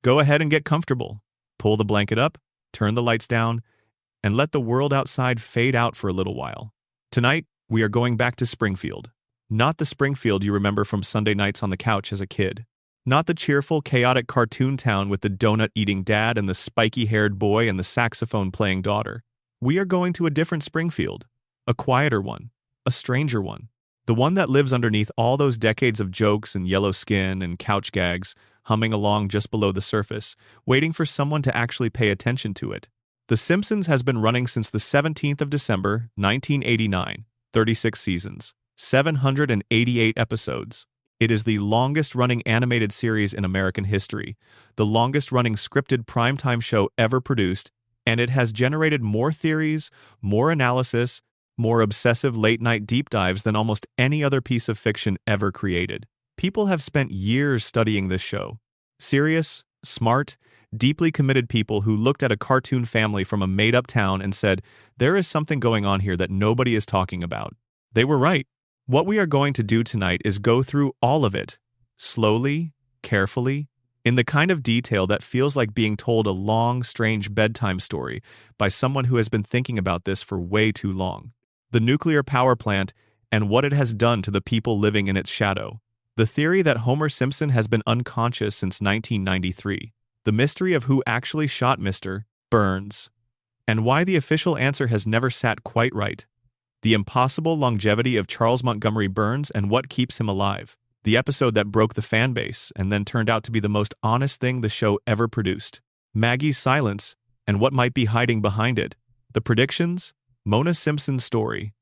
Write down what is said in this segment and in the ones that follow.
Go ahead and get comfortable. Pull the blanket up, turn the lights down, and let the world outside fade out for a little while. Tonight, we are going back to Springfield. Not the Springfield you remember from Sunday nights on the couch as a kid. Not the cheerful, chaotic cartoon town with the donut-eating dad and the spiky-haired boy and the saxophone-playing daughter. We are going to a different Springfield. A quieter one. A stranger one. The one that lives underneath all those decades of jokes and yellow skin and couch gags, humming along just below the surface, waiting for someone to actually pay attention to it. The Simpsons has been running since the 17th of December, 1989, 36 seasons, 788 episodes. It is the longest-running animated series in American history, the longest-running scripted primetime show ever produced, and it has generated more theories, more analysis, more obsessive late-night deep dives than almost any other piece of fiction ever created. People have spent years studying this show. Serious, smart, deeply committed people who looked at a cartoon family from a made-up town and said, there is something going on here that nobody is talking about. They were right. What we are going to do tonight is go through all of it, slowly, carefully, in the kind of detail that feels like being told a long, strange bedtime story by someone who has been thinking about this for way too long. The nuclear power plant and what it has done to the people living in its shadow. The theory that Homer Simpson has been unconscious since 1993. The mystery of who actually shot Mr. Burns. And why the official answer has never sat quite right. The impossible longevity of Charles Montgomery Burns and what keeps him alive. The episode that broke the fan base and then turned out to be the most honest thing the show ever produced. Maggie's silence and what might be hiding behind it. The predictions, Mona Simpson's story.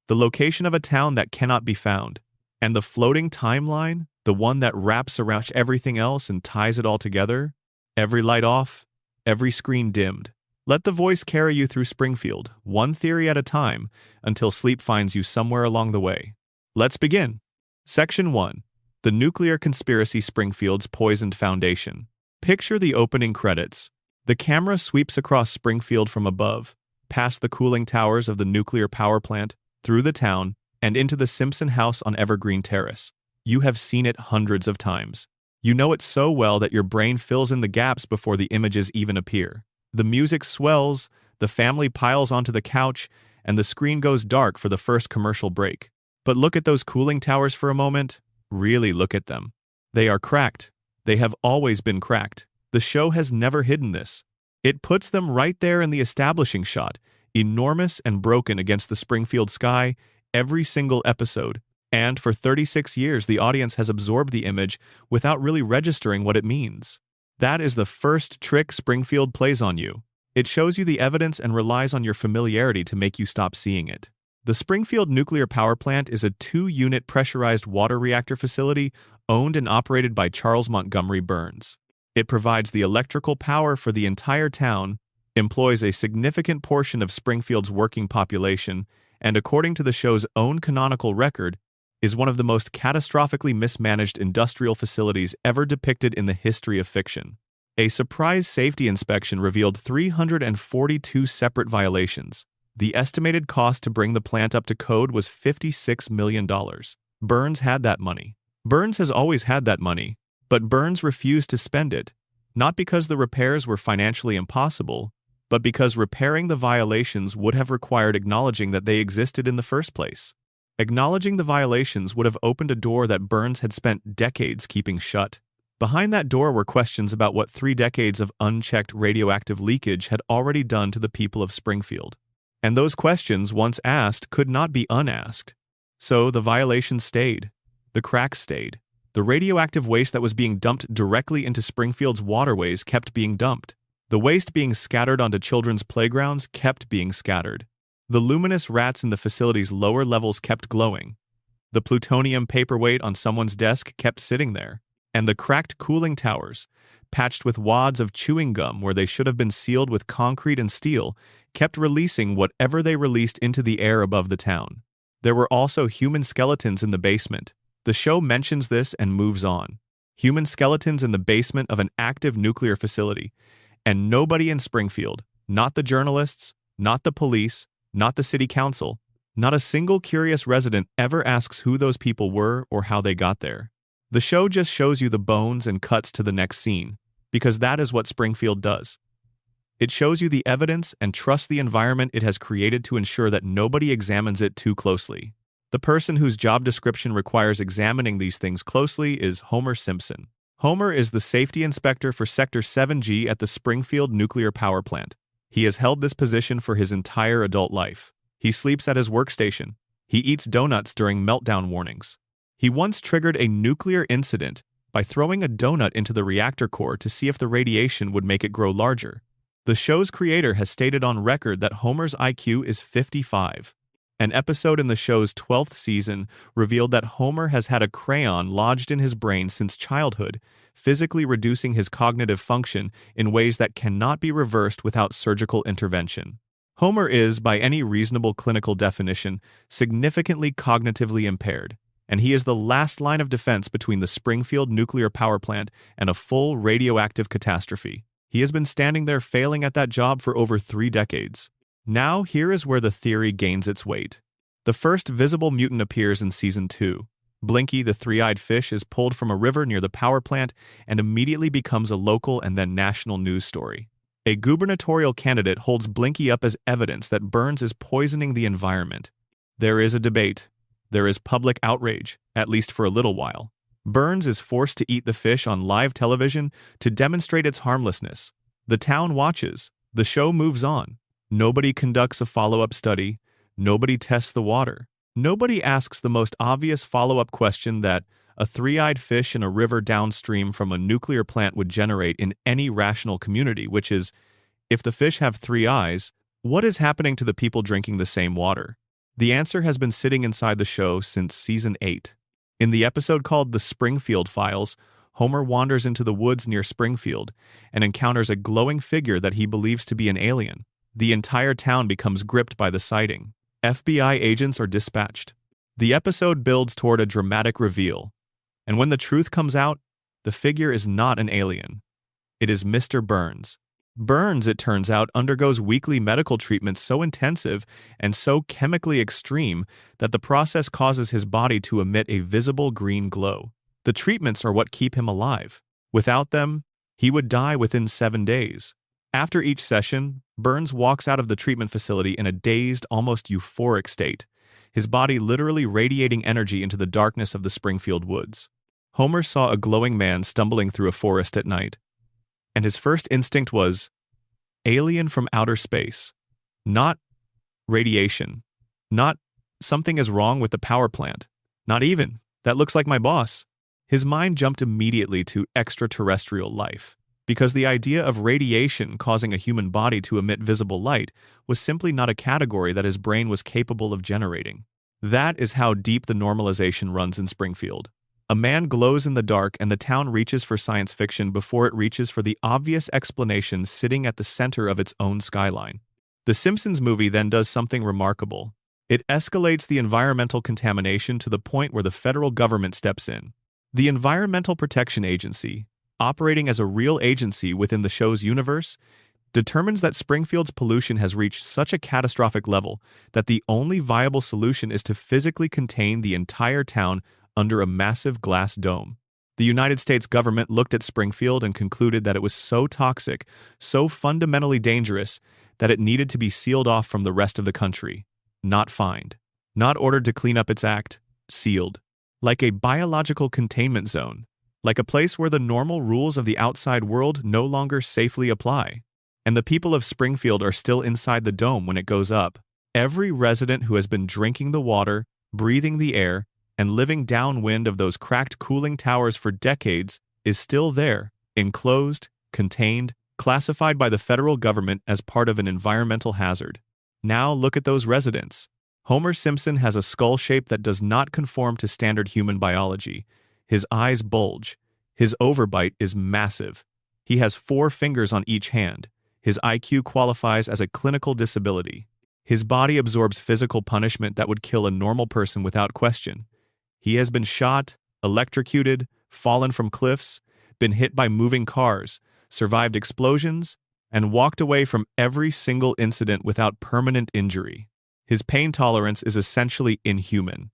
The location of a town that cannot be found. And the floating timeline, the one that wraps around everything else and ties it all together. Every light off, every screen dimmed. Let the voice carry you through Springfield, one theory at a time, until sleep finds you somewhere along the way. Let's begin. Section 1. The Nuclear Conspiracy Springfield's Poisoned Foundation. Picture the opening credits. The camera sweeps across Springfield from above, past the cooling towers of the nuclear power plant, through the town, and into the Simpson house on Evergreen Terrace. You have seen it hundreds of times. You know it so well that your brain fills in the gaps before the images even appear. The music swells, the family piles onto the couch, and the screen goes dark for the first commercial break. But look at those cooling towers for a moment. Really look at them. They are cracked. They have always been cracked. The show has never hidden this. It puts them right there in the establishing shot, enormous and broken against the Springfield sky, every single episode. And for 36 years, the audience has absorbed the image without really registering what it means. That is the first trick Springfield plays on you. It shows you the evidence and relies on your familiarity to make you stop seeing it. The Springfield nuclear power plant is a 2-unit pressurized water reactor facility owned and operated by Charles Montgomery Burns. It provides the electrical power for the entire town, employs a significant portion of Springfield's working population, and according to the show's own canonical record, is one of the most catastrophically mismanaged industrial facilities ever depicted in the history of fiction. A surprise safety inspection revealed 342 separate violations. The estimated cost to bring the plant up to code was $56 million. Burns had that money. Burns has always had that money, but Burns refused to spend it, not because the repairs were financially impossible, but because repairing the violations would have required acknowledging that they existed in the first place. Acknowledging the violations would have opened a door that Burns had spent decades keeping shut. Behind that door were questions about what 3 decades of unchecked radioactive leakage had already done to the people of Springfield. And those questions, once asked, could not be unasked. So the violations stayed. The cracks stayed. The radioactive waste that was being dumped directly into Springfield's waterways kept being dumped. The waste being scattered onto children's playgrounds kept being scattered. The luminous rats in the facility's lower levels kept glowing. The plutonium paperweight on someone's desk kept sitting there. And the cracked cooling towers, patched with wads of chewing gum where they should have been sealed with concrete and steel, kept releasing whatever they released into the air above the town. There were also human skeletons in the basement. The show mentions this and moves on. Human skeletons in the basement of an active nuclear facility. And nobody in Springfield, not the journalists, not the police, not the city council, not a single curious resident ever asks who those people were or how they got there. The show just shows you the bones and cuts to the next scene. because that is what Springfield does. It shows you the evidence and trusts the environment it has created to ensure that nobody examines it too closely. The person whose job description requires examining these things closely is Homer Simpson. Homer is the safety inspector for Sector 7G at the Springfield nuclear power plant. He has held this position for his entire adult life. He sleeps at his workstation. He eats donuts during meltdown warnings. He once triggered a nuclear incident by throwing a donut into the reactor core to see if the radiation would make it grow larger. The show's creator has stated on record that Homer's IQ is 55. An episode in the show's 12th season revealed that Homer has had a crayon lodged in his brain since childhood, physically reducing his cognitive function in ways that cannot be reversed without surgical intervention. Homer is, by any reasonable clinical definition, significantly cognitively impaired, and he is the last line of defense between the Springfield nuclear power plant and a full radioactive catastrophe. He has been standing there failing at that job for over 3 decades. Now, here is where the theory gains its weight. The first visible mutant appears in Season 2. Blinky, the three-eyed fish, is pulled from a river near the power plant and immediately becomes a local and then national news story. A gubernatorial candidate holds Blinky up as evidence that Burns is poisoning the environment. There is a debate. There is public outrage, at least for a little while. Burns is forced to eat the fish on live television to demonstrate its harmlessness. The town watches. The show moves on. Nobody conducts a follow-up study. Nobody tests the water. Nobody asks the most obvious follow-up question that a three-eyed fish in a river downstream from a nuclear plant would generate in any rational community, which is, if the fish have 3 eyes, what is happening to the people drinking the same water? The answer has been sitting inside the show since Season 8. In the episode called The Springfield Files, Homer wanders into the woods near Springfield and encounters a glowing figure that he believes to be an alien. The entire town becomes gripped by the sighting. FBI agents are dispatched. The episode builds toward a dramatic reveal, and when the truth comes out, the figure is not an alien. It is Mr. Burns. Burns, it turns out, undergoes weekly medical treatments so intensive and so chemically extreme that the process causes his body to emit a visible green glow. The treatments are what keep him alive. Without them, he would die within 7 days. After each session, Burns walks out of the treatment facility in a dazed, almost euphoric state, his body literally radiating energy into the darkness of the Springfield woods. Homer saw a glowing man stumbling through a forest at night, and his first instinct was, alien from outer space. Not radiation. Not something is wrong with the power plant. Not even, that looks like my boss. His mind jumped immediately to extraterrestrial life, because the idea of radiation causing a human body to emit visible light was simply not a category that his brain was capable of generating. That is how deep the normalization runs in Springfield. A man glows in the dark and the town reaches for science fiction before it reaches for the obvious explanation sitting at the center of its own skyline. The Simpsons movie then does something remarkable. It escalates the environmental contamination to the point where the federal government steps in. The Environmental Protection Agency, operating as a real agency within the show's universe, determines that Springfield's pollution has reached such a catastrophic level that the only viable solution is to physically contain the entire town under a massive glass dome. The United States government looked at Springfield and concluded that it was so toxic, so fundamentally dangerous, that it needed to be sealed off from the rest of the country. Not fined. Not ordered to clean up its act. Sealed. Like a biological containment zone. Like a place where the normal rules of the outside world no longer safely apply. And the people of Springfield are still inside the dome when it goes up. Every resident who has been drinking the water, breathing the air, and living downwind of those cracked cooling towers for decades is still there, enclosed, contained, classified by the federal government as part of an environmental hazard. Now look at those residents. Homer Simpson has a skull shape that does not conform to standard human biology. His eyes bulge. His overbite is massive. He has 4 fingers on each hand. His IQ qualifies as a clinical disability. His body absorbs physical punishment that would kill a normal person without question. He has been shot, electrocuted, fallen from cliffs, been hit by moving cars, survived explosions, and walked away from every single incident without permanent injury. His pain tolerance is essentially inhuman.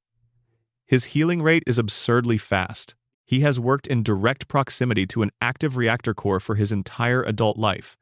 His healing rate is absurdly fast. He has worked in direct proximity to an active reactor core for his entire adult life,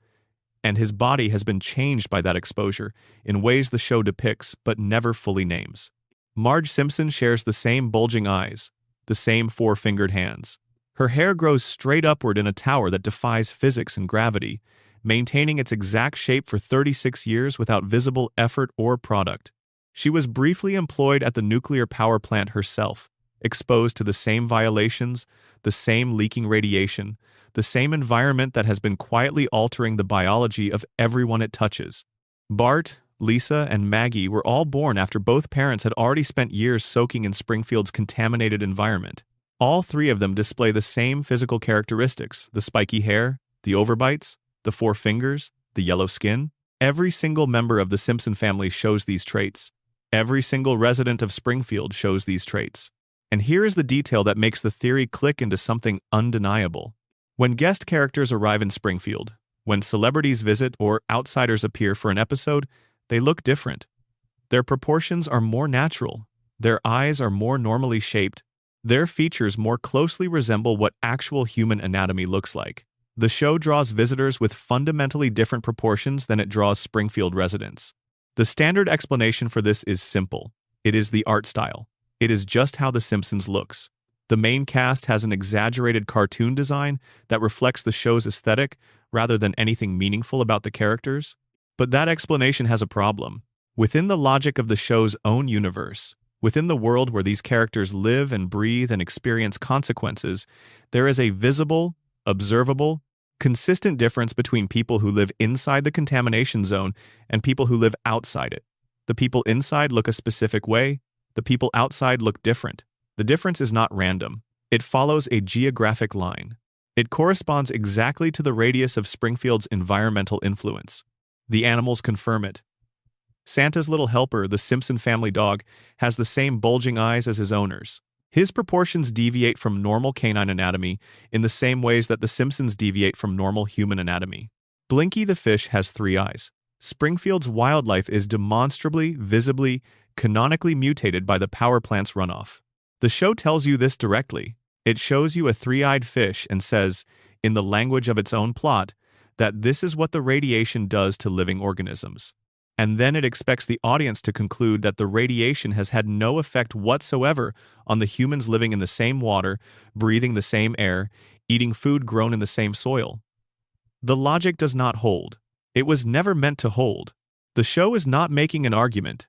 and his body has been changed by that exposure in ways the show depicts but never fully names. Marge Simpson shares the same bulging eyes, the same four-fingered hands. Her hair grows straight upward in a tower that defies physics and gravity, maintaining its exact shape for 36 years without visible effort or product. She was briefly employed at the nuclear power plant herself, exposed to the same violations, the same leaking radiation, the same environment that has been quietly altering the biology of everyone it touches. Bart, Lisa, and Maggie were all born after both parents had already spent years soaking in Springfield's contaminated environment. All three of them display the same physical characteristics: the spiky hair, the overbites, the four fingers, the yellow skin. Every single member of the Simpson family shows these traits. Every single resident of Springfield shows these traits. And here is the detail that makes the theory click into something undeniable. When guest characters arrive in Springfield, when celebrities visit or outsiders appear for an episode, they look different. Their proportions are more natural. Their eyes are more normally shaped. Their features more closely resemble what actual human anatomy looks like. The show draws visitors with fundamentally different proportions than it draws Springfield residents. The standard explanation for this is simple. It is the art style. It is just how The Simpsons looks. The main cast has an exaggerated cartoon design that reflects the show's aesthetic rather than anything meaningful about the characters. But that explanation has a problem. Within the logic of the show's own universe, within the world where these characters live and breathe and experience consequences, there is a visible, observable, consistent difference between people who live inside the contamination zone and people who live outside it. The people inside look a specific way. The people outside look different. The difference is not random. It follows a geographic line. It corresponds exactly to the radius of Springfield's environmental influence. The animals confirm it. Santa's little helper, the Simpson family dog, has the same bulging eyes as his owners. His proportions deviate from normal canine anatomy in the same ways that the Simpsons deviate from normal human anatomy. Blinky the fish has 3 eyes. Springfield's wildlife is demonstrably, visibly, canonically mutated by the power plant's runoff. The show tells you this directly. It shows you a 3-eyed fish and says, in the language of its own plot, that this is what the radiation does to living organisms. And then it expects the audience to conclude that the radiation has had no effect whatsoever on the humans living in the same water, breathing the same air, eating food grown in the same soil. The logic does not hold. It was never meant to hold. The show is not making an argument.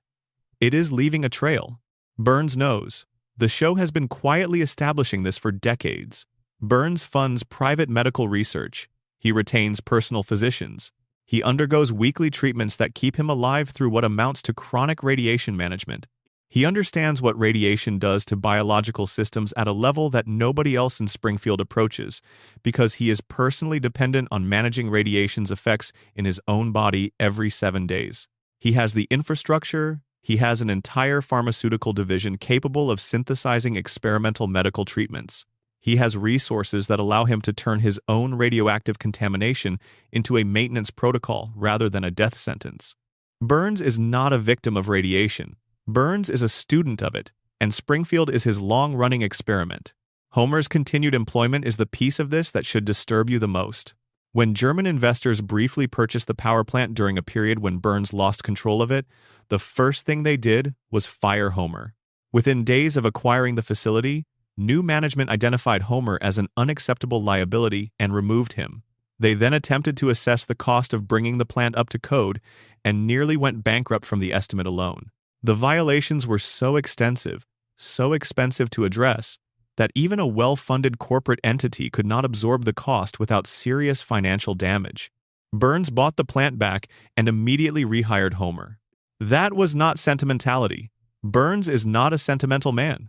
It is leaving a trail. Burns knows. The show has been quietly establishing this for decades. Burns funds private medical research. He retains personal physicians. He undergoes weekly treatments that keep him alive through what amounts to chronic radiation management. He understands what radiation does to biological systems at a level that nobody else in Springfield approaches, because he is personally dependent on managing radiation's effects in his own body every 7 days. He has the infrastructure. He has an entire pharmaceutical division capable of synthesizing experimental medical treatments. He has resources that allow him to turn his own radioactive contamination into a maintenance protocol rather than a death sentence. Burns is not a victim of radiation. Burns is a student of it, and Springfield is his long-running experiment. Homer's continued employment is the piece of this that should disturb you the most. When German investors briefly purchased the power plant during a period when Burns lost control of it, the first thing they did was fire Homer. Within days of acquiring the facility, new management identified Homer as an unacceptable liability and removed him. They then attempted to assess the cost of bringing the plant up to code and nearly went bankrupt from the estimate alone. The violations were so extensive, so expensive to address, that even a well-funded corporate entity could not absorb the cost without serious financial damage. Burns bought the plant back and immediately rehired Homer. That was not sentimentality. Burns is not a sentimental man.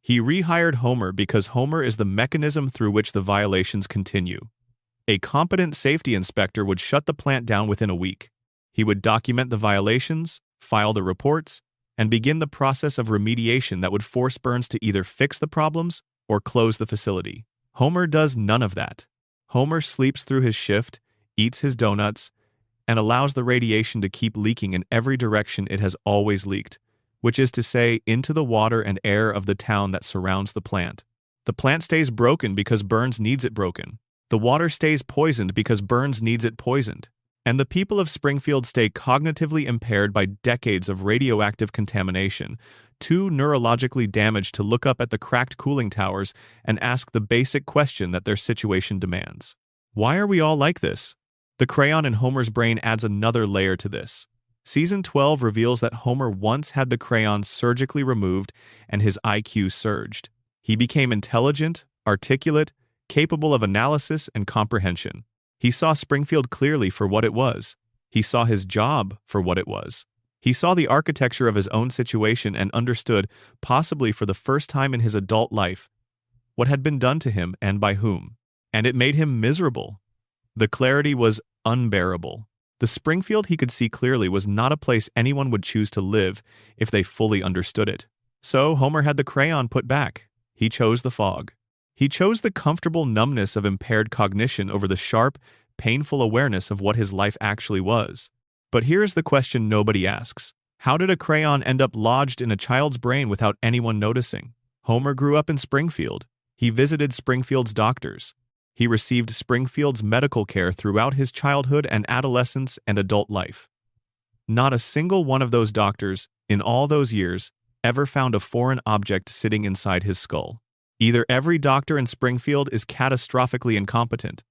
He rehired Homer because Homer is the mechanism through which the violations continue. A competent safety inspector would shut the plant down within a week. He would document the violations, file the reports, and begin the process of remediation that would force Burns to either fix the problems or close the facility. Homer does none of that. Homer sleeps through his shift, eats his donuts, and allows the radiation to keep leaking in every direction it has always leaked, which is to say, into the water and air of the town that surrounds the plant. The plant stays broken because Burns needs it broken. The water stays poisoned because Burns needs it poisoned. And the people of Springfield stay cognitively impaired by decades of radioactive contamination, too neurologically damaged to look up at the cracked cooling towers and ask the basic question that their situation demands. Why are we all like this? The crayon in Homer's brain adds another layer to this. Season 12 reveals that Homer once had the crayon surgically removed and his IQ surged. He became intelligent, articulate, capable of analysis and comprehension. He saw Springfield clearly for what it was. He saw his job for what it was. He saw the architecture of his own situation and understood, possibly for the first time in his adult life, what had been done to him and by whom. And it made him miserable. The clarity was unbearable. The Springfield he could see clearly was not a place anyone would choose to live if they fully understood it. So Homer had the crayon put back. He chose the fog. He chose the comfortable numbness of impaired cognition over the sharp, painful awareness of what his life actually was. But here's the question nobody asks. How did a crayon end up lodged in a child's brain without anyone noticing? Homer grew up in Springfield. He visited Springfield's doctors. He received Springfield's medical care throughout his childhood and adolescence and adult life. Not a single one of those doctors, in all those years, ever found a foreign object sitting inside his skull. Either every doctor in Springfield is catastrophically incompetent,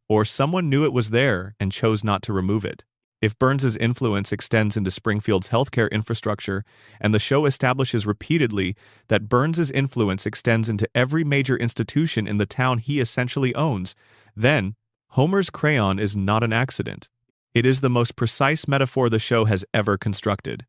or someone knew it was there and chose not to remove it. If Burns's influence extends into Springfield's healthcare infrastructure, and the show establishes repeatedly that Burns's influence extends into every major institution in the town he essentially owns, then Homer's crayon is not an accident. It is the most precise metaphor the show has ever constructed.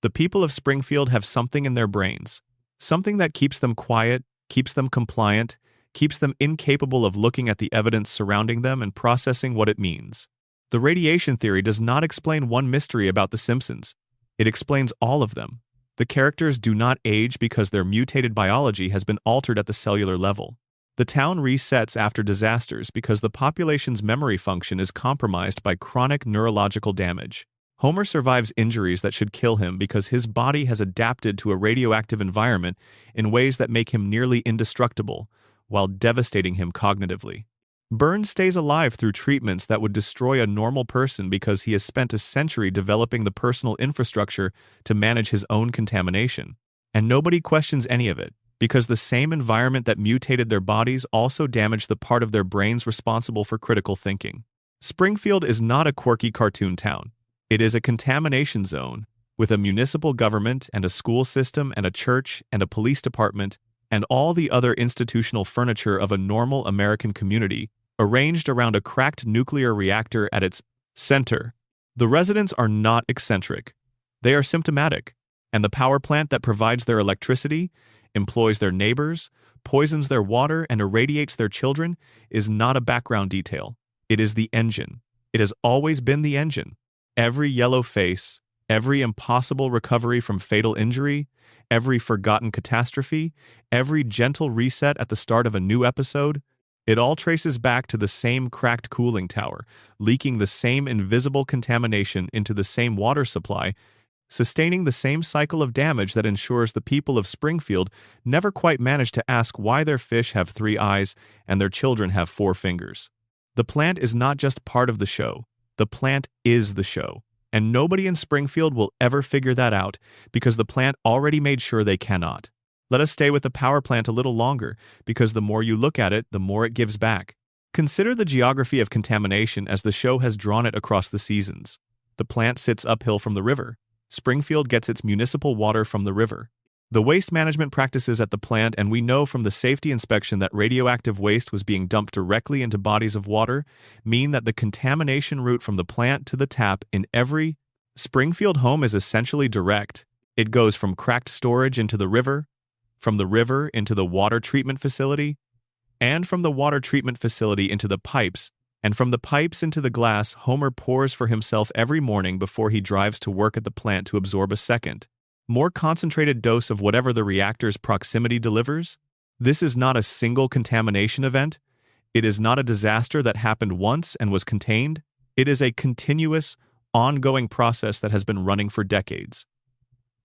The people of Springfield have something in their brains, something that keeps them quiet, keeps them compliant, keeps them incapable of looking at the evidence surrounding them and processing what it means. The radiation theory does not explain one mystery about the Simpsons. It explains all of them. The characters do not age because their mutated biology has been altered at the cellular level. The town resets after disasters because the population's memory function is compromised by chronic neurological damage. Homer survives injuries that should kill him because his body has adapted to a radioactive environment in ways that make him nearly indestructible, while devastating him cognitively. Burns stays alive through treatments that would destroy a normal person because he has spent a century developing the personal infrastructure to manage his own contamination. And nobody questions any of it, because the same environment that mutated their bodies also damaged the part of their brains responsible for critical thinking. Springfield is not a quirky cartoon town. It is a contamination zone, with a municipal government and a school system and a church and a police department and all the other institutional furniture of a normal American community arranged around a cracked nuclear reactor at its center. The residents are not eccentric. They are symptomatic, and the power plant that provides their electricity, employs their neighbors, poisons their water, and irradiates their children is not a background detail. It is the engine. It has always been the engine. Every yellow face, every impossible recovery from fatal injury, every forgotten catastrophe, every gentle reset at the start of a new episode, it all traces back to the same cracked cooling tower, leaking the same invisible contamination into the same water supply, sustaining the same cycle of damage that ensures the people of Springfield never quite manage to ask why their fish have 3 eyes and their children have 4 fingers. The plant is not just part of the show. The plant is the show. And nobody in Springfield will ever figure that out because the plant already made sure they cannot. Let us stay with the power plant a little longer, because the more you look at it, the more it gives back. Consider the geography of contamination as the show has drawn it across the seasons. The plant sits uphill from the river. Springfield gets its municipal water from the river. The waste management practices at the plant, and we know from the safety inspection that radioactive waste was being dumped directly into bodies of water, mean that the contamination route from the plant to the tap in every Springfield home is essentially direct. It goes from cracked storage into the river, from the river into the water treatment facility, and from the water treatment facility into the pipes, and from the pipes into the glass Homer pours for himself every morning before he drives to work at the plant to absorb a second, more concentrated dose of whatever the reactor's proximity delivers. This is not a single contamination event. It is not a disaster that happened once and was contained. It is a continuous, ongoing process that has been running for decades.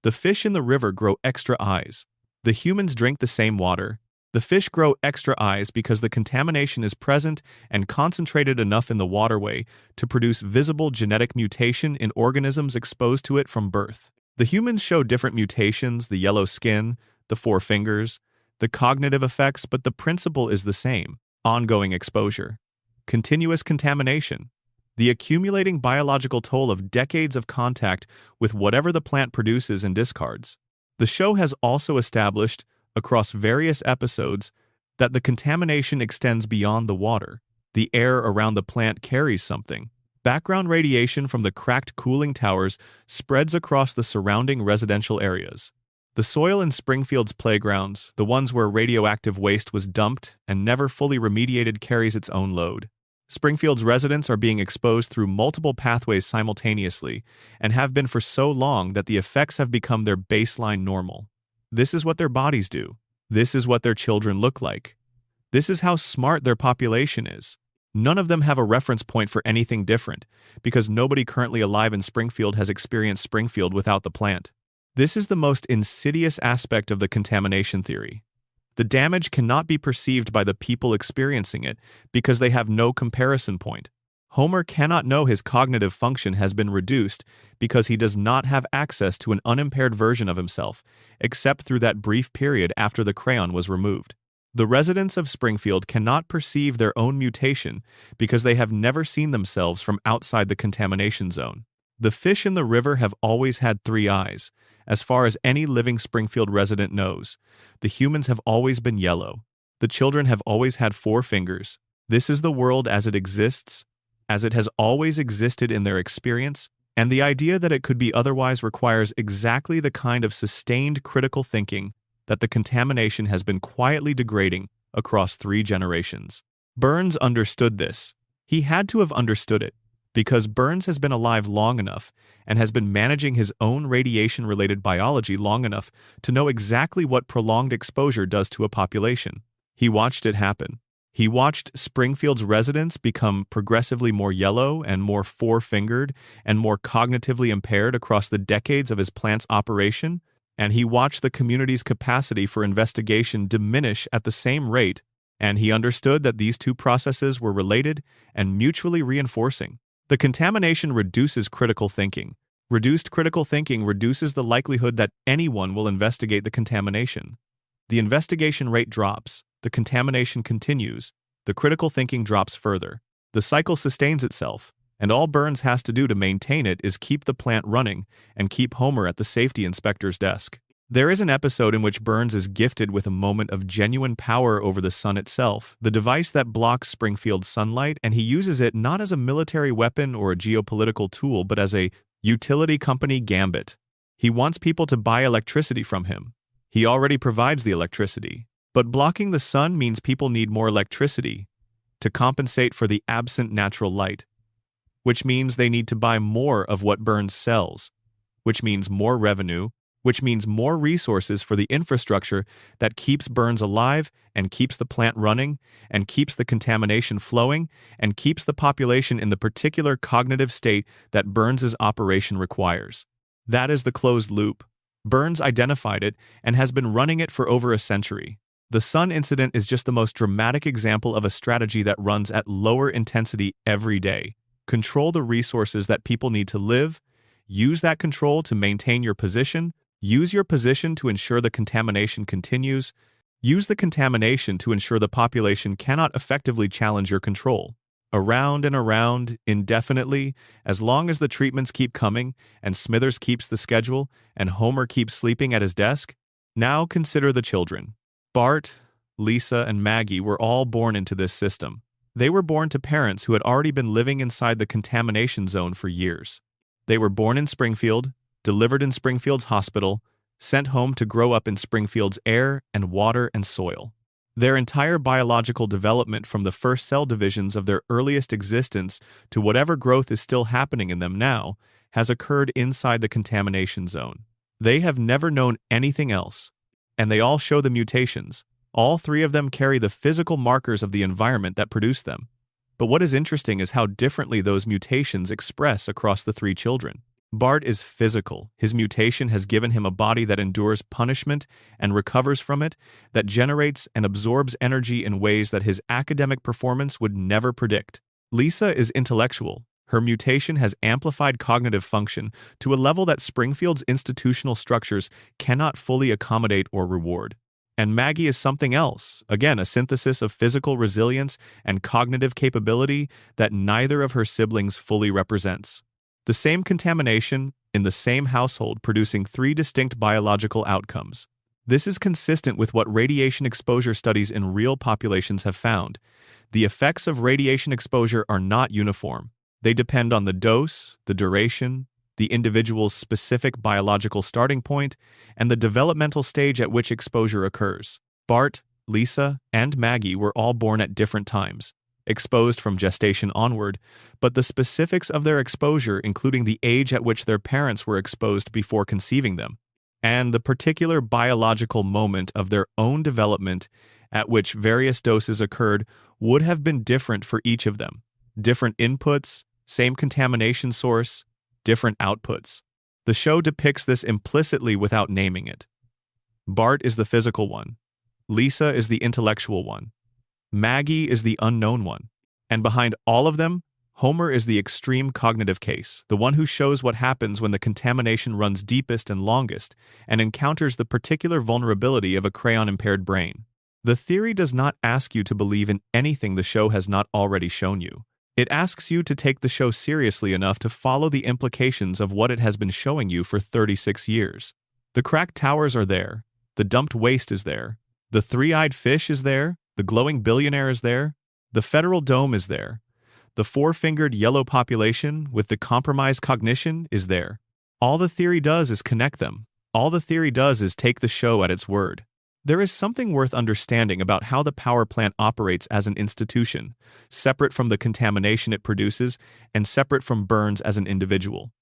The fish in the river grow extra eyes. The humans drink the same water. The fish grow extra eyes because the contamination is present and concentrated enough in the waterway to produce visible genetic mutation in organisms exposed to it from birth. The humans show different mutations, the yellow skin, the 4 fingers, the cognitive effects, but the principle is the same: ongoing exposure, continuous contamination, the accumulating biological toll of decades of contact with whatever the plant produces and discards. The show has also established, across various episodes, that the contamination extends beyond the water. The air around the plant carries something. Background radiation from the cracked cooling towers spreads across the surrounding residential areas. The soil in Springfield's playgrounds, the ones where radioactive waste was dumped and never fully remediated, carries its own load. Springfield's residents are being exposed through multiple pathways simultaneously and have been for so long that the effects have become their baseline normal. This is what their bodies do. This is what their children look like. This is how smart their population is. None of them have a reference point for anything different, because nobody currently alive in Springfield has experienced Springfield without the plant. This is the most insidious aspect of the contamination theory. The damage cannot be perceived by the people experiencing it because they have no comparison point. Homer cannot know his cognitive function has been reduced because he does not have access to an unimpaired version of himself, except through that brief period after the crayon was removed. The residents of Springfield cannot perceive their own mutation because they have never seen themselves from outside the contamination zone. The fish in the river have always had 3 eyes. As far as any living Springfield resident knows, the humans have always been yellow. The children have always had 4 fingers. This is the world as it exists, as it has always existed in their experience, and the idea that it could be otherwise requires exactly the kind of sustained critical thinking that the contamination has been quietly degrading across 3 generations. Burns understood this. He had to have understood it, because Burns has been alive long enough and has been managing his own radiation-related biology long enough to know exactly what prolonged exposure does to a population. He watched it happen. He watched Springfield's residents become progressively more yellow and more 4-fingered and more cognitively impaired across the decades of his plant's operation, and he watched the community's capacity for investigation diminish at the same rate, and he understood that these 2 processes were related and mutually reinforcing. The contamination reduces critical thinking. Reduced critical thinking reduces the likelihood that anyone will investigate the contamination. The investigation rate drops, the contamination continues, the critical thinking drops further. The cycle sustains itself, and all Burns has to do to maintain it is keep the plant running and keep Homer at the safety inspector's desk. There is an episode in which Burns is gifted with a moment of genuine power over the sun itself, the device that blocks Springfield's sunlight, and he uses it not as a military weapon or a geopolitical tool, but as a utility company gambit. He wants people to buy electricity from him. He already provides the electricity. But blocking the sun means people need more electricity to compensate for the absent natural light, which means they need to buy more of what Burns sells, which means more revenue, which means more resources for the infrastructure that keeps Burns alive and keeps the plant running and keeps the contamination flowing and keeps the population in the particular cognitive state that Burns's operation requires. That is the closed loop. Burns identified it and has been running it for over a century. The sun incident is just the most dramatic example of a strategy that runs at lower intensity every day. Control the resources that people need to live. Use that control to maintain your position. Use your position to ensure the contamination continues. Use the contamination to ensure the population cannot effectively challenge your control. Around and around, indefinitely, as long as the treatments keep coming, and Smithers keeps the schedule, and Homer keeps sleeping at his desk. Now consider the children. Bart, Lisa, and Maggie were all born into this system. They were born to parents who had already been living inside the contamination zone for years. They were born in Springfield, delivered in Springfield's hospital, sent home to grow up in Springfield's air and water and soil. Their entire biological development from the first cell divisions of their earliest existence to whatever growth is still happening in them now has occurred inside the contamination zone. They have never known anything else, and they all show the mutations. All 3 of them carry the physical markers of the environment that produced them. But what is interesting is how differently those mutations express across the 3 children. Bart is physical. His mutation has given him a body that endures punishment and recovers from it, that generates and absorbs energy in ways that his academic performance would never predict. Lisa is intellectual. Her mutation has amplified cognitive function to a level that Springfield's institutional structures cannot fully accommodate or reward. And Maggie is something else, again, a synthesis of physical resilience and cognitive capability that neither of her siblings fully represents. The same contamination in the same household producing three distinct biological outcomes. This is consistent with what radiation exposure studies in real populations have found. The effects of radiation exposure are not uniform. They depend on the dose, the duration, the individual's specific biological starting point, and the developmental stage at which exposure occurs. Bart, Lisa, and Maggie were all born at different times, exposed from gestation onward, but the specifics of their exposure, including the age at which their parents were exposed before conceiving them, and the particular biological moment of their own development at which various doses occurred, would have been different for each of them. Different inputs, same contamination source, different outputs. The show depicts this implicitly without naming it. Bart is the physical one. Lisa is the intellectual one. Maggie is the unknown one. And behind all of them, Homer is the extreme cognitive case, the one who shows what happens when the contamination runs deepest and longest and encounters the particular vulnerability of a crayon-impaired brain. The theory does not ask you to believe in anything the show has not already shown you. It asks you to take the show seriously enough to follow the implications of what it has been showing you for 36 years. The cracked towers are there. The dumped waste is there. The three-eyed fish is there. The glowing billionaire is there. The federal dome is there. The four-fingered yellow population with the compromised cognition is there. All the theory does is connect them. All the theory does is take the show at its word. There is something worth understanding about how the power plant operates as an institution, separate from the contamination it produces and separate from Burns as an individual.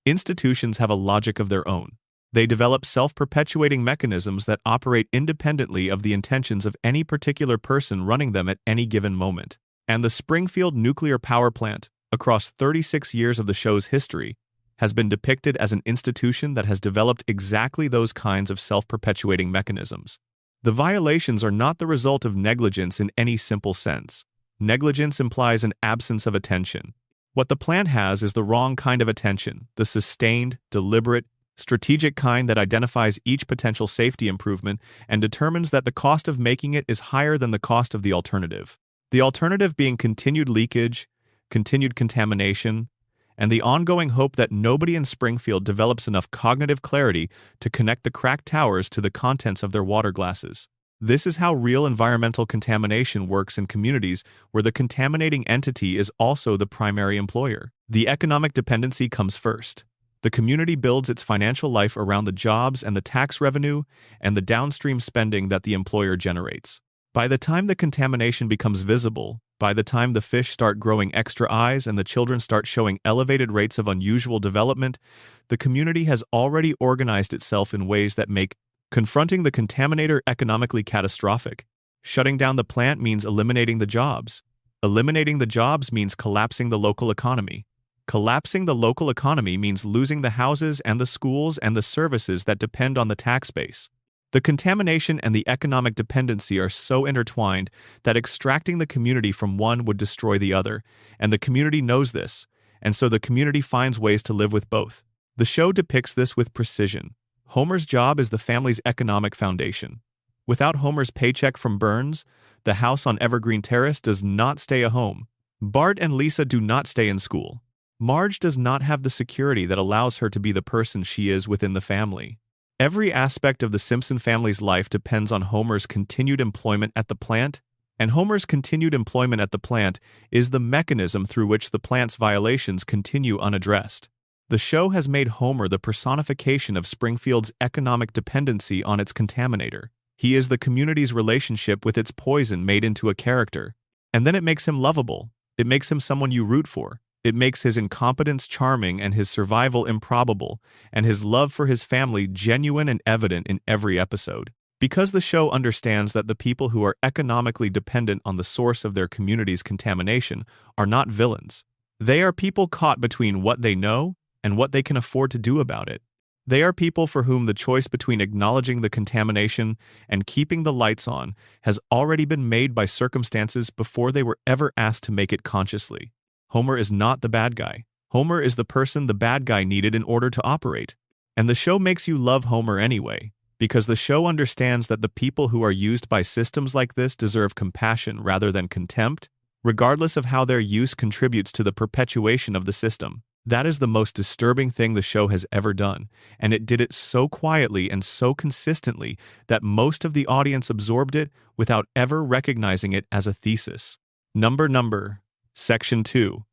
Institutions have a logic of their own. They develop self-perpetuating mechanisms that operate independently of the intentions of any particular person running them at any given moment. And the Springfield nuclear power plant, across 36 years of the show's history, has been depicted as an institution that has developed exactly those kinds of self-perpetuating mechanisms. The violations are not the result of negligence in any simple sense. Negligence implies an absence of attention. What the plant has is the wrong kind of attention, the sustained, deliberate, strategic kind that identifies each potential safety improvement and determines that the cost of making it is higher than the cost of the alternative. The alternative being continued leakage, continued contamination, and the ongoing hope that nobody in Springfield develops enough cognitive clarity to connect the cracked towers to the contents of their water glasses. This is how real environmental contamination works in communities where the contaminating entity is also the primary employer. The economic dependency comes first. The community builds its financial life around the jobs and the tax revenue and the downstream spending that the employer generates. By the time the contamination becomes visible, by the time the fish start growing extra eyes and the children start showing elevated rates of unusual development, the community has already organized itself in ways that make confronting the contaminator economically catastrophic. Shutting down the plant means eliminating the jobs. Eliminating the jobs means collapsing the local economy. Collapsing the local economy means losing the houses and the schools and the services that depend on the tax base. The contamination and the economic dependency are so intertwined that extracting the community from one would destroy the other, and the community knows this, and so the community finds ways to live with both. The show depicts this with precision. Homer's job is the family's economic foundation. Without Homer's paycheck from Burns, the house on Evergreen Terrace does not stay a home. Bart and Lisa do not stay in school. Marge does not have the security that allows her to be the person she is within the family. Every aspect of the Simpson family's life depends on Homer's continued employment at the plant, and Homer's continued employment at the plant is the mechanism through which the plant's violations continue unaddressed. The show has made Homer the personification of Springfield's economic dependency on its contaminator. He is the community's relationship with its poison made into a character, and then it makes him lovable. It makes him someone you root for. It makes his incompetence charming and his survival improbable, and his love for his family genuine and evident in every episode. Because the show understands that the people who are economically dependent on the source of their community's contamination are not villains. They are people caught between what they know and what they can afford to do about it. They are people for whom the choice between acknowledging the contamination and keeping the lights on has already been made by circumstances before they were ever asked to make it consciously. Homer is not the bad guy. Homer is the person the bad guy needed in order to operate. And the show makes you love Homer anyway, because the show understands that the people who are used by systems like this deserve compassion rather than contempt, regardless of how their use contributes to the perpetuation of the system. That is the most disturbing thing the show has ever done, and it did it so quietly and so consistently that most of the audience absorbed it without ever recognizing it as a thesis. Number. Section 2.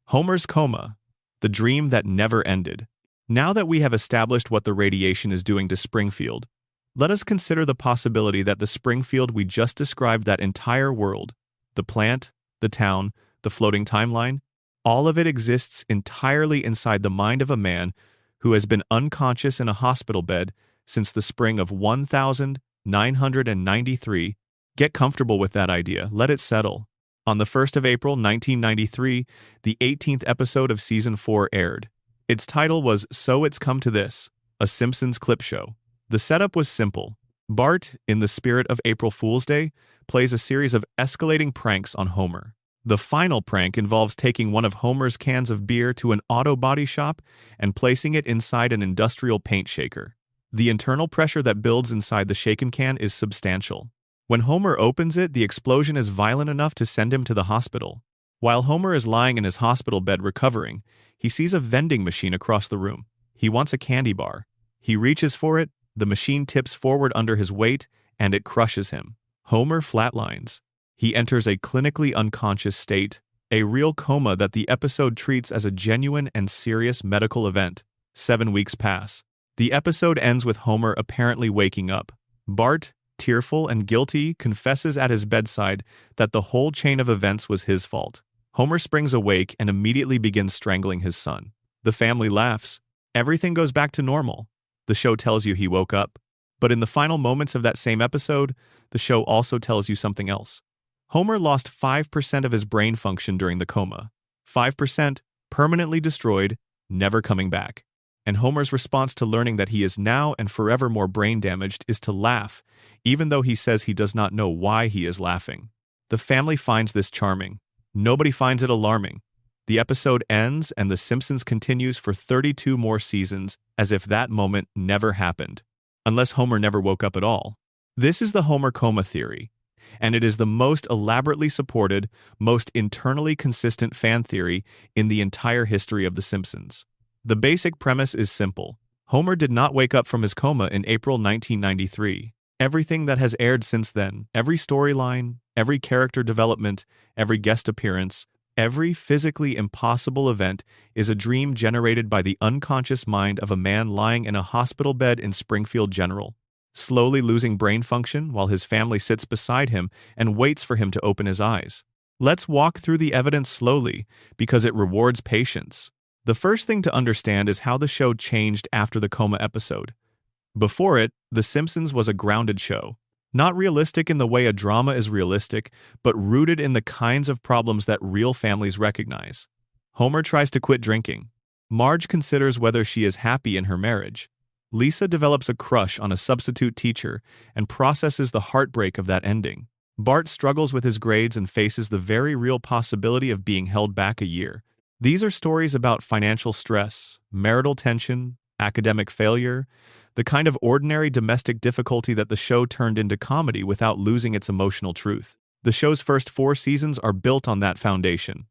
Homer's Coma, the dream that never ended. Now that we have established what the radiation is doing to Springfield, let us consider the possibility that the Springfield we just described, that entire world, the plant, the town, the floating timeline, all of it exists entirely inside the mind of a man who has been unconscious in a hospital bed since the spring of 1993. Get comfortable with that idea. Let it settle. On the 1st of April 1993, the 18th episode of Season 4 aired. Its title was So It's Come to This, a Simpsons clip show. The setup was simple. Bart, in the spirit of April Fool's Day, plays a series of escalating pranks on Homer. The final prank involves taking one of Homer's cans of beer to an auto body shop and placing it inside an industrial paint shaker. The internal pressure that builds inside the shaken can is substantial. When Homer opens it, the explosion is violent enough to send him to the hospital. While Homer is lying in his hospital bed recovering, he sees a vending machine across the room. He wants a candy bar. He reaches for it, the machine tips forward under his weight, and it crushes him. Homer flatlines. He enters a clinically unconscious state, a real coma that the episode treats as a genuine and serious medical event. 7 weeks pass. The episode ends with Homer apparently waking up. Bart, tearful and guilty, confesses at his bedside that the whole chain of events was his fault. Homer springs awake and immediately begins strangling his son. The family laughs. Everything goes back to normal. The show tells you he woke up. But in the final moments of that same episode, the show also tells you something else. Homer lost 5% of his brain function during the coma. 5% permanently destroyed, never coming back. And Homer's response to learning that he is now and forever more brain damaged is to laugh, even though he says he does not know why he is laughing. The family finds this charming. Nobody finds it alarming. The episode ends and The Simpsons continues for 32 more seasons as if that moment never happened. Unless Homer never woke up at all. This is the Homer coma theory, and it is the most elaborately supported, most internally consistent fan theory in the entire history of The Simpsons. The basic premise is simple. Homer did not wake up from his coma in April 1993. Everything that has aired since then, every storyline, every character development, every guest appearance, every physically impossible event is a dream generated by the unconscious mind of a man lying in a hospital bed in Springfield General, slowly losing brain function while his family sits beside him and waits for him to open his eyes. Let's walk through the evidence slowly because it rewards patience. The first thing to understand is how the show changed after the coma episode. Before it, The Simpsons was a grounded show. Not realistic in the way a drama is realistic, but rooted in the kinds of problems that real families recognize. Homer tries to quit drinking. Marge considers whether she is happy in her marriage. Lisa develops a crush on a substitute teacher and processes the heartbreak of that ending. Bart struggles with his grades and faces the very real possibility of being held back a year. These are stories about financial stress, marital tension, academic failure, the kind of ordinary domestic difficulty that the show turned into comedy without losing its emotional truth. The show's first 4 seasons are built on that foundation.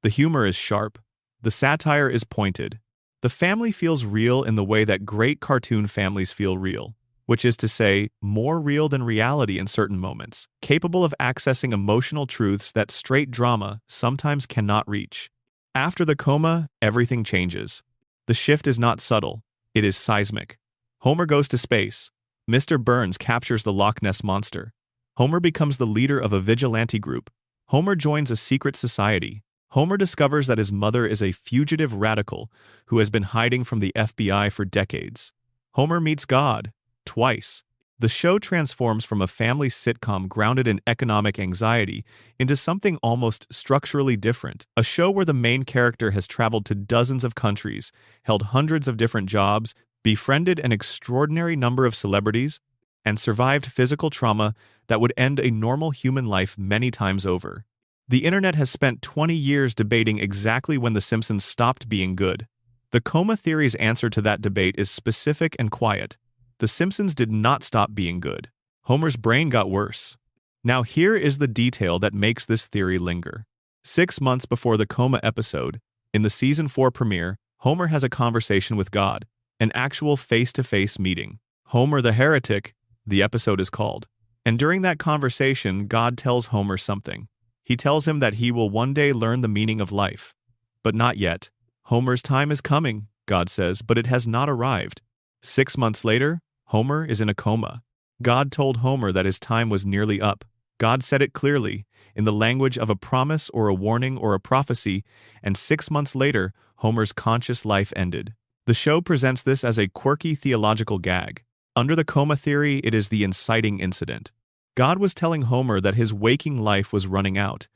The humor is sharp. The satire is pointed. The family feels real in the way that great cartoon families feel real, which is to say, more real than reality in certain moments, capable of accessing emotional truths that straight drama sometimes cannot reach. After the coma, everything changes. The shift is not subtle. It is seismic. Homer goes to space. Mr. Burns captures the Loch Ness Monster. Homer becomes the leader of a vigilante group. Homer joins a secret society. Homer discovers that his mother is a fugitive radical who has been hiding from the FBI for decades. Homer meets God, twice. The show transforms from a family sitcom grounded in economic anxiety into something almost structurally different. A show where the main character has traveled to dozens of countries, held hundreds of different jobs, befriended an extraordinary number of celebrities, and survived physical trauma that would end a normal human life many times over. The internet has spent 20 years debating exactly when The Simpsons stopped being good. The coma theory's answer to that debate is specific and quiet. The Simpsons did not stop being good. Homer's brain got worse. Now here is the detail that makes this theory linger. 6 months before the coma episode, in the season 4 premiere, Homer has a conversation with God, an actual face-to-face meeting. Homer the Heretic, the episode is called. And during that conversation, God tells Homer something. He tells him that he will one day learn the meaning of life. But not yet. Homer's time is coming, God says, but it has not arrived. 6 months later, Homer is in a coma. God told Homer that his time was nearly up. God said it clearly, in the language of a promise or a warning or a prophecy, and 6 months later, Homer's conscious life ended. The show presents this as a quirky theological gag. Under the coma theory, it is the inciting incident. God was telling Homer that his waking life was running out,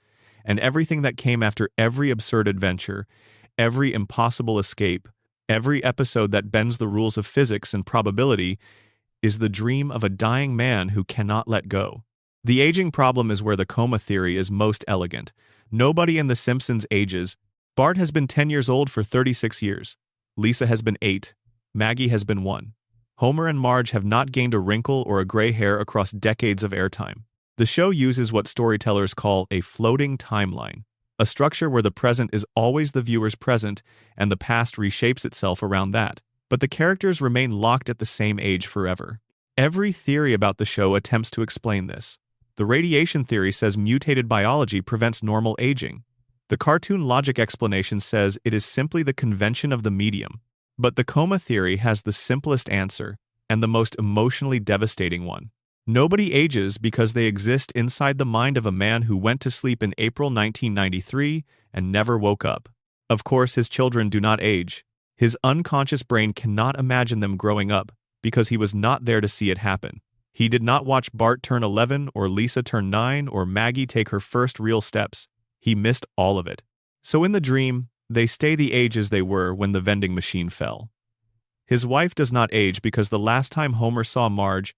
and everything that came after every absurd adventure, every impossible escape, every episode that bends the rules of physics and probability, is the dream of a dying man who cannot let go. The aging problem is where the coma theory is most elegant. Nobody in The Simpsons ages. Bart has been 10 years old for 36 years. Lisa has been 8. Maggie has been 1. Homer and Marge have not gained a wrinkle or a gray hair across decades of airtime. The show uses what storytellers call a floating timeline, a structure where the present is always the viewer's present and the past reshapes itself around that. But the characters remain locked at the same age forever. Every theory about the show attempts to explain this. The radiation theory says mutated biology prevents normal aging. The cartoon logic explanation says it is simply the convention of the medium. But the coma theory has the simplest answer, and the most emotionally devastating one. Nobody ages because they exist inside the mind of a man who went to sleep in April 1993 and never woke up. Of course, his children do not age. His unconscious brain cannot imagine them growing up because he was not there to see it happen. He did not watch Bart turn 11 or Lisa turn 9 or Maggie take her first real steps. He missed all of it. So in the dream, they stay the ages they were when the vending machine fell. His wife does not age because the last time Homer saw Marge,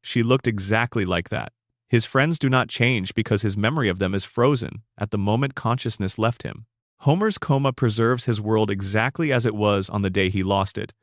she looked exactly like that. His friends do not change because his memory of them is frozen at the moment consciousness left him. Homer's coma preserves his world exactly as it was on the day he lost it,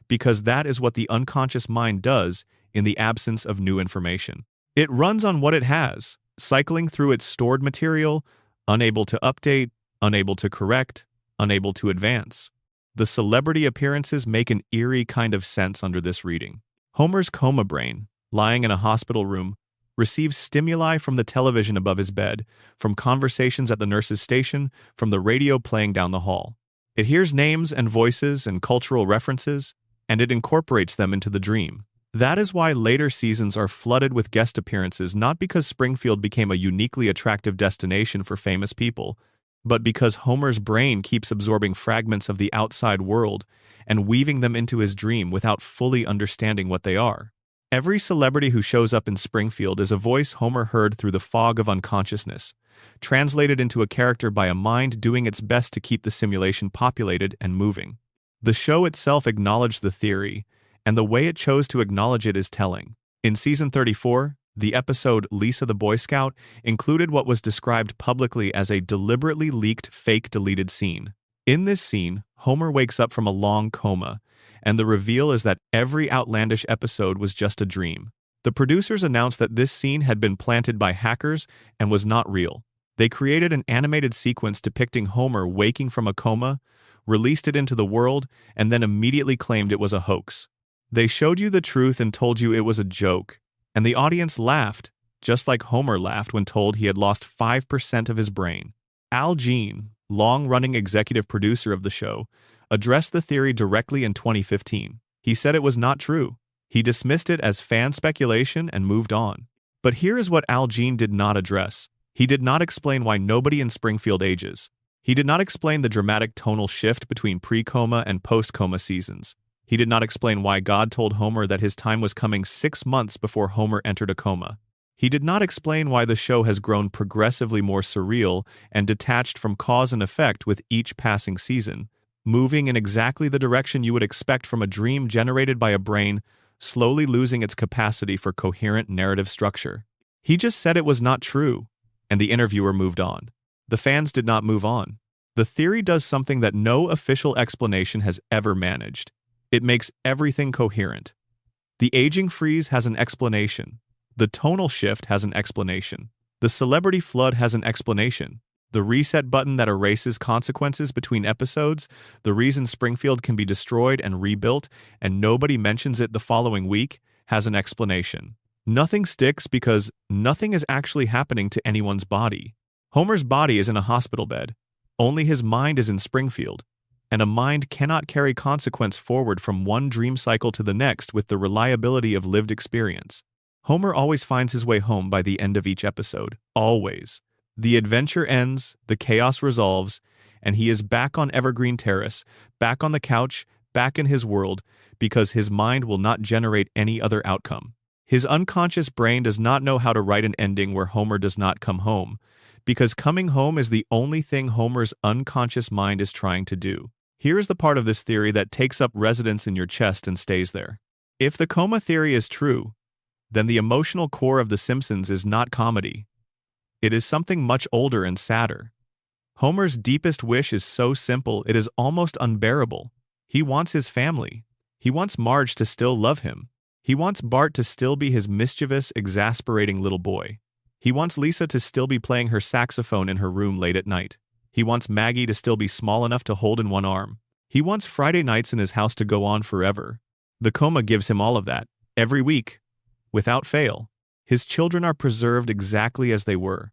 because that is what the unconscious mind does in the absence of new information. It runs on what it has, cycling through its stored material, unable to update, unable to correct, unable to advance. The celebrity appearances make an eerie kind of sense under this reading. Homer's coma brain, lying in a hospital room, receives stimuli from the television above his bed, from conversations at the nurse's station, from the radio playing down the hall. It hears names and voices and cultural references, and it incorporates them into the dream. That is why later seasons are flooded with guest appearances, not because Springfield became a uniquely attractive destination for famous people, but because Homer's brain keeps absorbing fragments of the outside world and weaving them into his dream without fully understanding what they are. Every celebrity who shows up in Springfield is a voice Homer heard through the fog of unconsciousness, translated into a character by a mind doing its best to keep the simulation populated and moving. The show itself acknowledged the theory, and the way it chose to acknowledge it is telling. In season 34, the episode Lisa the Boy Scout included what was described publicly as a deliberately leaked fake deleted scene. In this scene, Homer wakes up from a long coma, and the reveal is that every outlandish episode was just a dream. The producers announced that this scene had been planted by hackers and was not real. They created an animated sequence depicting Homer waking from a coma, released it into the world, and then immediately claimed it was a hoax. They showed you the truth and told you it was a joke, and the audience laughed, just like Homer laughed when told he had lost 5% of his brain. Al Jean, long-running executive producer of the show, addressed the theory directly in 2015. He said it was not true. He dismissed it as fan speculation and moved on. But here is what Al Jean did not address. He did not explain why nobody in Springfield ages. He did not explain the dramatic tonal shift between pre-coma and post-coma seasons. He did not explain why God told Homer that his time was coming 6 months before Homer entered a coma. He did not explain why the show has grown progressively more surreal and detached from cause and effect with each passing season, moving in exactly the direction you would expect from a dream generated by a brain slowly losing its capacity for coherent narrative structure. He just said it was not true, and the interviewer moved on. The fans did not move on. The theory does something that no official explanation has ever managed. It makes everything coherent. The aging freeze has an explanation. The tonal shift has an explanation. The celebrity flood has an explanation. The reset button that erases consequences between episodes, the reason Springfield can be destroyed and rebuilt, and nobody mentions it the following week, has an explanation. Nothing sticks because nothing is actually happening to anyone's body. Homer's body is in a hospital bed. Only his mind is in Springfield. And a mind cannot carry consequence forward from one dream cycle to the next with the reliability of lived experience. Homer always finds his way home by the end of each episode. Always. The adventure ends, the chaos resolves, and he is back on Evergreen Terrace, back on the couch, back in his world, because his mind will not generate any other outcome. His unconscious brain does not know how to write an ending where Homer does not come home, because coming home is the only thing Homer's unconscious mind is trying to do. Here is the part of this theory that takes up residence in your chest and stays there. If the coma theory is true, then the emotional core of The Simpsons is not comedy. It is something much older and sadder. Homer's deepest wish is so simple it is almost unbearable. He wants his family. He wants Marge to still love him. He wants Bart to still be his mischievous, exasperating little boy. He wants Lisa to still be playing her saxophone in her room late at night. He wants Maggie to still be small enough to hold in one arm. He wants Friday nights in his house to go on forever. The coma gives him all of that, every week, without fail. His children are preserved exactly as they were.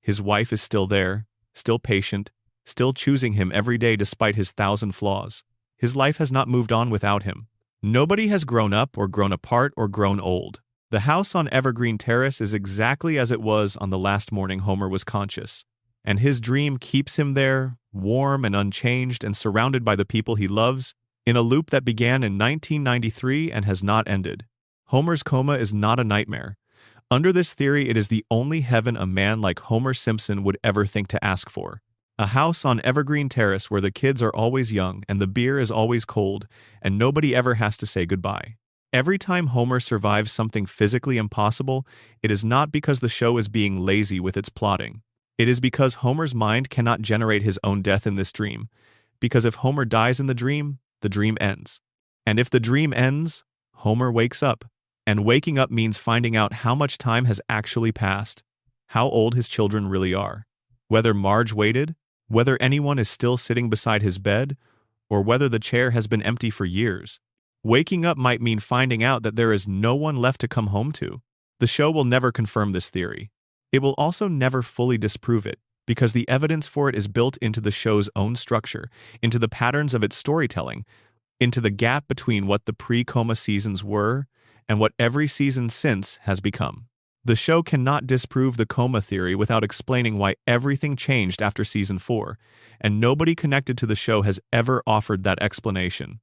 His wife is still there, still patient, still choosing him every day despite his 1,000 flaws. His life has not moved on without him. Nobody has grown up or grown apart or grown old. The house on Evergreen Terrace is exactly as it was on the last morning Homer was conscious. And his dream keeps him there, warm and unchanged and surrounded by the people he loves, in a loop that began in 1993 and has not ended. Homer's coma is not a nightmare. Under this theory, it is the only heaven a man like Homer Simpson would ever think to ask for. A house on Evergreen Terrace where the kids are always young and the beer is always cold and nobody ever has to say goodbye. Every time Homer survives something physically impossible, it is not because the show is being lazy with its plotting. It is because Homer's mind cannot generate his own death in this dream. Because if Homer dies in the dream ends. And if the dream ends, Homer wakes up. And waking up means finding out how much time has actually passed, how old his children really are, whether Marge waited, whether anyone is still sitting beside his bed, or whether the chair has been empty for years. Waking up might mean finding out that there is no one left to come home to. The show will never confirm this theory. It will also never fully disprove it, because the evidence for it is built into the show's own structure, into the patterns of its storytelling, into the gap between what the pre-coma seasons were and what every season since has become. The show cannot disprove the coma theory without explaining why everything changed after season 4, and nobody connected to the show has ever offered that explanation.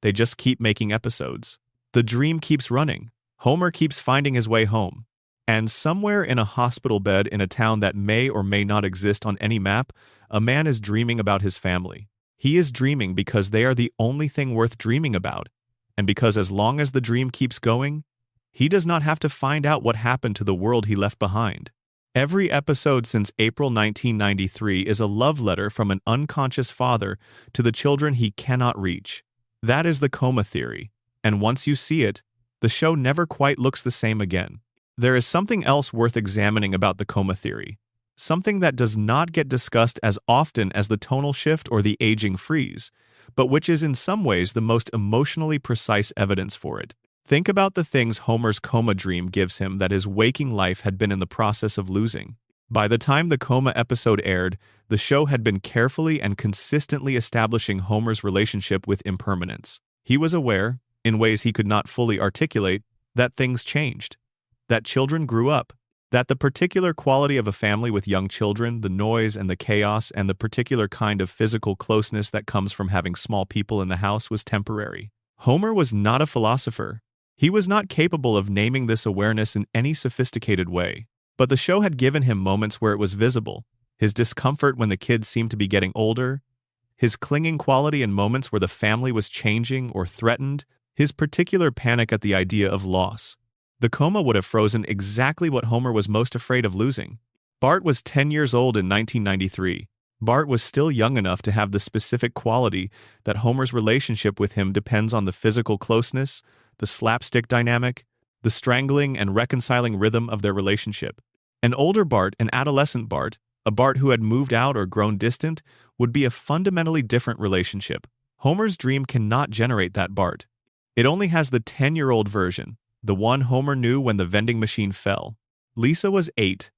They just keep making episodes. The dream keeps running. Homer keeps finding his way home. And somewhere in a hospital bed in a town that may or may not exist on any map, a man is dreaming about his family. He is dreaming because they are the only thing worth dreaming about, and because as long as the dream keeps going, he does not have to find out what happened to the world he left behind. Every episode since April 1993 is a love letter from an unconscious father to the children he cannot reach. That is the coma theory, and once you see it, the show never quite looks the same again. There is something else worth examining about the coma theory, something that does not get discussed as often as the tonal shift or the aging freeze, but which is in some ways the most emotionally precise evidence for it. Think about the things Homer's coma dream gives him that his waking life had been in the process of losing. By the time the coma episode aired, the show had been carefully and consistently establishing Homer's relationship with impermanence. He was aware, in ways he could not fully articulate, that things changed, that children grew up, that the particular quality of a family with young children, the noise and the chaos and the particular kind of physical closeness that comes from having small people in the house was temporary. Homer was not a philosopher. He was not capable of naming this awareness in any sophisticated way. But the show had given him moments where it was visible: his discomfort when the kids seemed to be getting older, his clinging quality in moments where the family was changing or threatened, his particular panic at the idea of loss. The coma would have frozen exactly what Homer was most afraid of losing. Bart was 10 years old in 1993. Bart was still young enough to have the specific quality that Homer's relationship with him depends on: the physical closeness, the slapstick dynamic, the strangling and reconciling rhythm of their relationship. An older Bart, an adolescent Bart, a Bart who had moved out or grown distant, would be a fundamentally different relationship. Homer's dream cannot generate that Bart. It only has the 10-year-old version, the one Homer knew when the vending machine fell. Lisa was 8,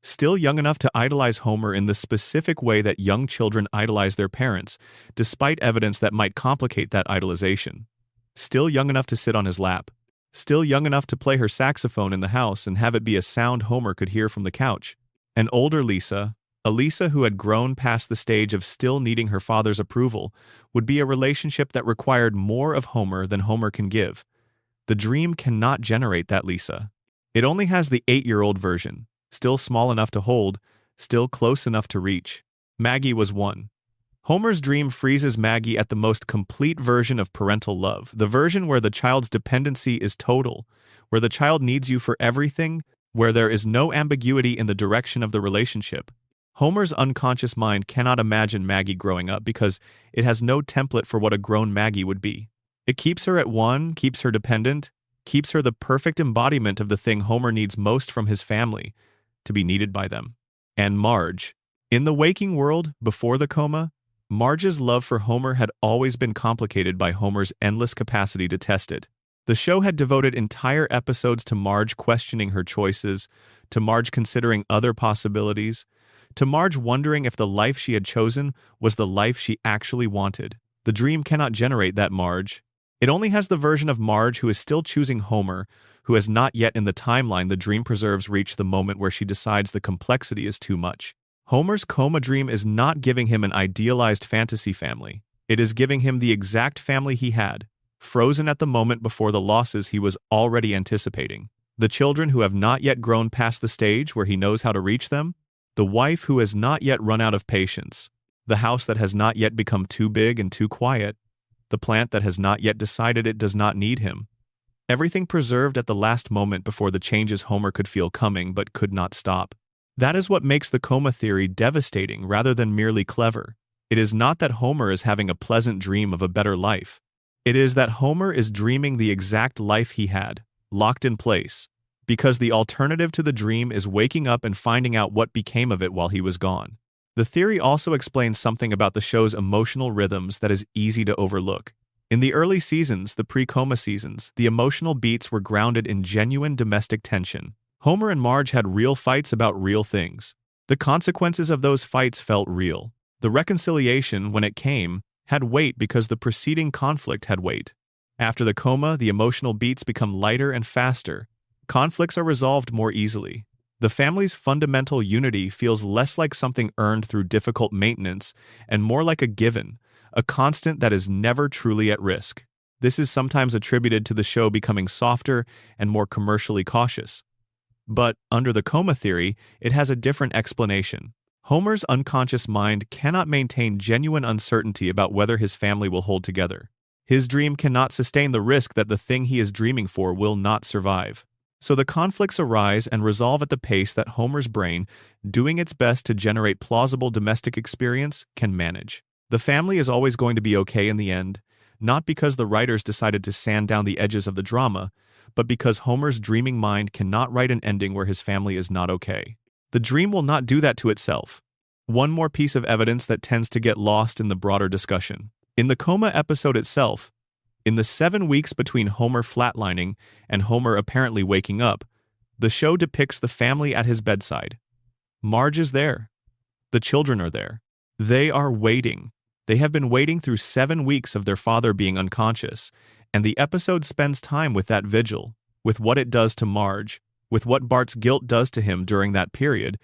still young enough to idolize Homer in the specific way that young children idolize their parents, despite evidence that might complicate that idolization. Still young enough to sit on his lap. Still young enough to play her saxophone in the house and have it be a sound Homer could hear from the couch. An older Lisa, a Lisa who had grown past the stage of still needing her father's approval, would be a relationship that required more of Homer than Homer can give. The dream cannot generate that Lisa. It only has the 8-year-old version, still small enough to hold, still close enough to reach. Maggie was 1. Homer's dream freezes Maggie at the most complete version of parental love, the version where the child's dependency is total, where the child needs you for everything, where there is no ambiguity in the direction of the relationship. Homer's unconscious mind cannot imagine Maggie growing up because it has no template for what a grown Maggie would be. It keeps her at 1, keeps her dependent, keeps her the perfect embodiment of the thing Homer needs most from his family: to be needed by them. And Marge. In the waking world, before the coma, Marge's love for Homer had always been complicated by Homer's endless capacity to test it. The show had devoted entire episodes to Marge questioning her choices, to Marge considering other possibilities, to Marge wondering if the life she had chosen was the life she actually wanted. The dream cannot generate that Marge. It only has the version of Marge who is still choosing Homer, who has not yet in the timeline the dream preserves reached the moment where she decides the complexity is too much. Homer's coma dream is not giving him an idealized fantasy family. It is giving him the exact family he had, frozen at the moment before the losses he was already anticipating. The children who have not yet grown past the stage where he knows how to reach them, the wife who has not yet run out of patience, the house that has not yet become too big and too quiet, the plant that has not yet decided it does not need him. Everything preserved at the last moment before the changes Homer could feel coming but could not stop. That is what makes the coma theory devastating rather than merely clever. It is not that Homer is having a pleasant dream of a better life. It is that Homer is dreaming the exact life he had, locked in place, because the alternative to the dream is waking up and finding out what became of it while he was gone. The theory also explains something about the show's emotional rhythms that is easy to overlook. In the early seasons, the pre-coma seasons, the emotional beats were grounded in genuine domestic tension. Homer and Marge had real fights about real things. The consequences of those fights felt real. The reconciliation, when it came, had weight because the preceding conflict had weight. After the coma, the emotional beats become lighter and faster. Conflicts are resolved more easily. The family's fundamental unity feels less like something earned through difficult maintenance and more like a given, a constant that is never truly at risk. This is sometimes attributed to the show becoming softer and more commercially cautious. But, under the coma theory, it has a different explanation. Homer's unconscious mind cannot maintain genuine uncertainty about whether his family will hold together. His dream cannot sustain the risk that the thing he is dreaming for will not survive. So the conflicts arise and resolve at the pace that Homer's brain, doing its best to generate plausible domestic experience, can manage. The family is always going to be okay in the end, not because the writers decided to sand down the edges of the drama, but because Homer's dreaming mind cannot write an ending where his family is not okay. The dream will not do that to itself. One more piece of evidence that tends to get lost in the broader discussion. In the coma episode itself, in the 7 weeks between Homer flatlining and Homer apparently waking up, the show depicts the family at his bedside. Marge is there. The children are there. They are waiting. They have been waiting through 7 weeks of their father being unconscious, and the episode spends time with that vigil, with what it does to Marge, with what Bart's guilt does to him during that period,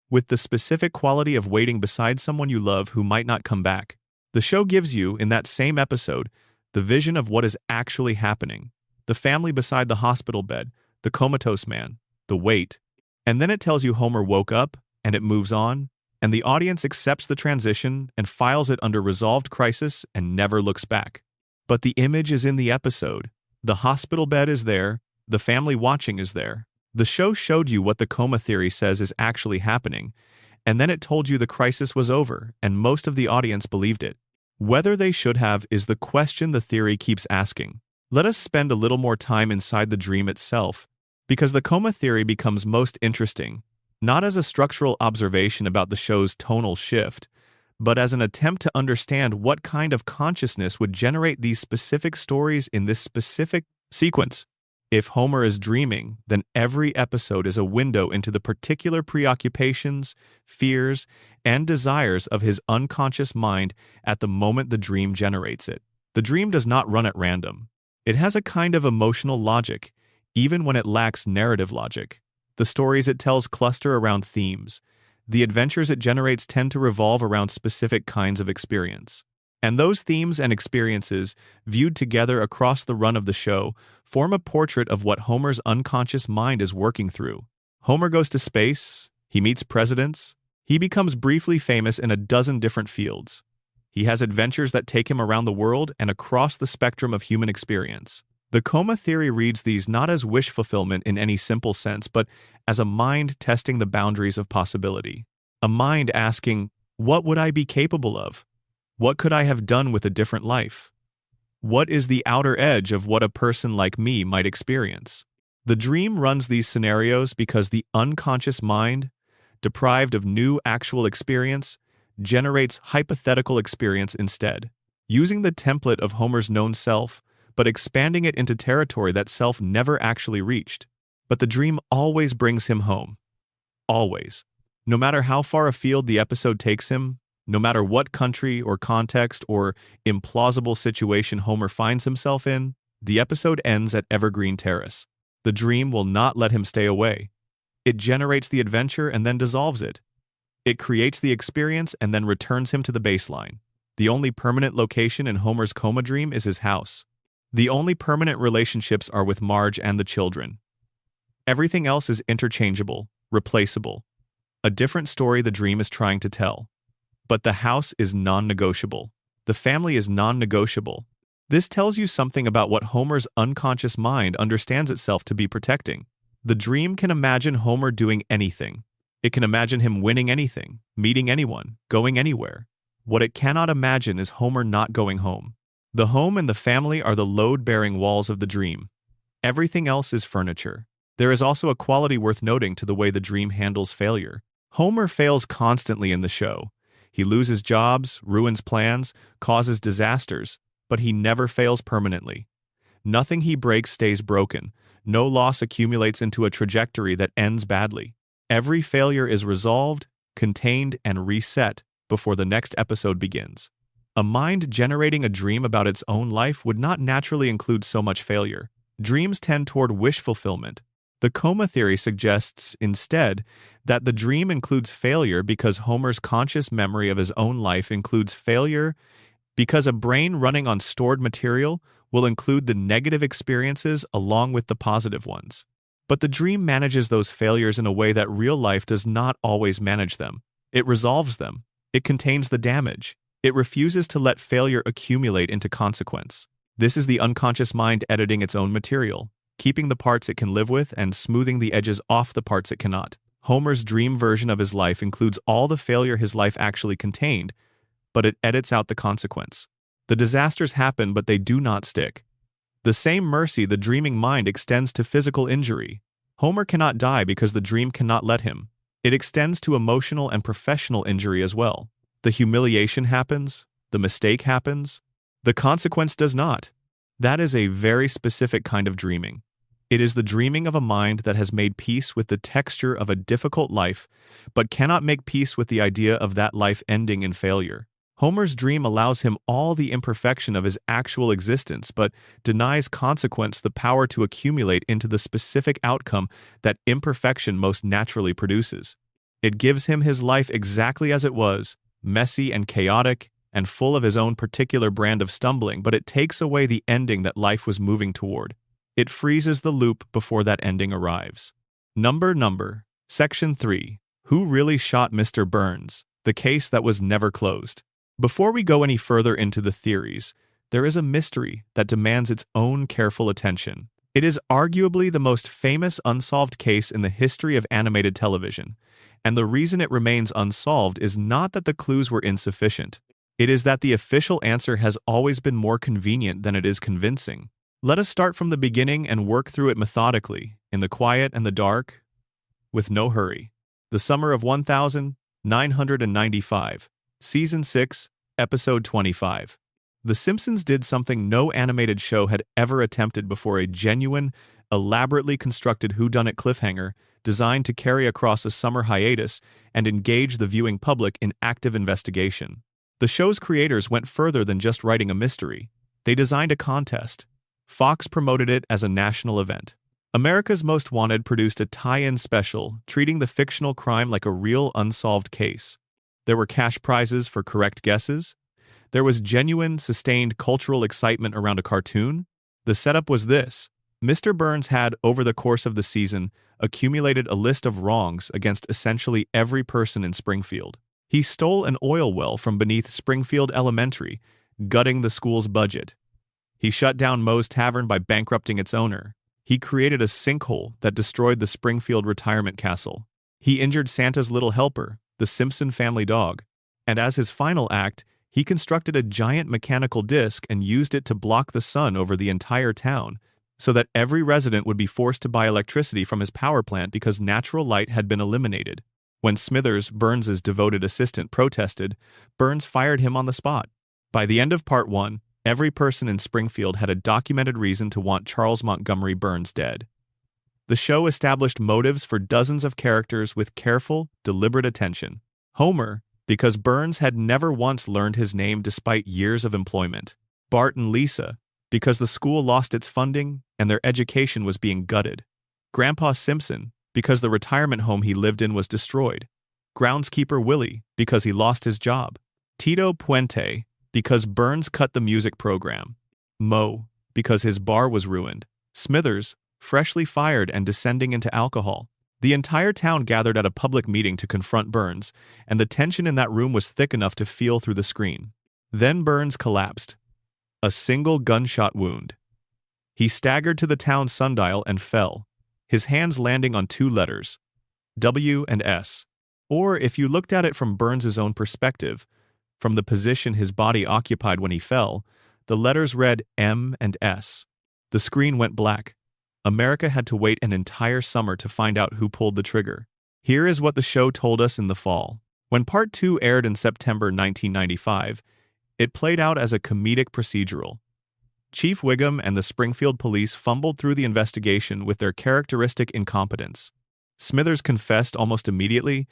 with the specific quality of waiting beside someone you love who might not come back. The show gives you, in that same episode, the vision of what is actually happening, the family beside the hospital bed, the comatose man, the wait. And then it tells you Homer woke up, and it moves on, and the audience accepts the transition and files it under resolved crisis and never looks back. But the image is in the episode. The hospital bed is there, the family watching is there. The show showed you what the coma theory says is actually happening, and then it told you the crisis was over, and most of the audience believed it. Whether they should have is the question the theory keeps asking. Let us spend a little more time inside the dream itself, because the coma theory becomes most interesting, not as a structural observation about the show's tonal shift, but as an attempt to understand what kind of consciousness would generate these specific stories in this specific sequence. If Homer is dreaming, then every episode is a window into the particular preoccupations, fears, and desires of his unconscious mind at the moment the dream generates it. The dream does not run at random. It has a kind of emotional logic, even when it lacks narrative logic. The stories it tells cluster around themes. The adventures it generates tend to revolve around specific kinds of experience. And those themes and experiences, viewed together across the run of the show, form a portrait of what Homer's unconscious mind is working through. Homer goes to space, he meets presidents, he becomes briefly famous in a dozen different fields. He has adventures that take him around the world and across the spectrum of human experience. The coma theory reads these not as wish fulfillment in any simple sense, but as a mind testing the boundaries of possibility. A mind asking, what would I be capable of? What could I have done with a different life? What is the outer edge of what a person like me might experience? The dream runs these scenarios because the unconscious mind, deprived of new actual experience, generates hypothetical experience instead, using the template of Homer's known self, but expanding it into territory that self never actually reached. But the dream always brings him home. Always. No matter how far afield the episode takes him, no matter what country or context or implausible situation Homer finds himself in, the episode ends at Evergreen Terrace. The dream will not let him stay away. It generates the adventure and then dissolves it. It creates the experience and then returns him to the baseline. The only permanent location in Homer's coma dream is his house. The only permanent relationships are with Marge and the children. Everything else is interchangeable, replaceable. A different story the dream is trying to tell. But the house is non-negotiable. The family is non-negotiable. This tells you something about what Homer's unconscious mind understands itself to be protecting. The dream can imagine Homer doing anything. It can imagine him winning anything, meeting anyone, going anywhere. What it cannot imagine is Homer not going home. The home and the family are the load-bearing walls of the dream. Everything else is furniture. There is also a quality worth noting to the way the dream handles failure. Homer fails constantly in the show. He loses jobs, ruins plans, causes disasters, but he never fails permanently. Nothing he breaks stays broken. No loss accumulates into a trajectory that ends badly. Every failure is resolved, contained, and reset before the next episode begins. A mind generating a dream about its own life would not naturally include so much failure. Dreams tend toward wish fulfillment. The coma theory suggests, instead, that the dream includes failure because Homer's conscious memory of his own life includes failure because a brain running on stored material will include the negative experiences along with the positive ones. But the dream manages those failures in a way that real life does not always manage them. It resolves them. It contains the damage. It refuses to let failure accumulate into consequence. This is the unconscious mind editing its own material, keeping the parts it can live with and smoothing the edges off the parts it cannot. Homer's dream version of his life includes all the failure his life actually contained, but it edits out the consequence. The disasters happen, but they do not stick. The same mercy the dreaming mind extends to physical injury. Homer cannot die because the dream cannot let him. It extends to emotional and professional injury as well. The humiliation happens, the mistake happens, the consequence does not. That is a very specific kind of dreaming. It is the dreaming of a mind that has made peace with the texture of a difficult life, but cannot make peace with the idea of that life ending in failure. Homer's dream allows him all the imperfection of his actual existence, but denies consequence the power to accumulate into the specific outcome that imperfection most naturally produces. It gives him his life exactly as it was, messy and chaotic, and full of his own particular brand of stumbling, but it takes away the ending that life was moving toward. It freezes the loop before that ending arrives. Number. Section 3. Who really shot Mr. Burns? The case that was never closed. Before we go any further into the theories, there is a mystery that demands its own careful attention. It is arguably the most famous unsolved case in the history of animated television, and the reason it remains unsolved is not that the clues were insufficient. It is that the official answer has always been more convenient than it is convincing. Let us start from the beginning and work through it methodically, in the quiet and the dark, with no hurry. The summer of 1995, Season 6, Episode 25. The Simpsons did something no animated show had ever attempted before: a genuine, elaborately constructed whodunit cliffhanger designed to carry across a summer hiatus and engage the viewing public in active investigation. The show's creators went further than just writing a mystery. They designed a contest. Fox promoted it as a national event. America's Most Wanted produced a tie-in special treating the fictional crime like a real unsolved case. There were cash prizes for correct guesses. There was genuine, sustained cultural excitement around a cartoon. The setup was this. Mr. Burns had, over the course of the season, accumulated a list of wrongs against essentially every person in Springfield. He stole an oil well from beneath Springfield Elementary, gutting the school's budget. He shut down Moe's Tavern by bankrupting its owner. He created a sinkhole that destroyed the Springfield retirement castle. He injured Santa's little helper, the Simpson family dog. And as his final act, he constructed a giant mechanical disc and used it to block the sun over the entire town, so that every resident would be forced to buy electricity from his power plant because natural light had been eliminated. When Smithers, Burns's devoted assistant, protested, Burns fired him on the spot. By the end of Part 1, every person in Springfield had a documented reason to want Charles Montgomery Burns dead. The show established motives for dozens of characters with careful, deliberate attention. Homer, because Burns had never once learned his name despite years of employment. Bart and Lisa, because the school lost its funding and their education was being gutted. Grandpa Simpson, because the retirement home he lived in was destroyed. Groundskeeper Willie, because he lost his job. Tito Puente, because Burns cut the music program. Moe, because his bar was ruined. Smithers, freshly fired and descending into alcohol. The entire town gathered at a public meeting to confront Burns, and the tension in that room was thick enough to feel through the screen. Then Burns collapsed. A single gunshot wound. He staggered to the town sundial and fell, his hands landing on two letters, W and S. Or, if you looked at it from Burns's own perspective, from the position his body occupied when he fell, the letters read M and S. The screen went black. America had to wait an entire summer to find out who pulled the trigger. Here is what the show told us in the fall. When Part 2 aired in September 1995, it played out as a comedic procedural. Chief Wiggum and the Springfield police fumbled through the investigation with their characteristic incompetence. Smithers confessed almost immediately,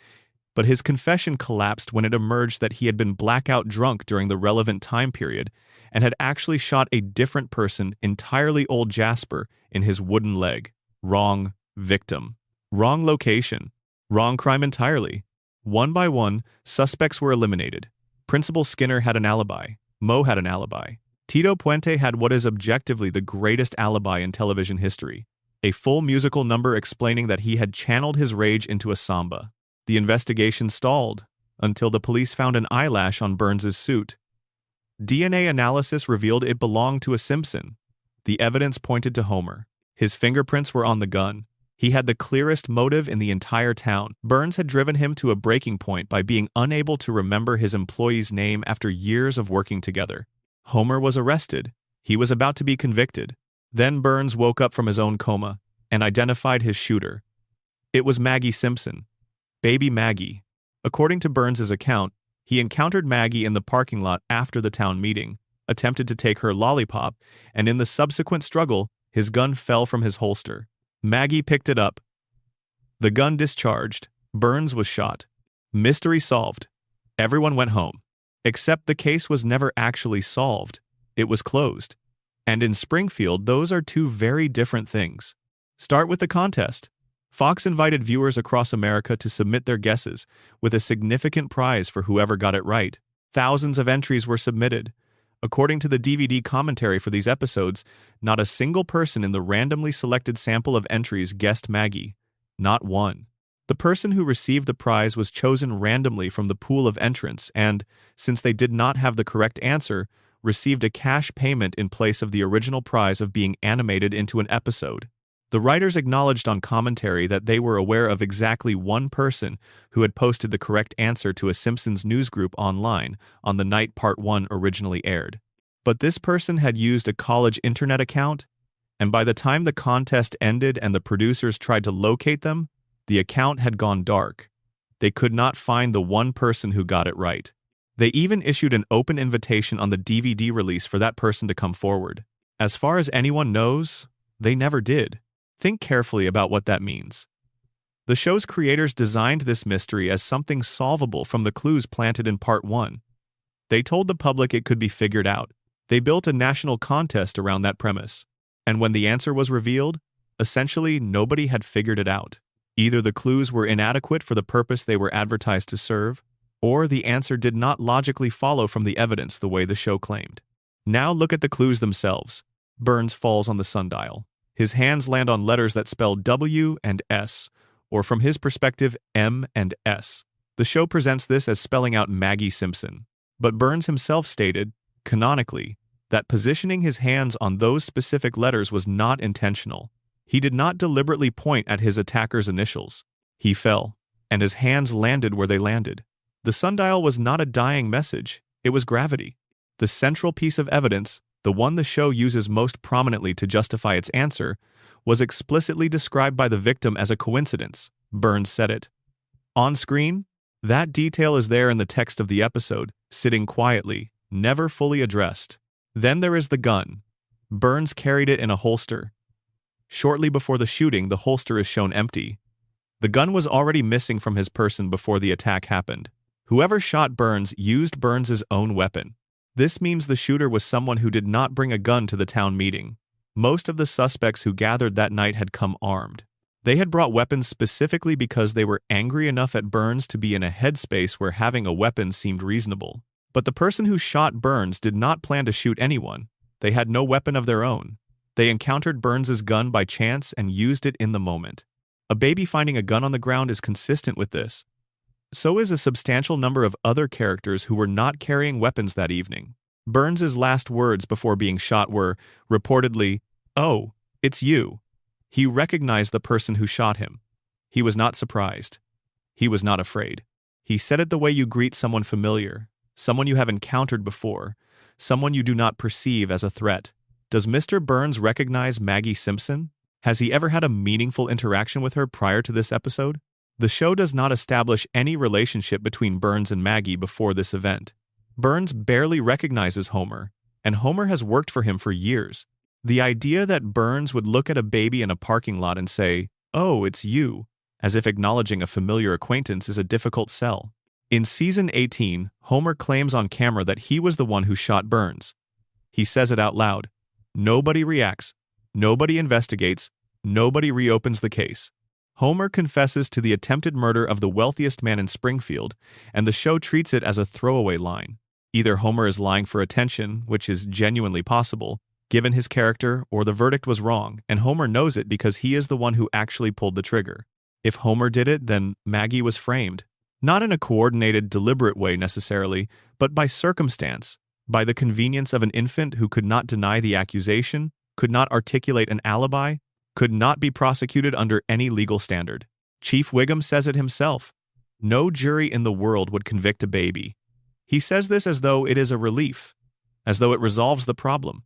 but his confession collapsed when it emerged that he had been blackout drunk during the relevant time period and had actually shot a different person, entirely old Jasper, in his wooden leg. Wrong victim. Wrong location. Wrong crime entirely. One by one, suspects were eliminated. Principal Skinner had an alibi. Moe had an alibi. Tito Puente had what is objectively the greatest alibi in television history. A full musical number explaining that he had channeled his rage into a samba. The investigation stalled until the police found an eyelash on Burns's suit. DNA analysis revealed it belonged to a Simpson. The evidence pointed to Homer. His fingerprints were on the gun. He had the clearest motive in the entire town. Burns had driven him to a breaking point by being unable to remember his employee's name after years of working together. Homer was arrested. He was about to be convicted. Then Burns woke up from his own coma and identified his shooter. It was Maggie Simpson. Baby Maggie. According to Burns's account, he encountered Maggie in the parking lot after the town meeting, attempted to take her lollipop, and in the subsequent struggle, his gun fell from his holster. Maggie picked it up. The gun discharged. Burns was shot. Mystery solved. Everyone went home. Except the case was never actually solved. It was closed. And in Springfield, those are two very different things. Start with the contest. Fox invited viewers across America to submit their guesses, with a significant prize for whoever got it right. Thousands of entries were submitted. According to the DVD commentary for these episodes, not a single person in the randomly selected sample of entries guessed Maggie. Not one. The person who received the prize was chosen randomly from the pool of entrants and, since they did not have the correct answer, received a cash payment in place of the original prize of being animated into an episode. The writers acknowledged on commentary that they were aware of exactly one person who had posted the correct answer to a Simpsons newsgroup online on the night Part 1 originally aired. But this person had used a college internet account, and by the time the contest ended and the producers tried to locate them, the account had gone dark. They could not find the one person who got it right. They even issued an open invitation on the DVD release for that person to come forward. As far as anyone knows, they never did. Think carefully about what that means. The show's creators designed this mystery as something solvable from the clues planted in Part 1. They told the public it could be figured out. They built a national contest around that premise. And when the answer was revealed, essentially nobody had figured it out. Either the clues were inadequate for the purpose they were advertised to serve, or the answer did not logically follow from the evidence the way the show claimed. Now look at the clues themselves. Burns falls on the sundial. His hands land on letters that spell W and S, or from his perspective, M and S. The show presents this as spelling out Maggie Simpson. But Burns himself stated, canonically, that positioning his hands on those specific letters was not intentional. He did not deliberately point at his attacker's initials. He fell, and his hands landed where they landed. The sundial was not a dying message, it was gravity. The central piece of evidence, the one the show uses most prominently to justify its answer, was explicitly described by the victim as a coincidence. Burns said it. On screen, that detail is there in the text of the episode, sitting quietly, never fully addressed. Then there is the gun. Burns carried it in a holster. Shortly before the shooting, the holster is shown empty. The gun was already missing from his person before the attack happened. Whoever shot Burns used Burns's own weapon. This means the shooter was someone who did not bring a gun to the town meeting. Most of the suspects who gathered that night had come armed. They had brought weapons specifically because they were angry enough at Burns to be in a headspace where having a weapon seemed reasonable. But the person who shot Burns did not plan to shoot anyone. They had no weapon of their own. They encountered Burns's gun by chance and used it in the moment. A baby finding a gun on the ground is consistent with this. So is a substantial number of other characters who were not carrying weapons that evening. Burns's last words before being shot were, reportedly, "Oh, it's you." He recognized the person who shot him. He was not surprised. He was not afraid. He said it the way you greet someone familiar, someone you have encountered before, someone you do not perceive as a threat. Does Mr. Burns recognize Maggie Simpson? Has he ever had a meaningful interaction with her prior to this episode? The show does not establish any relationship between Burns and Maggie before this event. Burns barely recognizes Homer, and Homer has worked for him for years. The idea that Burns would look at a baby in a parking lot and say, "Oh, it's you," as if acknowledging a familiar acquaintance is a difficult sell. In Season 18, Homer claims on camera that he was the one who shot Burns. He says it out loud. Nobody reacts. Nobody investigates. Nobody reopens the case. Homer confesses to the attempted murder of the wealthiest man in Springfield, and the show treats it as a throwaway line. Either Homer is lying for attention, which is genuinely possible, given his character, or the verdict was wrong, and Homer knows it because he is the one who actually pulled the trigger. If Homer did it, then Maggie was framed. Not in a coordinated, deliberate way necessarily, but by circumstance, by the convenience of an infant who could not deny the accusation, could not articulate an alibi, could not be prosecuted under any legal standard. Chief Wiggum says it himself. No jury in the world would convict a baby. He says this as though it is a relief, as though it resolves the problem.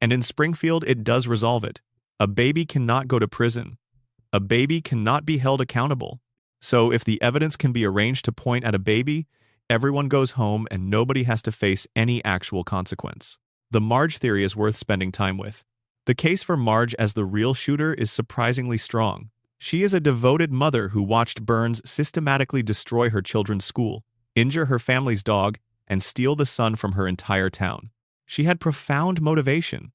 And in Springfield, it does resolve it. A baby cannot go to prison. A baby cannot be held accountable. So if the evidence can be arranged to point at a baby, everyone goes home and nobody has to face any actual consequence. The Marge theory is worth spending time with. The case for Marge as the real shooter is surprisingly strong. She is a devoted mother who watched Burns systematically destroy her children's school, injure her family's dog, and steal the sun from her entire town. She had profound motivation.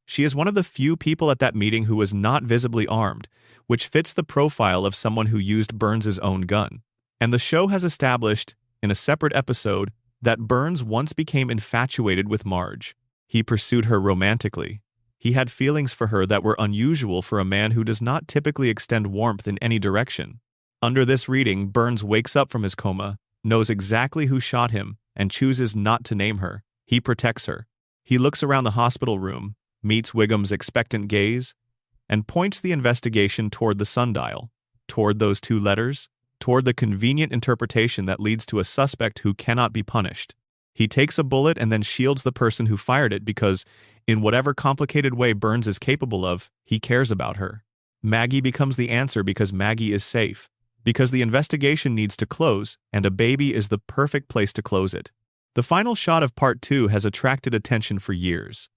She is one of the few people at that meeting who was not visibly armed, which fits the profile of someone who used Burns's own gun. And the show has established, in a separate episode, that Burns once became infatuated with Marge. He pursued her romantically. He had feelings for her that were unusual for a man who does not typically extend warmth in any direction. Under this reading, Burns wakes up from his coma, knows exactly who shot him, and chooses not to name her. He protects her. He looks around the hospital room, meets Wiggum's expectant gaze, and points the investigation toward the sundial, toward those two letters, toward the convenient interpretation that leads to a suspect who cannot be punished. He takes a bullet and then shields the person who fired it because, in whatever complicated way Burns is capable of, he cares about her. Maggie becomes the answer because Maggie is safe, because the investigation needs to close, and a baby is the perfect place to close it. The final shot of Part 2 has attracted attention for years.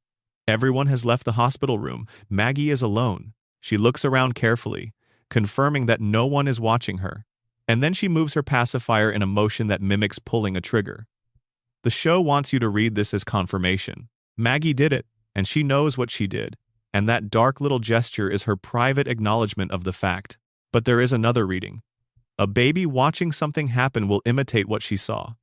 Everyone has left the hospital room. Maggie is alone. She looks around carefully, confirming that no one is watching her. And then she moves her pacifier in a motion that mimics pulling a trigger. The show wants you to read this as confirmation. Maggie did it, and she knows what she did, and that dark little gesture is her private acknowledgement of the fact. But there is another reading. A baby watching something happen will imitate what she saw.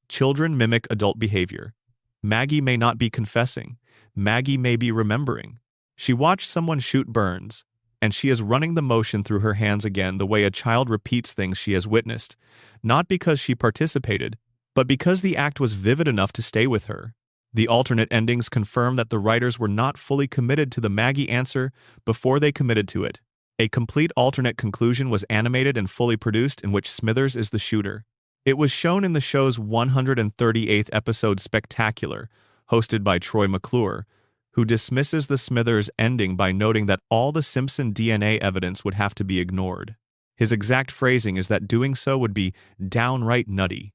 Children mimic adult behavior. Maggie may not be confessing. Maggie may be remembering. She watched someone shoot Burns, and she is running the motion through her hands again the way a child repeats things she has witnessed, not because she participated, but because the act was vivid enough to stay with her. The alternate endings confirm that the writers were not fully committed to the Maggie answer before they committed to it. A complete alternate conclusion was animated and fully produced in which Smithers is the shooter. It was shown in the show's 138th episode Spectacular, hosted by Troy McClure, who dismisses the Smithers ending by noting that all the Simpson DNA evidence would have to be ignored. His exact phrasing is that doing so would be downright nutty.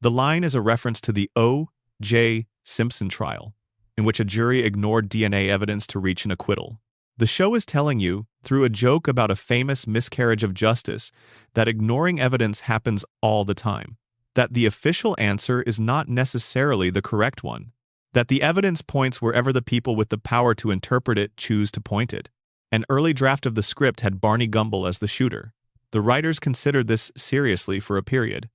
The line is a reference to the O.J. Simpson trial, in which a jury ignored DNA evidence to reach an acquittal. The show is telling you, through a joke about a famous miscarriage of justice, that ignoring evidence happens all the time, that the official answer is not necessarily the correct one, that the evidence points wherever the people with the power to interpret it choose to point it. An early draft of the script had Barney Gumble as the shooter. The writers considered this seriously for a period.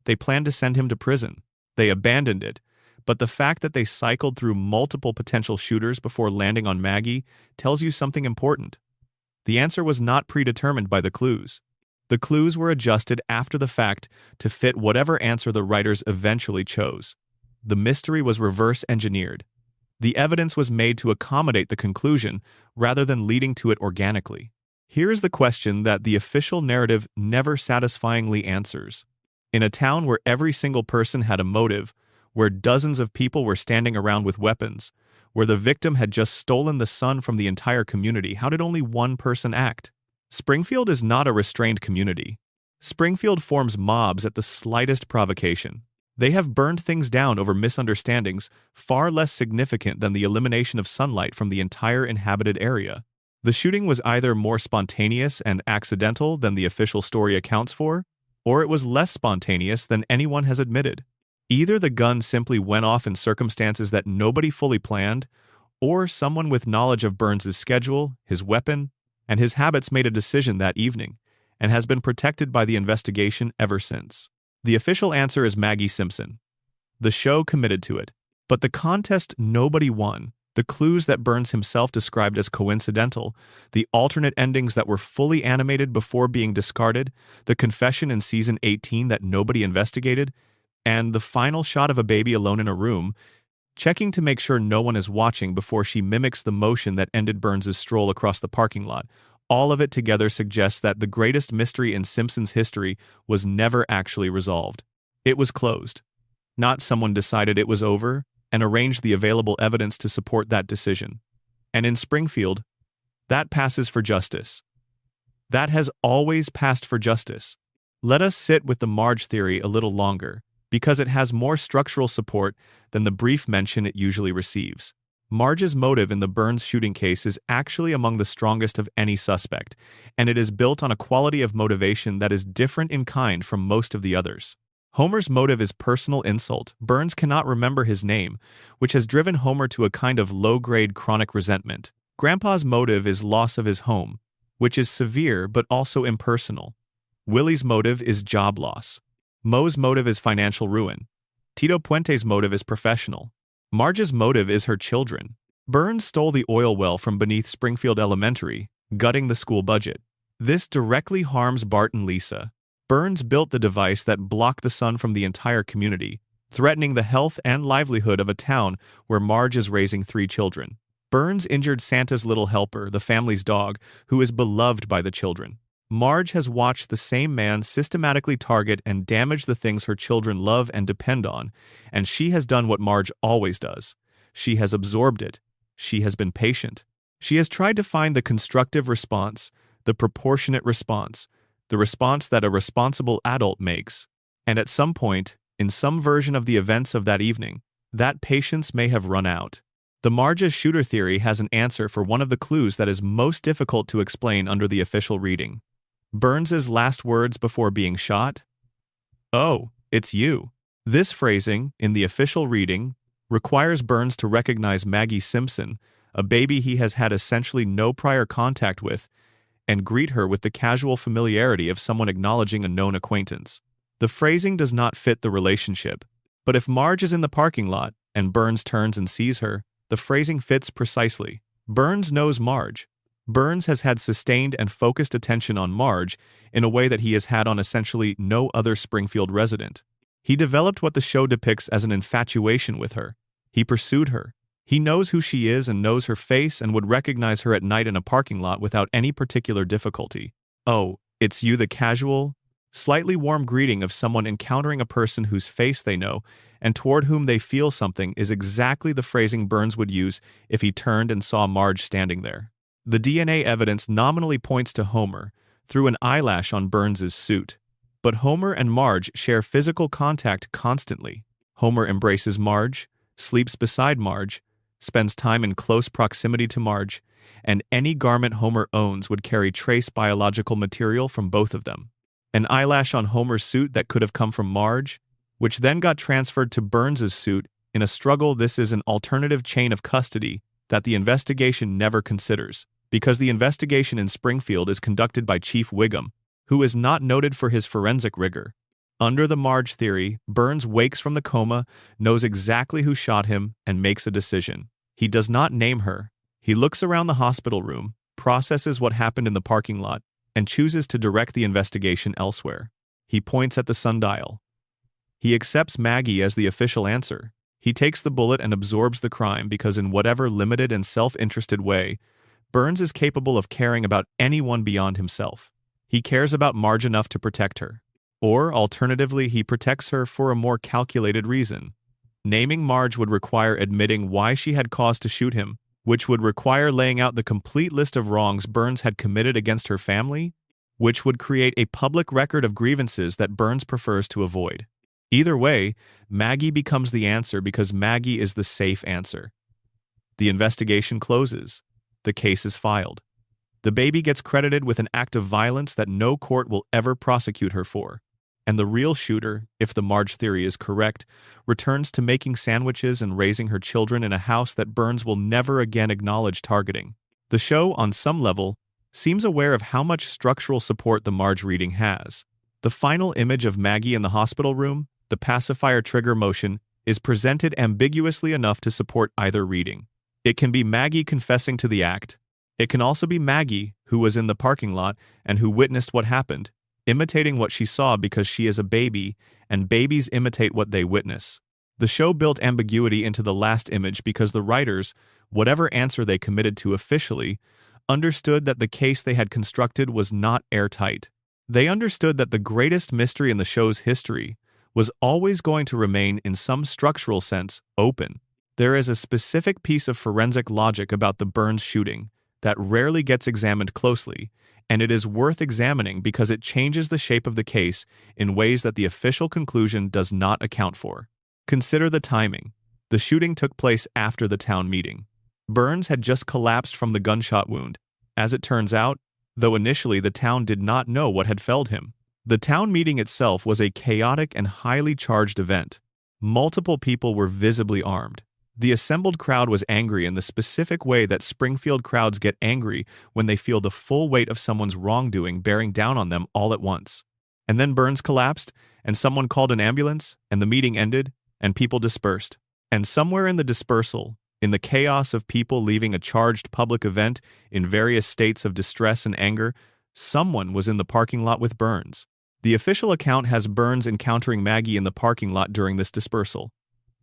They planned to send him to prison. They abandoned it, but the fact that they cycled through multiple potential shooters before landing on Maggie tells you something important. The answer was not predetermined by the clues. The clues were adjusted after the fact to fit whatever answer the writers eventually chose. The mystery was reverse engineered. The evidence was made to accommodate the conclusion rather than leading to it organically. Here is the question that the official narrative never satisfyingly answers. In a town where every single person had a motive, where dozens of people were standing around with weapons, where the victim had just stolen the sun from the entire community, how did only one person act? Springfield is not a restrained community. Springfield forms mobs at the slightest provocation. They have burned things down over misunderstandings far less significant than the elimination of sunlight from the entire inhabited area. The shooting was either more spontaneous and accidental than the official story accounts for, or it was less spontaneous than anyone has admitted. Either the gun simply went off in circumstances that nobody fully planned, or someone with knowledge of Burns's schedule, his weapon, and his habits made a decision that evening, and has been protected by the investigation ever since. The official answer is Maggie Simpson. The show committed to it. But the contest nobody won, the clues that Burns himself described as coincidental, the alternate endings that were fully animated before being discarded, the confession in season 18 that nobody investigated, and the final shot of a baby alone in a room, checking to make sure no one is watching before she mimics the motion that ended Burns's stroll across the parking lot. All of it together suggests that the greatest mystery in Simpsons history was never actually resolved. It was closed. Not someone decided it was over and arranged the available evidence to support that decision. And in Springfield, that passes for justice. That has always passed for justice. Let us sit with the Marge theory a little longer, because it has more structural support than the brief mention it usually receives. Marge's motive in the Burns shooting case is actually among the strongest of any suspect, and it is built on a quality of motivation that is different in kind from most of the others. Homer's motive is personal insult. Burns cannot remember his name, which has driven Homer to a kind of low-grade chronic resentment. Grandpa's motive is loss of his home, which is severe but also impersonal. Willie's motive is job loss. Moe's motive is financial ruin. Tito Puente's motive is professional. Marge's motive is her children. Burns stole the oil well from beneath Springfield Elementary, gutting the school budget. This directly harms Bart and Lisa. Burns built the device that blocked the sun from the entire community, threatening the health and livelihood of a town where Marge is raising 3 children. Burns injured Santa's little helper, the family's dog, who is beloved by the children. Marge has watched the same man systematically target and damage the things her children love and depend on, and she has done what Marge always does. She has absorbed it. She has been patient. She has tried to find the constructive response, the proportionate response, the response that a responsible adult makes. And at some point, in some version of the events of that evening, that patience may have run out. The Marge's shooter theory has an answer for one of the clues that is most difficult to explain under the official reading. Burns's last words before being shot? "Oh, it's you." This phrasing, in the official reading, requires Burns to recognize Maggie Simpson, a baby he has had essentially no prior contact with, and greet her with the casual familiarity of someone acknowledging a known acquaintance. The phrasing does not fit the relationship, but if Marge is in the parking lot and Burns turns and sees her, the phrasing fits precisely. Burns knows Marge. Burns has had sustained and focused attention on Marge in a way that he has had on essentially no other Springfield resident. He developed what the show depicts as an infatuation with her. He pursued her. He knows who she is and knows her face and would recognize her at night in a parking lot without any particular difficulty. "Oh, it's you," the casual, slightly warm greeting of someone encountering a person whose face they know and toward whom they feel something is exactly the phrasing Burns would use if he turned and saw Marge standing there. The DNA evidence nominally points to Homer, through an eyelash on Burns's suit. But Homer and Marge share physical contact constantly. Homer embraces Marge, sleeps beside Marge, spends time in close proximity to Marge, and any garment Homer owns would carry trace biological material from both of them. An eyelash on Homer's suit that could have come from Marge, which then got transferred to Burns's suit in a struggle. This is an alternative chain of custody that the investigation never considers, because the investigation in Springfield is conducted by Chief Wiggum, who is not noted for his forensic rigor. Under the Marge theory, Burns wakes from the coma, knows exactly who shot him, and makes a decision. He does not name her. He looks around the hospital room, processes what happened in the parking lot, and chooses to direct the investigation elsewhere. He points at the sundial. He accepts Maggie as the official answer. He takes the bullet and absorbs the crime because in whatever limited and self-interested way, Burns is capable of caring about anyone beyond himself. He cares about Marge enough to protect her. Or, alternatively, he protects her for a more calculated reason. Naming Marge would require admitting why she had cause to shoot him, which would require laying out the complete list of wrongs Burns had committed against her family, which would create a public record of grievances that Burns prefers to avoid. Either way, Maggie becomes the answer because Maggie is the safe answer. The investigation closes. The case is filed. The baby gets credited with an act of violence that no court will ever prosecute her for. And the real shooter, if the Marge theory is correct, returns to making sandwiches and raising her children in a house that Burns will never again acknowledge targeting. The show, on some level, seems aware of how much structural support the Marge reading has. The final image of Maggie in the hospital room, the pacifier trigger motion, is presented ambiguously enough to support either reading. It can be Maggie confessing to the act. It can also be Maggie, who was in the parking lot and who witnessed what happened, imitating what she saw because she is a baby, and babies imitate what they witness. The show built ambiguity into the last image because the writers, whatever answer they committed to officially, understood that the case they had constructed was not airtight. They understood that the greatest mystery in the show's history was always going to remain, in some structural sense, open. There is a specific piece of forensic logic about the Burns shooting that rarely gets examined closely, and it is worth examining because it changes the shape of the case in ways that the official conclusion does not account for. Consider the timing. The shooting took place after the town meeting. Burns had just collapsed from the gunshot wound. As it turns out, though initially the town did not know what had felled him. The town meeting itself was a chaotic and highly charged event. Multiple people were visibly armed. The assembled crowd was angry in the specific way that Springfield crowds get angry when they feel the full weight of someone's wrongdoing bearing down on them all at once. And then Burns collapsed, and someone called an ambulance, and the meeting ended, and people dispersed. And somewhere in the dispersal, in the chaos of people leaving a charged public event in various states of distress and anger, someone was in the parking lot with Burns. The official account has Burns encountering Maggie in the parking lot during this dispersal.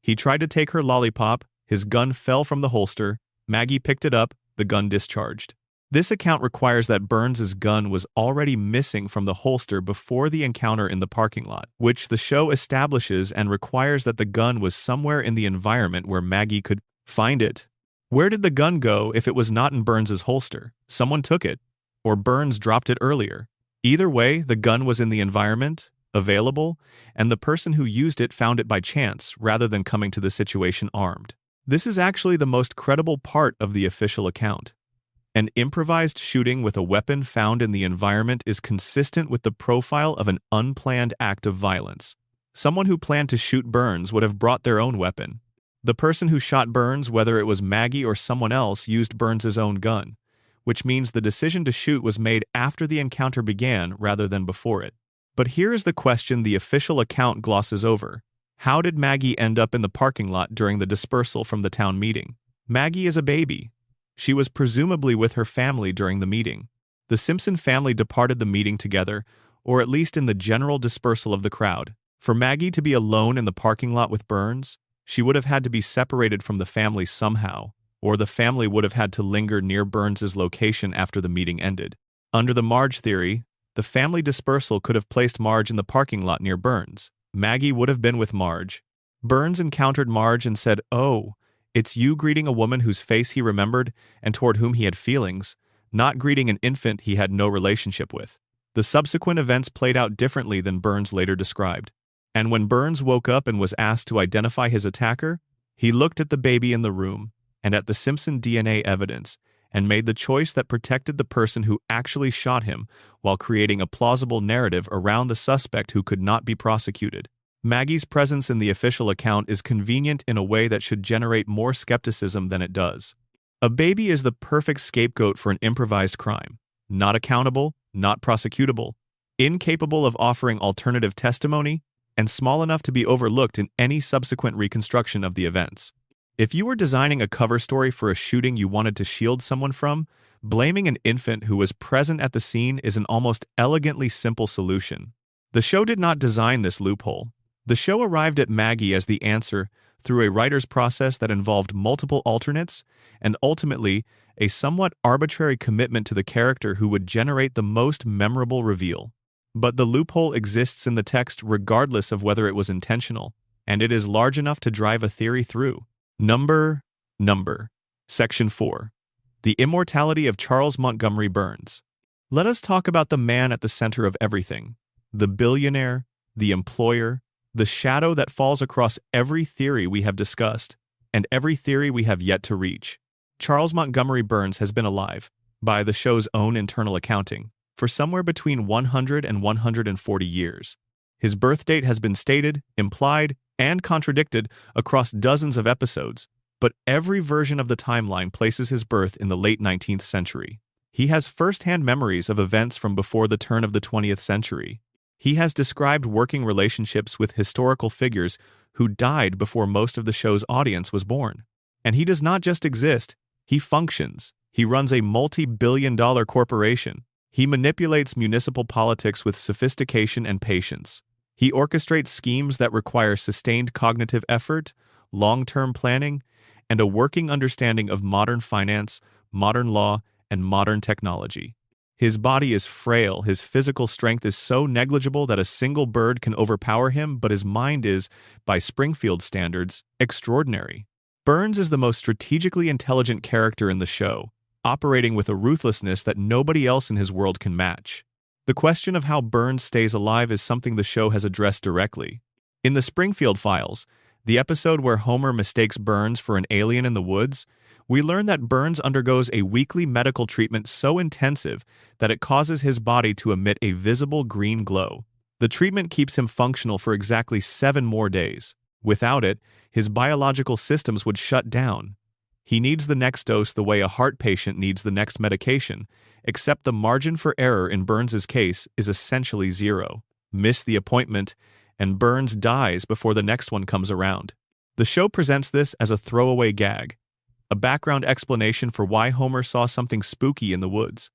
He tried to take her lollipop, his gun fell from the holster, Maggie picked it up, the gun discharged. This account requires that Burns's gun was already missing from the holster before the encounter in the parking lot, which the show establishes and requires that the gun was somewhere in the environment where Maggie could find it. Where did the gun go if it was not in Burns's holster? Someone took it, or Burns dropped it earlier. Either way, the gun was in the environment, available, and the person who used it found it by chance rather than coming to the situation armed. This is actually the most credible part of the official account. An improvised shooting with a weapon found in the environment is consistent with the profile of an unplanned act of violence. Someone who planned to shoot Burns would have brought their own weapon. The person who shot Burns, whether it was Maggie or someone else, used Burns's own gun, which means the decision to shoot was made after the encounter began rather than before it. But here is the question the official account glosses over. How did Maggie end up in the parking lot during the dispersal from the town meeting? Maggie is a baby. She was presumably with her family during the meeting. The Simpson family departed the meeting together, or at least in the general dispersal of the crowd. For Maggie to be alone in the parking lot with Burns, she would have had to be separated from the family somehow, or the family would have had to linger near Burns's location after the meeting ended. Under the Marge theory, the family dispersal could have placed Marge in the parking lot near Burns. Maggie would have been with Marge. Burns encountered Marge and said, "Oh, it's you," greeting a woman whose face he remembered and toward whom he had feelings, not greeting an infant he had no relationship with. The subsequent events played out differently than Burns later described. And when Burns woke up and was asked to identify his attacker, he looked at the baby in the room and at the Simpson DNA evidence and made the choice that protected the person who actually shot him while creating a plausible narrative around the suspect who could not be prosecuted. Maggie's presence in the official account is convenient in a way that should generate more skepticism than it does. A baby is the perfect scapegoat for an improvised crime. Not accountable, not prosecutable, incapable of offering alternative testimony, and small enough to be overlooked in any subsequent reconstruction of the events. If you were designing a cover story for a shooting you wanted to shield someone from, blaming an infant who was present at the scene is an almost elegantly simple solution. The show did not design this loophole. The show arrived at Maggie as the answer through a writer's process that involved multiple alternates and ultimately a somewhat arbitrary commitment to the character who would generate the most memorable reveal. But the loophole exists in the text regardless of whether it was intentional, and it is large enough to drive a theory through. Number. Section 4. The Immortality of Charles Montgomery Burns. Let us talk about the man at the center of everything. The billionaire, the employer, the shadow that falls across every theory we have discussed, and every theory we have yet to reach. Charles Montgomery Burns has been alive, by the show's own internal accounting, for somewhere between 100 and 140 years. His birth date has been stated, implied, and contradicted across dozens of episodes, but every version of the timeline places his birth in the late 19th century. He has first-hand memories of events from before the turn of the 20th century. He has described working relationships with historical figures who died before most of the show's audience was born. And he does not just exist, he functions. He runs a multi-billion-dollar corporation. He manipulates municipal politics with sophistication and patience. He orchestrates schemes that require sustained cognitive effort, long-term planning, and a working understanding of modern finance, modern law, and modern technology. His body is frail, his physical strength is so negligible that a single bird can overpower him, but his mind is, by Springfield standards, extraordinary. Burns is the most strategically intelligent character in the show, operating with a ruthlessness that nobody else in his world can match. The question of how Burns stays alive is something the show has addressed directly. In the Springfield Files, the episode where Homer mistakes Burns for an alien in the woods, we learn that Burns undergoes a weekly medical treatment so intensive that it causes his body to emit a visible green glow. The treatment keeps him functional for exactly 7 more days. Without it, his biological systems would shut down. He needs the next dose the way a heart patient needs the next medication, except the margin for error in Burns's case is essentially zero. Miss the appointment, and Burns dies before the next one comes around. The show presents this as a throwaway gag, a background explanation for why Homer saw something spooky in the woods.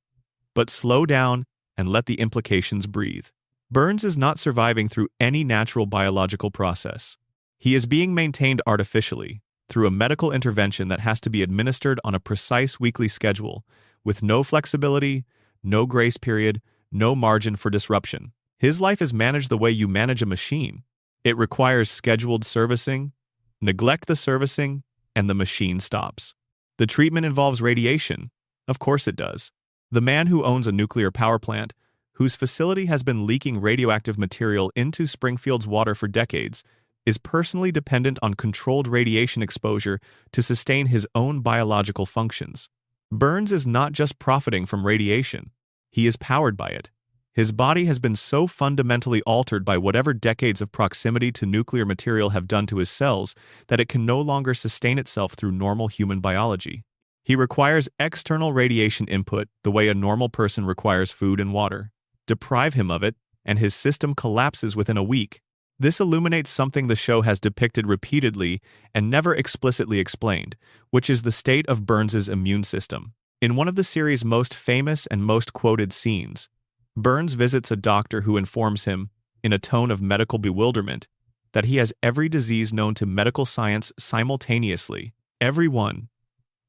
But slow down and let the implications breathe. Burns is not surviving through any natural biological process. He is being maintained artificially, through a medical intervention that has to be administered on a precise weekly schedule, with no flexibility, no grace period, no margin for disruption. His life is managed the way you manage a machine. It requires scheduled servicing. Neglect the servicing, and the machine stops. The treatment involves radiation. Of course it does. The man who owns a nuclear power plant, whose facility has been leaking radioactive material into Springfield's water for decades, is personally dependent on controlled radiation exposure to sustain his own biological functions. Burns is not just profiting from radiation. He is powered by it. His body has been so fundamentally altered by whatever decades of proximity to nuclear material have done to his cells that it can no longer sustain itself through normal human biology. He requires external radiation input the way a normal person requires food and water. Deprive him of it, and his system collapses within a week. This illuminates something the show has depicted repeatedly and never explicitly explained, which is the state of Burns's immune system. In one of the series' most famous and most quoted scenes, Burns visits a doctor who informs him, in a tone of medical bewilderment, that he has every disease known to medical science simultaneously. Every one.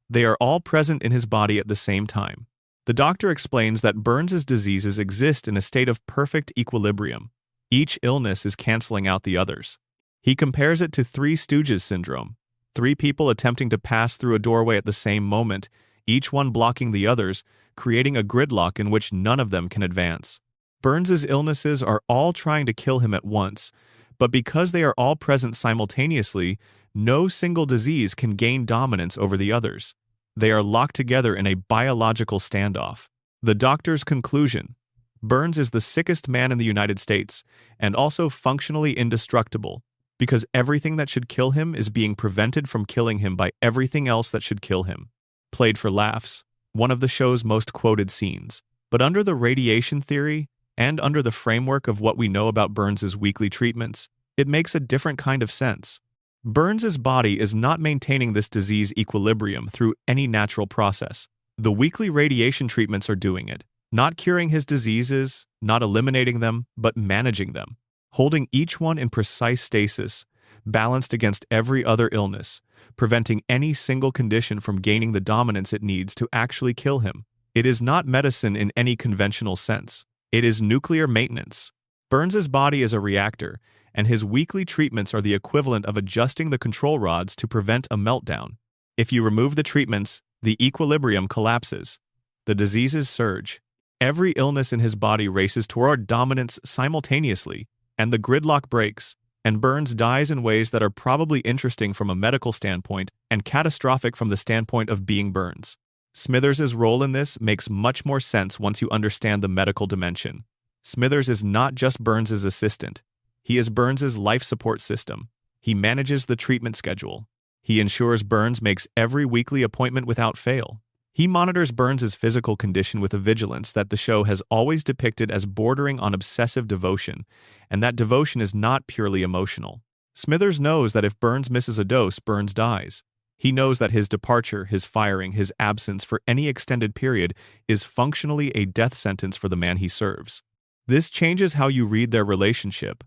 They are all present in his body at the same time. The doctor explains that Burns's diseases exist in a state of perfect equilibrium. Each illness is canceling out the others. He compares it to Three Stooges syndrome. 3 people attempting to pass through a doorway at the same moment, each one blocking the others, creating a gridlock in which none of them can advance. Burns's illnesses are all trying to kill him at once, but because they are all present simultaneously, no single disease can gain dominance over the others. They are locked together in a biological standoff. The doctor's conclusion: Burns is the sickest man in the United States, and also functionally indestructible, because everything that should kill him is being prevented from killing him by everything else that should kill him. Played for laughs, one of the show's most quoted scenes. But under the radiation theory, and under the framework of what we know about Burns's weekly treatments, it makes a different kind of sense. Burns's body is not maintaining this disease equilibrium through any natural process. The weekly radiation treatments are doing it, not curing his diseases, not eliminating them, but managing them, holding each one in precise stasis, balanced against every other illness, preventing any single condition from gaining the dominance it needs to actually kill him. It is not medicine in any conventional sense. It is nuclear maintenance. Burns's body is a reactor, and his weekly treatments are the equivalent of adjusting the control rods to prevent a meltdown. If you remove the treatments, the equilibrium collapses. The diseases surge. Every illness in his body races toward dominance simultaneously, and the gridlock breaks, and Burns dies in ways that are probably interesting from a medical standpoint and catastrophic from the standpoint of being Burns. Smithers's role in this makes much more sense once you understand the medical dimension. Smithers is not just Burns's assistant. He is Burns's life support system. He manages the treatment schedule. He ensures Burns makes every weekly appointment without fail. He monitors Burns's physical condition with a vigilance that the show has always depicted as bordering on obsessive devotion, and that devotion is not purely emotional. Smithers knows that if Burns misses a dose, Burns dies. He knows that his departure, his firing, his absence for any extended period is functionally a death sentence for the man he serves. This changes how you read their relationship.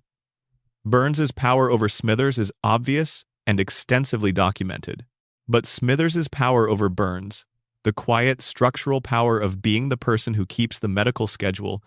Burns's power over Smithers is obvious and extensively documented. But Smithers's power over Burns, the quiet, structural power of being the person who keeps the medical schedule,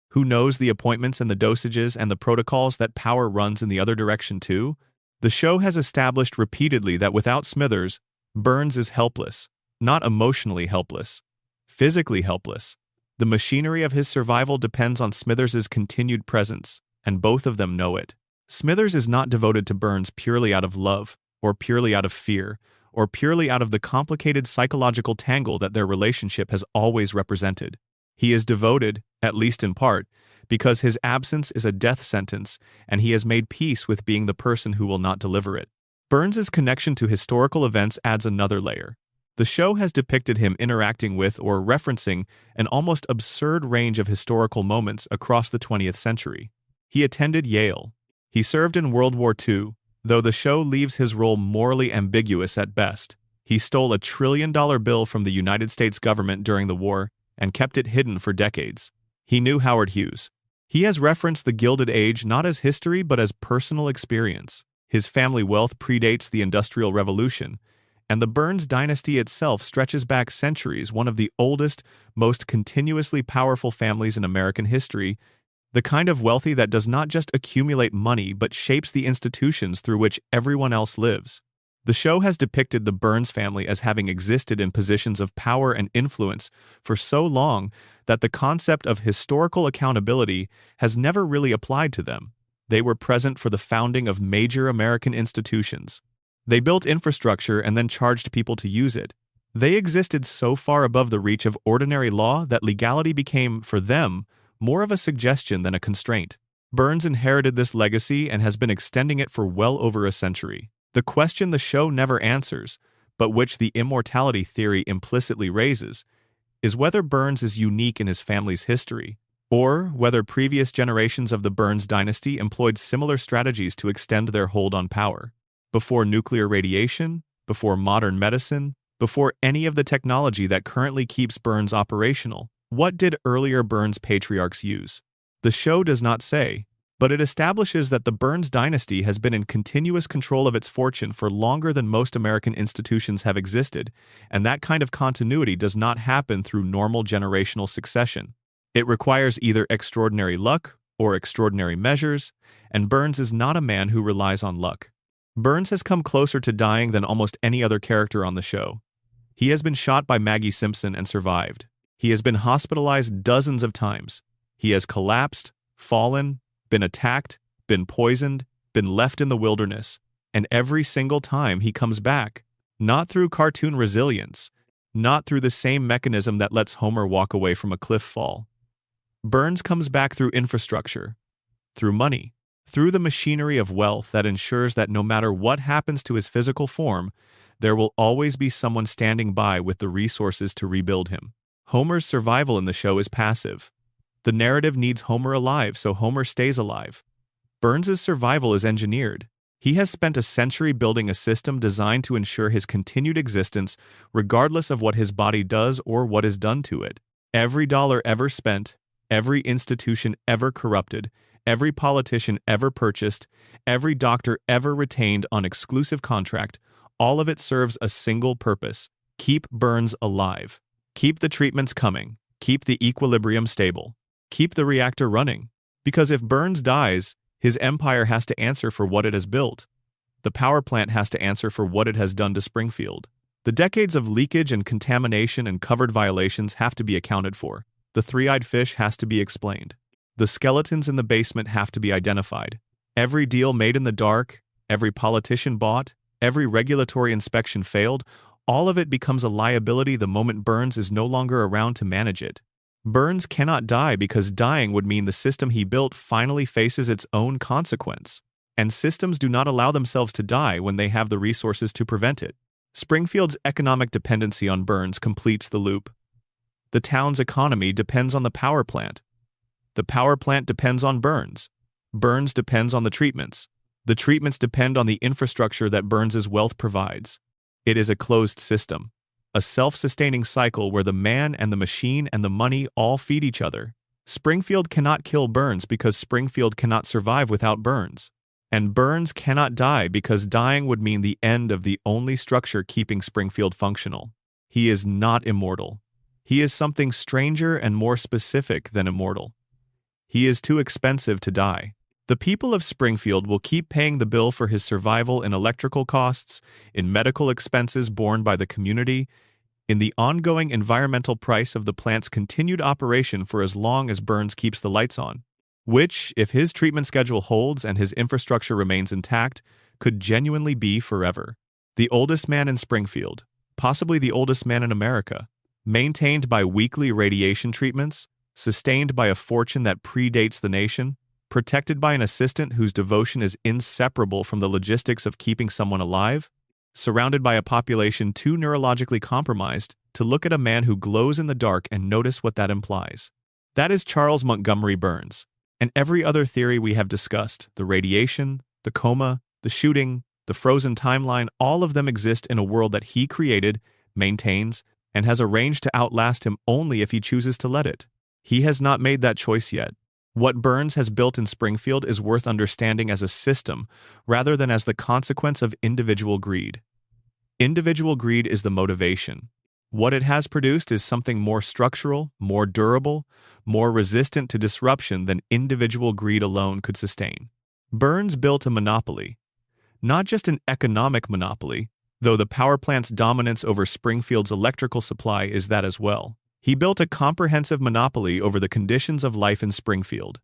who knows the appointments and the dosages and the protocols, that power runs in the other direction too. The show has established repeatedly that without Smithers, Burns is helpless, not emotionally helpless, physically helpless. The machinery of his survival depends on Smithers's continued presence, and both of them know it. Smithers is not devoted to Burns purely out of love, or purely out of fear, or purely out of the complicated psychological tangle that their relationship has always represented. He is devoted, at least in part, because his absence is a death sentence, and he has made peace with being the person who will not deliver it. Burns's connection to historical events adds another layer. The show has depicted him interacting with or referencing an almost absurd range of historical moments across the 20th century. He attended Yale. He served in World War II, though the show leaves his role morally ambiguous at best. He stole a $1 trillion bill from the United States government during the war and kept it hidden for decades. He knew Howard Hughes. He has referenced the Gilded Age not as history but as personal experience. His family wealth predates the Industrial Revolution, and the Burns dynasty itself stretches back centuries, one of the oldest, most continuously powerful families in American history, the kind of wealthy that does not just accumulate money but shapes the institutions through which everyone else lives. The show has depicted the Burns family as having existed in positions of power and influence for so long that the concept of historical accountability has never really applied to them. They were present for the founding of major American institutions. They built infrastructure and then charged people to use it. They existed so far above the reach of ordinary law that legality became, for them, more of a suggestion than a constraint. Burns inherited this legacy and has been extending it for well over a century. The question the show never answers, but which the immortality theory implicitly raises, is whether Burns is unique in his family's history, or whether previous generations of the Burns dynasty employed similar strategies to extend their hold on power. Before nuclear radiation, before modern medicine, before any of the technology that currently keeps Burns operational, what did earlier Burns patriarchs use? The show does not say, but it establishes that the Burns dynasty has been in continuous control of its fortune for longer than most American institutions have existed, and that kind of continuity does not happen through normal generational succession. It requires either extraordinary luck or extraordinary measures, and Burns is not a man who relies on luck. Burns has come closer to dying than almost any other character on the show. He has been shot by Maggie Simpson and survived. He has been hospitalized dozens of times. He has collapsed, fallen, been attacked, been poisoned, been left in the wilderness, and every single time he comes back, not through cartoon resilience, not through the same mechanism that lets Homer walk away from a cliff fall. Burns comes back through infrastructure, through money, through the machinery of wealth that ensures that no matter what happens to his physical form, there will always be someone standing by with the resources to rebuild him. Homer's survival in the show is passive. The narrative needs Homer alive, so Homer stays alive. Burns's survival is engineered. He has spent a century building a system designed to ensure his continued existence regardless of what his body does or what is done to it. Every dollar ever spent, every institution ever corrupted, every politician ever purchased, every doctor ever retained on exclusive contract, all of it serves a single purpose: keep Burns alive. Keep the treatments coming. Keep the equilibrium stable. Keep the reactor running. Because if Burns dies, his empire has to answer for what it has built. The power plant has to answer for what it has done to Springfield. The decades of leakage and contamination and covered violations have to be accounted for. The three-eyed fish has to be explained. The skeletons in the basement have to be identified. Every deal made in the dark, every politician bought, every regulatory inspection failed, all of it becomes a liability the moment Burns is no longer around to manage it. Burns cannot die because dying would mean the system he built finally faces its own consequence. And systems do not allow themselves to die when they have the resources to prevent it. Springfield's economic dependency on Burns completes the loop. The town's economy depends on the power plant. The power plant depends on Burns. Burns depends on the treatments. The treatments depend on the infrastructure that Burns's wealth provides. It is a closed system, a self-sustaining cycle where the man and the machine and the money all feed each other. Springfield cannot kill Burns because Springfield cannot survive without Burns. And Burns cannot die because dying would mean the end of the only structure keeping Springfield functional. He is not immortal. He is something stranger and more specific than immortal. He is too expensive to die. The people of Springfield will keep paying the bill for his survival in electrical costs, in medical expenses borne by the community, in the ongoing environmental price of the plant's continued operation for as long as Burns keeps the lights on, which, if his treatment schedule holds and his infrastructure remains intact, could genuinely be forever. The oldest man in Springfield, possibly the oldest man in America, maintained by weekly radiation treatments, sustained by a fortune that predates the nation, protected by an assistant whose devotion is inseparable from the logistics of keeping someone alive, surrounded by a population too neurologically compromised to look at a man who glows in the dark and notice what that implies. That is Charles Montgomery Burns. And every other theory we have discussed, the radiation, the coma, the shooting, the frozen timeline, all of them exist in a world that he created, maintains, and has arranged to outlast him only if he chooses to let it. He has not made that choice yet. What Burns has built in Springfield is worth understanding as a system rather than as the consequence of individual greed. Individual greed is the motivation. What it has produced is something more structural, more durable, more resistant to disruption than individual greed alone could sustain. Burns built a monopoly. Not just an economic monopoly, though the power plant's dominance over Springfield's electrical supply is that as well. He built a comprehensive monopoly over the conditions of life in Springfield.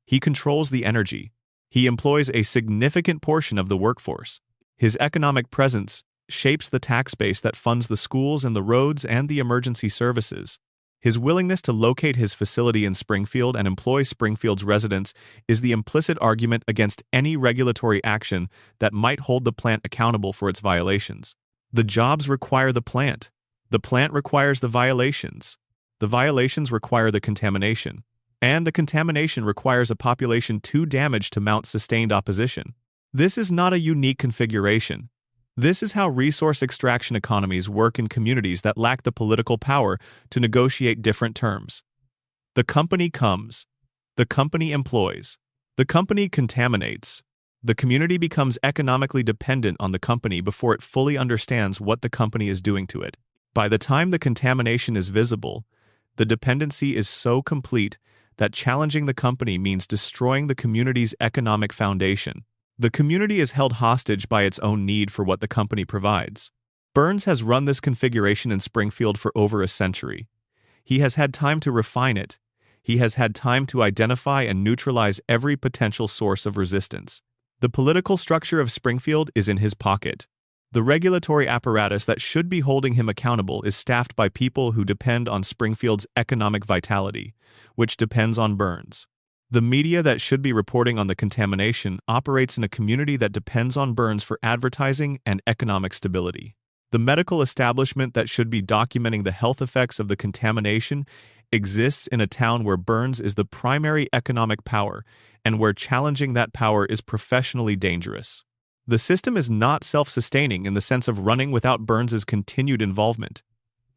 He controls the energy. He employs a significant portion of the workforce. His economic presence shapes the tax base that funds the schools and the roads and the emergency services. His willingness to locate his facility in Springfield and employ Springfield's residents is the implicit argument against any regulatory action that might hold the plant accountable for its violations. The jobs require the plant. The plant requires the violations. The violations require the contamination. And the contamination requires a population too damaged to mount sustained opposition. This is not a unique configuration. This is how resource extraction economies work in communities that lack the political power to negotiate different terms. The company comes. The company employs. The company contaminates. The community becomes economically dependent on the company before it fully understands what the company is doing to it. By the time the contamination is visible, the dependency is so complete that challenging the company means destroying the community's economic foundation. The community is held hostage by its own need for what the company provides. Burns has run this configuration in Springfield for over a century. He has had time to refine it. He has had time to identify and neutralize every potential source of resistance. The political structure of Springfield is in his pocket. The regulatory apparatus that should be holding him accountable is staffed by people who depend on Springfield's economic vitality, which depends on Burns. The media that should be reporting on the contamination operates in a community that depends on Burns for advertising and economic stability. The medical establishment that should be documenting the health effects of the contamination exists in a town where Burns is the primary economic power and where challenging that power is professionally dangerous. The system is not self-sustaining in the sense of running without Burns's continued involvement.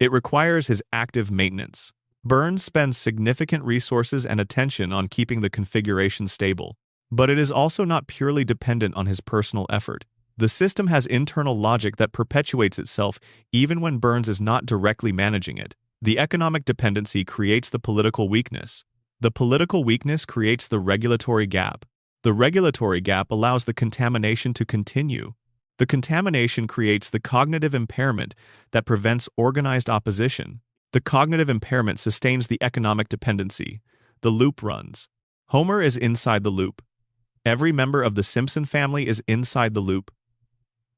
It requires his active maintenance. Burns spends significant resources and attention on keeping the configuration stable, but it is also not purely dependent on his personal effort. The system has internal logic that perpetuates itself even when Burns is not directly managing it. The economic dependency creates the political weakness. The political weakness creates the regulatory gap. The regulatory gap allows the contamination to continue. The contamination creates the cognitive impairment that prevents organized opposition. The cognitive impairment sustains the economic dependency. The loop runs. Homer is inside the loop. Every member of the Simpson family is inside the loop.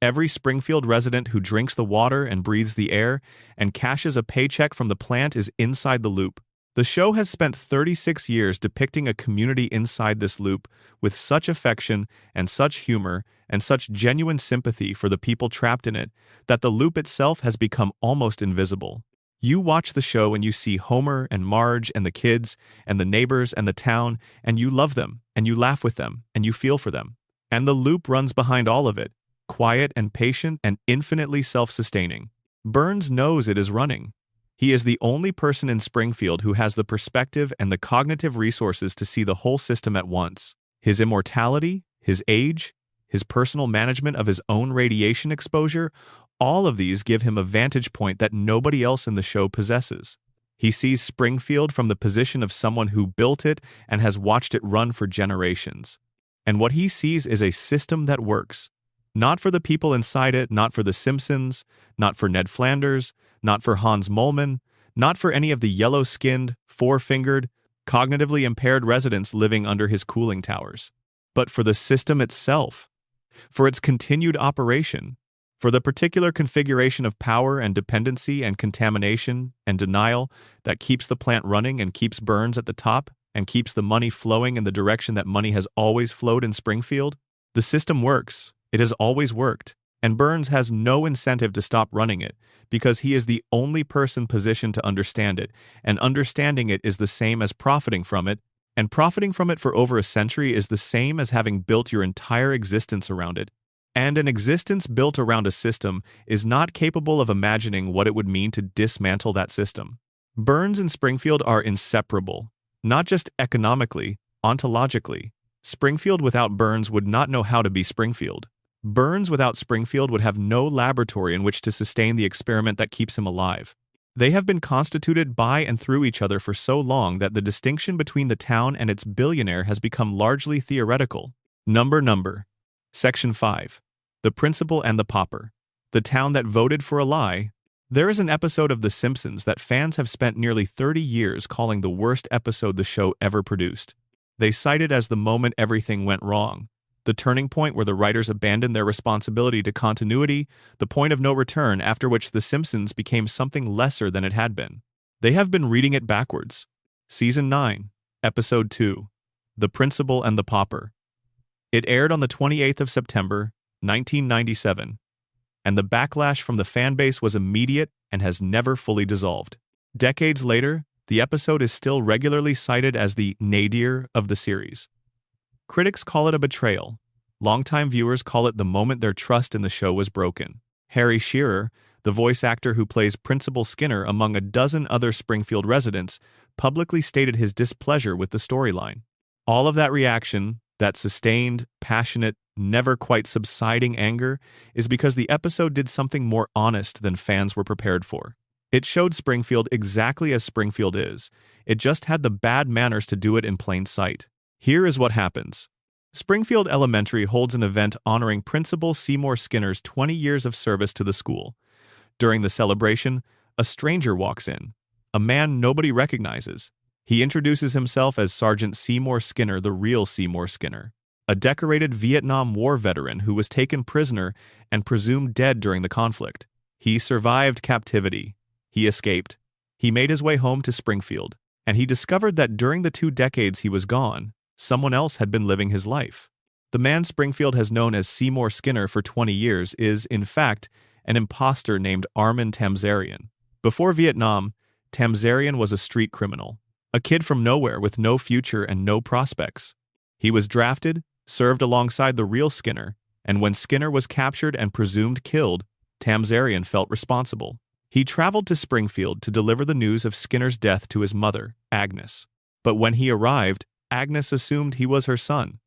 Every Springfield resident who drinks the water and breathes the air and cashes a paycheck from the plant is inside the loop. The show has spent 36 years depicting a community inside this loop with such affection and such humor and such genuine sympathy for the people trapped in it that the loop itself has become almost invisible. You watch the show and you see Homer and Marge and the kids and the neighbors and the town, and you love them, and you laugh with them, and you feel for them. And the loop runs behind all of it, quiet and patient and infinitely self-sustaining. Burns knows it is running. He is the only person in Springfield who has the perspective and the cognitive resources to see the whole system at once. His immortality, his age, his personal management of his own radiation exposure, all of these give him a vantage point that nobody else in the show possesses. He sees Springfield from the position of someone who built it and has watched it run for generations. And what he sees is a system that works. Not for the people inside it, not for the Simpsons, not for Ned Flanders, not for Hans Moleman, not for any of the yellow-skinned, four-fingered, cognitively impaired residents living under his cooling towers, but for the system itself, for its continued operation, for the particular configuration of power and dependency and contamination and denial that keeps the plant running and keeps Burns at the top and keeps the money flowing in the direction that money has always flowed in Springfield. The system works. It has always worked, and Burns has no incentive to stop running it because he is the only person positioned to understand it, and understanding it is the same as profiting from it, And profiting from it for over a century is the same as having built your entire existence around it. And an existence built around a system is not capable of imagining what it would mean to dismantle that system. Burns and Springfield are inseparable, not just economically, ontologically. Springfield without Burns would not know how to be Springfield. Burns without Springfield would have no laboratory in which to sustain the experiment that keeps him alive. They have been constituted by and through each other for so long that the distinction between the town and its billionaire has become largely theoretical. Number. Section 5. The Principal and the Pauper. The town that voted for a lie. There is an episode of The Simpsons that fans have spent nearly 30 years calling the worst episode the show ever produced. They cite it as the moment everything went wrong, the turning point where the writers abandoned their responsibility to continuity, the point of no return after which The Simpsons became something lesser than it had been. They have been reading it backwards. Season 9, Episode 2, The Principal and the Pauper. It aired on the 28th of September, 1997, and the backlash from the fanbase was immediate and has never fully dissolved. Decades later, the episode is still regularly cited as the nadir of the series. Critics call it a betrayal. Longtime viewers call it the moment their trust in the show was broken. Harry Shearer, the voice actor who plays Principal Skinner among a dozen other Springfield residents, publicly stated his displeasure with the storyline. All of that reaction, that sustained, passionate, never quite subsiding anger, is because the episode did something more honest than fans were prepared for. It showed Springfield exactly as Springfield is. It just had the bad manners to do it in plain sight. Here is what happens. Springfield Elementary holds an event honoring Principal Seymour Skinner's 20 years of service to the school. During the celebration, a stranger walks in, a man nobody recognizes. He introduces himself as Sergeant Seymour Skinner, the real Seymour Skinner, a decorated Vietnam War veteran who was taken prisoner and presumed dead during the conflict. He survived captivity. He escaped. He made his way home to Springfield, and he discovered that during the 2 decades he was gone, someone else had been living his life. The man Springfield has known as Seymour Skinner for 20 years is, in fact, an imposter named Armin Tamzarian. Before Vietnam, Tamzarian was a street criminal, a kid from nowhere with no future and no prospects. He was drafted, served alongside the real Skinner, and when Skinner was captured and presumed killed, Tamzarian felt responsible. He traveled to Springfield to deliver the news of Skinner's death to his mother, Agnes. But when he arrived, Agnes assumed he was her son.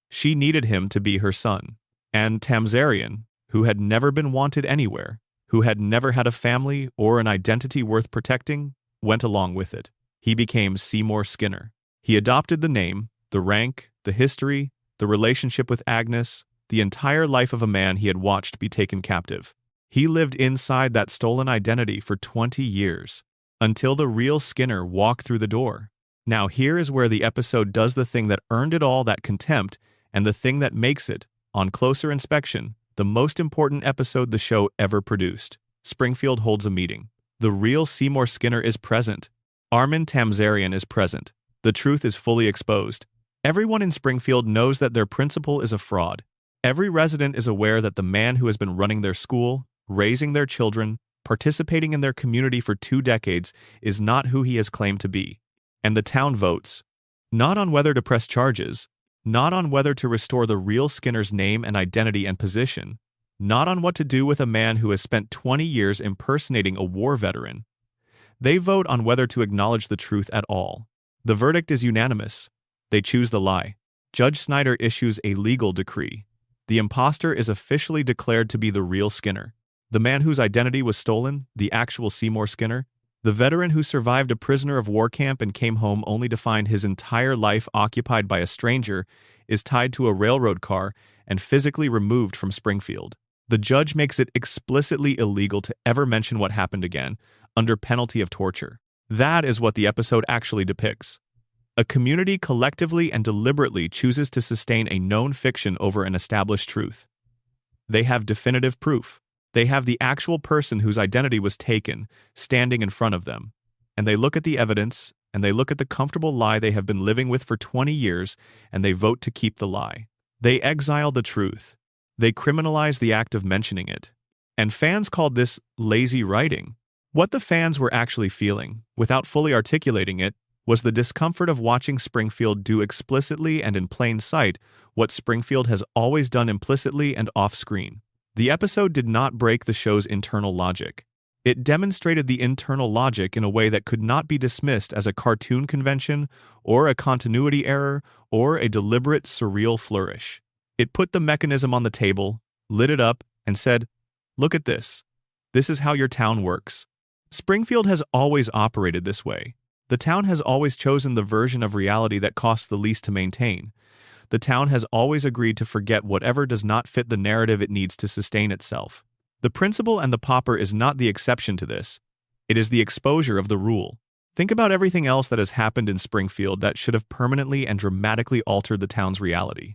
She needed him to be her son. And Tamzarian, who had never been wanted anywhere, who had never had a family or an identity worth protecting, went along with it. He became Seymour Skinner. He adopted the name, the rank, the history, the relationship with Agnes, the entire life of a man he had watched be taken captive. He lived inside that stolen identity for 20 years, until the real Skinner walked through the door. Now here is where the episode does the thing that earned it all that contempt, and the thing that makes it, on closer inspection, the most important episode the show ever produced. Springfield holds a meeting. The real Seymour Skinner is present. Armin Tamzarian is present. The truth is fully exposed. Everyone in Springfield knows that their principal is a fraud. Every resident is aware that the man who has been running their school, raising their children, participating in their community for 2 decades is not who he has claimed to be. And the town votes, not on whether to press charges, not on whether to restore the real Skinner's name and identity and position, not on what to do with a man who has spent 20 years impersonating a war veteran. They vote on whether to acknowledge the truth at all. The verdict is unanimous. They choose the lie. Judge Snyder issues a legal decree. The imposter is officially declared to be the real Skinner. The man whose identity was stolen, the actual Seymour Skinner, the veteran who survived a prisoner of war camp and came home only to find his entire life occupied by a stranger, is tied to a railroad car and physically removed from Springfield. The judge makes it explicitly illegal to ever mention what happened again, under penalty of torture. That is what the episode actually depicts. A community collectively and deliberately chooses to sustain a known fiction over an established truth. They have definitive proof. They have the actual person whose identity was taken, standing in front of them. And they look at the evidence, and they look at the comfortable lie they have been living with for 20 years, and they vote to keep the lie. They exile the truth. They criminalize the act of mentioning it. And fans called this lazy writing. What the fans were actually feeling, without fully articulating it, Was the discomfort of watching Springfield do explicitly and in plain sight what Springfield has always done implicitly and off-screen. The episode did not break the show's internal logic. It demonstrated the internal logic in a way that could not be dismissed as a cartoon convention or a continuity error or a deliberate surreal flourish. It put the mechanism on the table, lit it up, and said, "Look at this. This is how your town works." Springfield has always operated this way. The town has always chosen the version of reality that costs the least to maintain. The town has always agreed to forget whatever does not fit the narrative it needs to sustain itself. The principal and the pauper is not the exception to this. It is the exposure of the rule. Think about everything else that has happened in Springfield that should have permanently and dramatically altered the town's reality.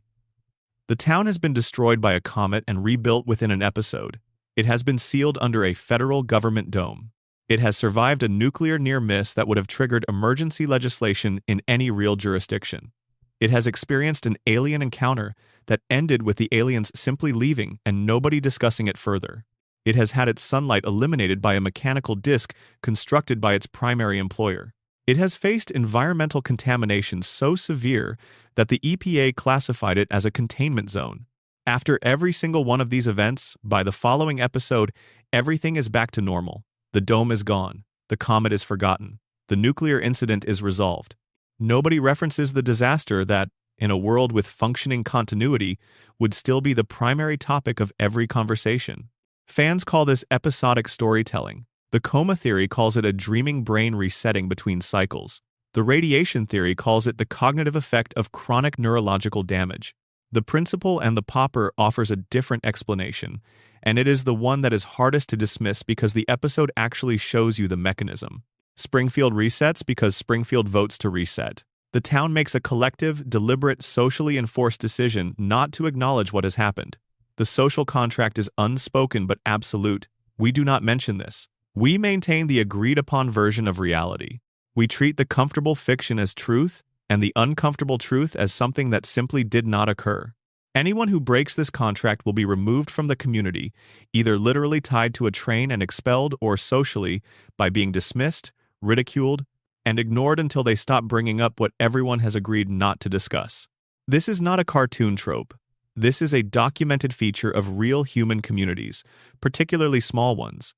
The town has been destroyed by a comet and rebuilt within an episode. It has been sealed under a federal government dome. It has survived a nuclear near-miss that would have triggered emergency legislation in any real jurisdiction. It has experienced an alien encounter that ended with the aliens simply leaving and nobody discussing it further. It has had its sunlight eliminated by a mechanical disc constructed by its primary employer. It has faced environmental contamination so severe that the EPA classified it as a containment zone. After every single one of these events, by the following episode, everything is back to normal. The dome is gone. The comet is forgotten. The nuclear incident is resolved. Nobody references the disaster that, in a world with functioning continuity, would still be the primary topic of every conversation. Fans call this episodic storytelling. The coma theory calls it a dreaming brain resetting between cycles. The radiation theory calls it the cognitive effect of chronic neurological damage. The principal and the pauper offers a different explanation, and it is the one that is hardest to dismiss because the episode actually shows you the mechanism. Springfield resets because Springfield votes to reset. The town makes a collective, deliberate, socially enforced decision not to acknowledge what has happened. The social contract is unspoken but absolute. We do not mention this. We maintain the agreed-upon version of reality. We treat the comfortable fiction as truth and the uncomfortable truth as something that simply did not occur. Anyone who breaks this contract will be removed from the community, either literally tied to a train and expelled or socially by being dismissed, ridiculed, and ignored until they stop bringing up what everyone has agreed not to discuss. This is not a cartoon trope. This is a documented feature of real human communities, particularly small ones.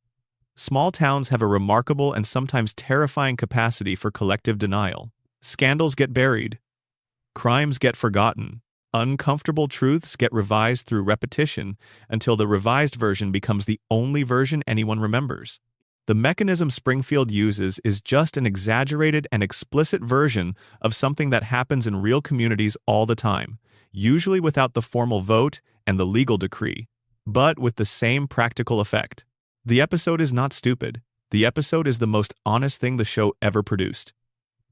Small towns have a remarkable and sometimes terrifying capacity for collective denial. Scandals get buried. Crimes get forgotten. Uncomfortable truths get revised through repetition until the revised version becomes the only version anyone remembers. The mechanism Springfield uses is just an exaggerated and explicit version of something that happens in real communities all the time, usually without the formal vote and the legal decree, but with the same practical effect. The episode is not stupid. The episode is the most honest thing the show ever produced.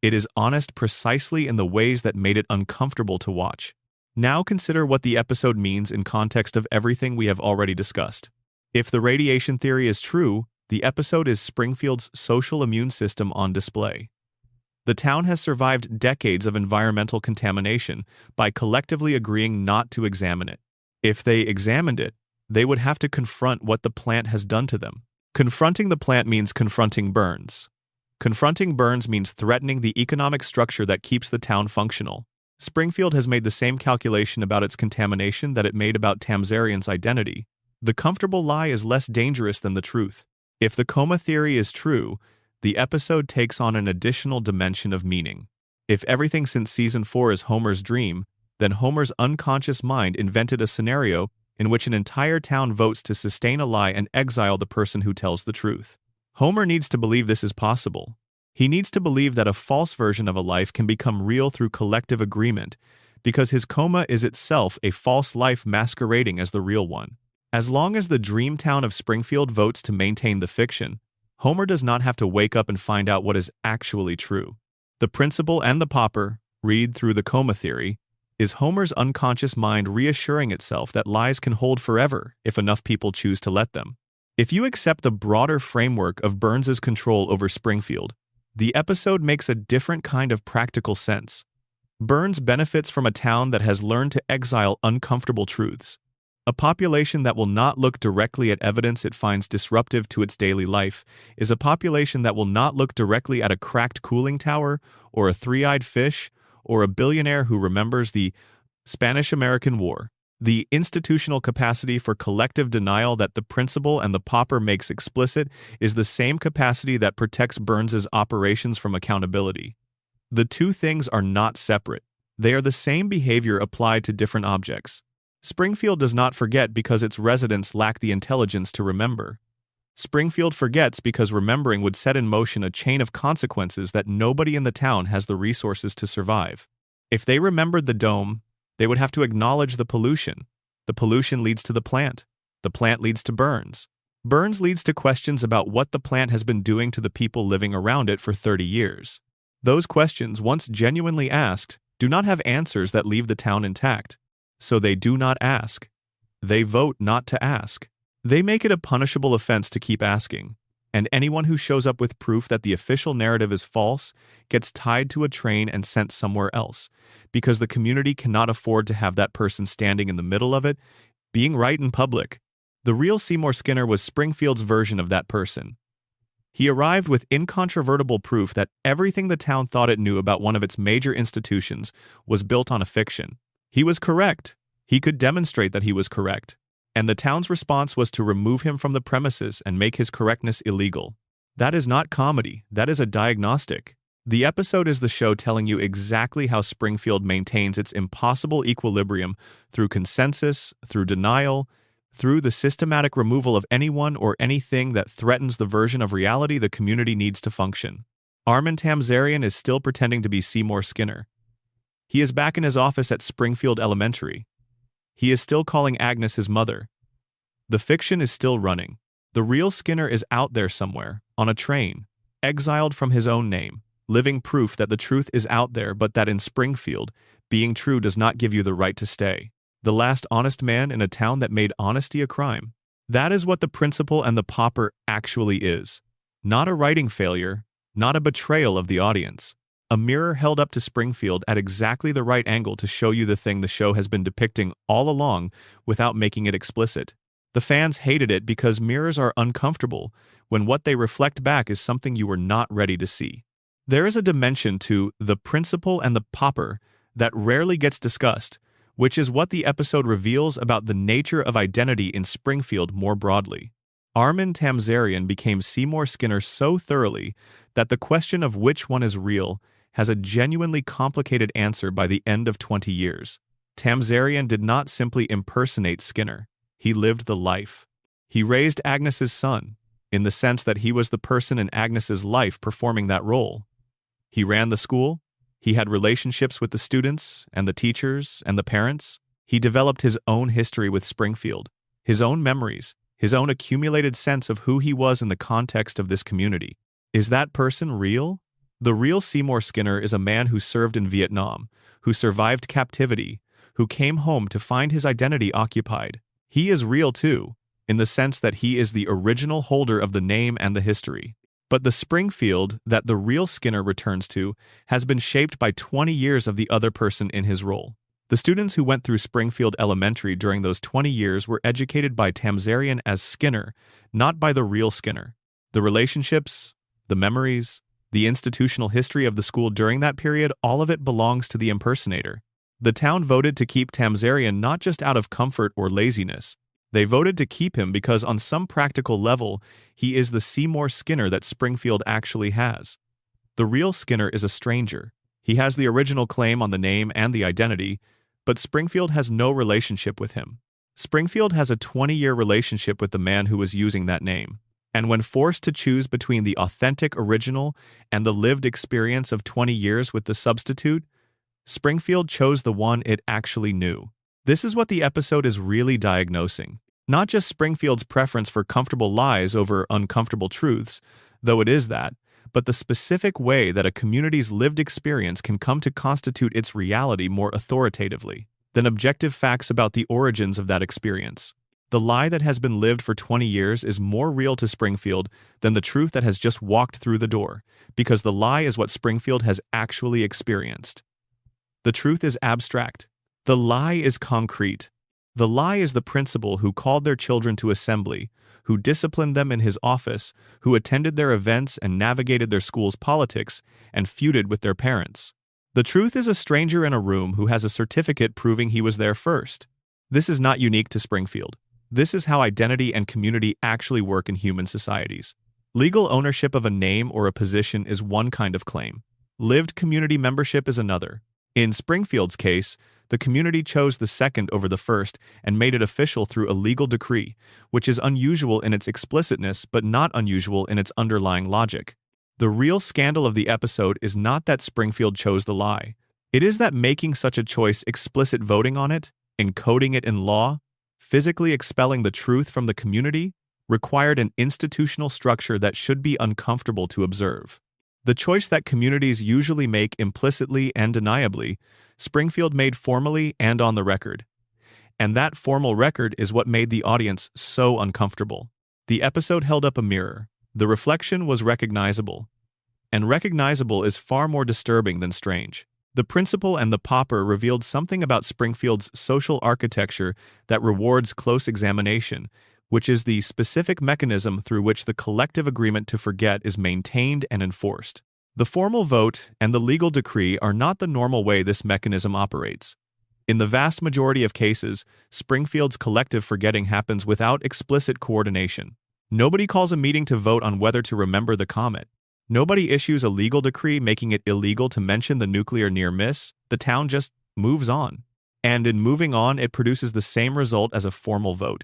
It is honest precisely in the ways that made it uncomfortable to watch. Now consider what the episode means in context of everything we have already discussed. If the radiation theory is true, the episode is Springfield's social immune system on display. The town has survived decades of environmental contamination by collectively agreeing not to examine it. If they examined it, they would have to confront what the plant has done to them. Confronting the plant means confronting Burns. Confronting Burns means threatening the economic structure that keeps the town functional. Springfield has made the same calculation about its contamination that it made about Tamzarian's identity. The comfortable lie is less dangerous than the truth. If the coma theory is true, the episode takes on an additional dimension of meaning. If everything since season 4 is Homer's dream, then Homer's unconscious mind invented a scenario in which an entire town votes to sustain a lie and exile the person who tells the truth. Homer needs to believe this is possible. He needs to believe that a false version of a life can become real through collective agreement, because his coma is itself a false life masquerading as the real one. As long as the dream town of Springfield votes to maintain the fiction, Homer does not have to wake up and find out what is actually true. The principal and the pauper, read through the coma theory, is Homer's unconscious mind reassuring itself that lies can hold forever if enough people choose to let them. If you accept the broader framework of Burns's control over Springfield, the episode makes a different kind of practical sense. Burns benefits from a town that has learned to exile uncomfortable truths. A population that will not look directly at evidence it finds disruptive to its daily life is a population that will not look directly at a cracked cooling tower or a three-eyed fish or a billionaire who remembers the Spanish-American War. The institutional capacity for collective denial that the principal and the pauper makes explicit is the same capacity that protects Burns's operations from accountability. The two things are not separate. They are the same behavior applied to different objects. Springfield does not forget because its residents lack the intelligence to remember. Springfield forgets because remembering would set in motion a chain of consequences that nobody in the town has the resources to survive. If they remembered the dome, they would have to acknowledge the pollution. The pollution leads to the plant. The plant leads to Burns. Burns leads to questions about what the plant has been doing to the people living around it for 30 years. Those questions, once genuinely asked, do not have answers that leave the town intact. So they do not ask. They vote not to ask. They make it a punishable offense to keep asking, and anyone who shows up with proof that the official narrative is false gets tied to a train and sent somewhere else, because the community cannot afford to have that person standing in the middle of it, being right in public. The real Seymour Skinner was Springfield's version of that person. He arrived with incontrovertible proof that everything the town thought it knew about one of its major institutions was built on a fiction. He was correct. He could demonstrate that he was correct. And the town's response was to remove him from the premises and make his correctness illegal. That is not comedy. That is a diagnostic. The episode is the show telling you exactly how Springfield maintains its impossible equilibrium through consensus, through denial, through the systematic removal of anyone or anything that threatens the version of reality the community needs to function. Armin Tamzarian is still pretending to be Seymour Skinner. He is back in his office at Springfield Elementary. He is still calling Agnes his mother. The fiction is still running. The real Skinner is out there somewhere, on a train, exiled from his own name, living proof that the truth is out there but that in Springfield, being true does not give you the right to stay. The last honest man in a town that made honesty a crime. That is what the principal and the pauper actually is. Not a writing failure, not a betrayal of the audience. A mirror held up to Springfield at exactly the right angle to show you the thing the show has been depicting all along without making it explicit. The fans hated it because mirrors are uncomfortable when what they reflect back is something you were not ready to see. There is a dimension to the principal and the pauper that rarely gets discussed, which is what the episode reveals about the nature of identity in Springfield more broadly. Armin Tamzarian became Seymour Skinner so thoroughly that the question of which one is real has a genuinely complicated answer by the end of 20 years. Tamzarian did not simply impersonate Skinner. He lived the life. He raised Agnes's son, in the sense that he was the person in Agnes's life performing that role. He ran the school. He had relationships with the students and the teachers and the parents. He developed his own history with Springfield, his own memories, his own accumulated sense of who he was in the context of this community. Is that person real? The real Seymour Skinner is a man who served in Vietnam, who survived captivity, who came home to find his identity occupied. He is real too, in the sense that he is the original holder of the name and the history. But the Springfield that the real Skinner returns to has been shaped by 20 years of the other person in his role. The students who went through Springfield Elementary during those 20 years were educated by Tamzarian as Skinner, not by the real Skinner. The relationships, the memories, the institutional history of the school during that period, all of it belongs to the impersonator. The town voted to keep Tamzarian not just out of comfort or laziness. They voted to keep him because on some practical level, he is the Seymour Skinner that Springfield actually has. The real Skinner is a stranger. He has the original claim on the name and the identity, but Springfield has no relationship with him. Springfield has a 20-year relationship with the man who was using that name. And when forced to choose between the authentic original and the lived experience of 20 years with the substitute, Springfield chose the one it actually knew. This is what the episode is really diagnosing. Not just Springfield's preference for comfortable lies over uncomfortable truths, though it is that, but the specific way that a community's lived experience can come to constitute its reality more authoritatively than objective facts about the origins of that experience. The lie that has been lived for 20 years is more real to Springfield than the truth that has just walked through the door, because the lie is what Springfield has actually experienced. The truth is abstract. The lie is concrete. The lie is the principal who called their children to assembly, who disciplined them in his office, who attended their events and navigated their school's politics, and feuded with their parents. The truth is a stranger in a room who has a certificate proving he was there first. This is not unique to Springfield. This is how identity and community actually work in human societies. Legal ownership of a name or a position is one kind of claim. Lived community membership is another. In Springfield's case, the community chose the second over the first and made it official through a legal decree, which is unusual in its explicitness but not unusual in its underlying logic. The real scandal of the episode is not that Springfield chose the lie. It is that making such a choice, explicit voting on it, encoding it in law, physically expelling the truth from the community, required an institutional structure that should be uncomfortable to observe. The choice that communities usually make implicitly and deniably, Springfield made formally and on the record. And that formal record is what made the audience so uncomfortable. The episode held up a mirror. The reflection was recognizable. And recognizable is far more disturbing than strange. The principal and the pauper revealed something about Springfield's social architecture that rewards close examination, which is the specific mechanism through which the collective agreement to forget is maintained and enforced. The formal vote and the legal decree are not the normal way this mechanism operates. In the vast majority of cases, Springfield's collective forgetting happens without explicit coordination. Nobody calls a meeting to vote on whether to remember the comet. Nobody issues a legal decree making it illegal to mention the nuclear near miss. The town just moves on. And in moving on, it produces the same result as a formal vote,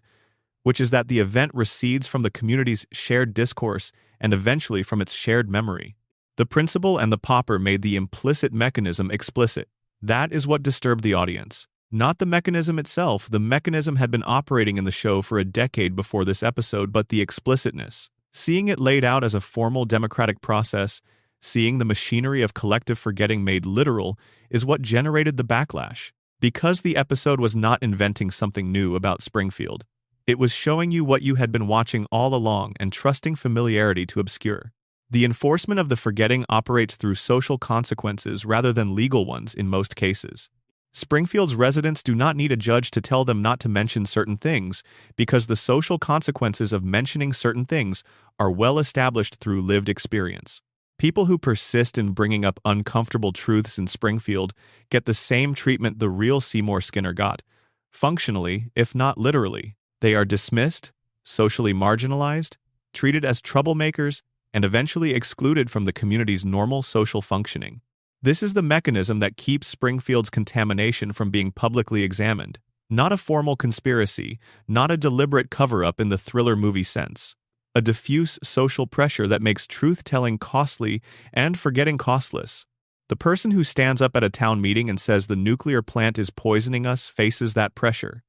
which is that the event recedes from the community's shared discourse and eventually from its shared memory. The principal and the pauper made the implicit mechanism explicit. That is what disturbed the audience. Not the mechanism itself. The mechanism had been operating in the show for a decade before this episode, but the explicitness. Seeing it laid out as a formal democratic process, seeing the machinery of collective forgetting made literal, is what generated the backlash. Because the episode was not inventing something new about Springfield. It was showing you what you had been watching all along and trusting familiarity to obscure. The enforcement of the forgetting operates through social consequences rather than legal ones in most cases. Springfield's residents do not need a judge to tell them not to mention certain things because the social consequences of mentioning certain things are well established through lived experience. People who persist in bringing up uncomfortable truths in Springfield get the same treatment the real Seymour Skinner got, functionally, if not literally. They are dismissed, socially marginalized, treated as troublemakers, and eventually excluded from the community's normal social functioning. This is the mechanism that keeps Springfield's contamination from being publicly examined. Not a formal conspiracy, not a deliberate cover-up in the thriller movie sense. A diffuse social pressure that makes truth-telling costly and forgetting costless. The person who stands up at a town meeting and says the nuclear plant is poisoning us faces that pressure.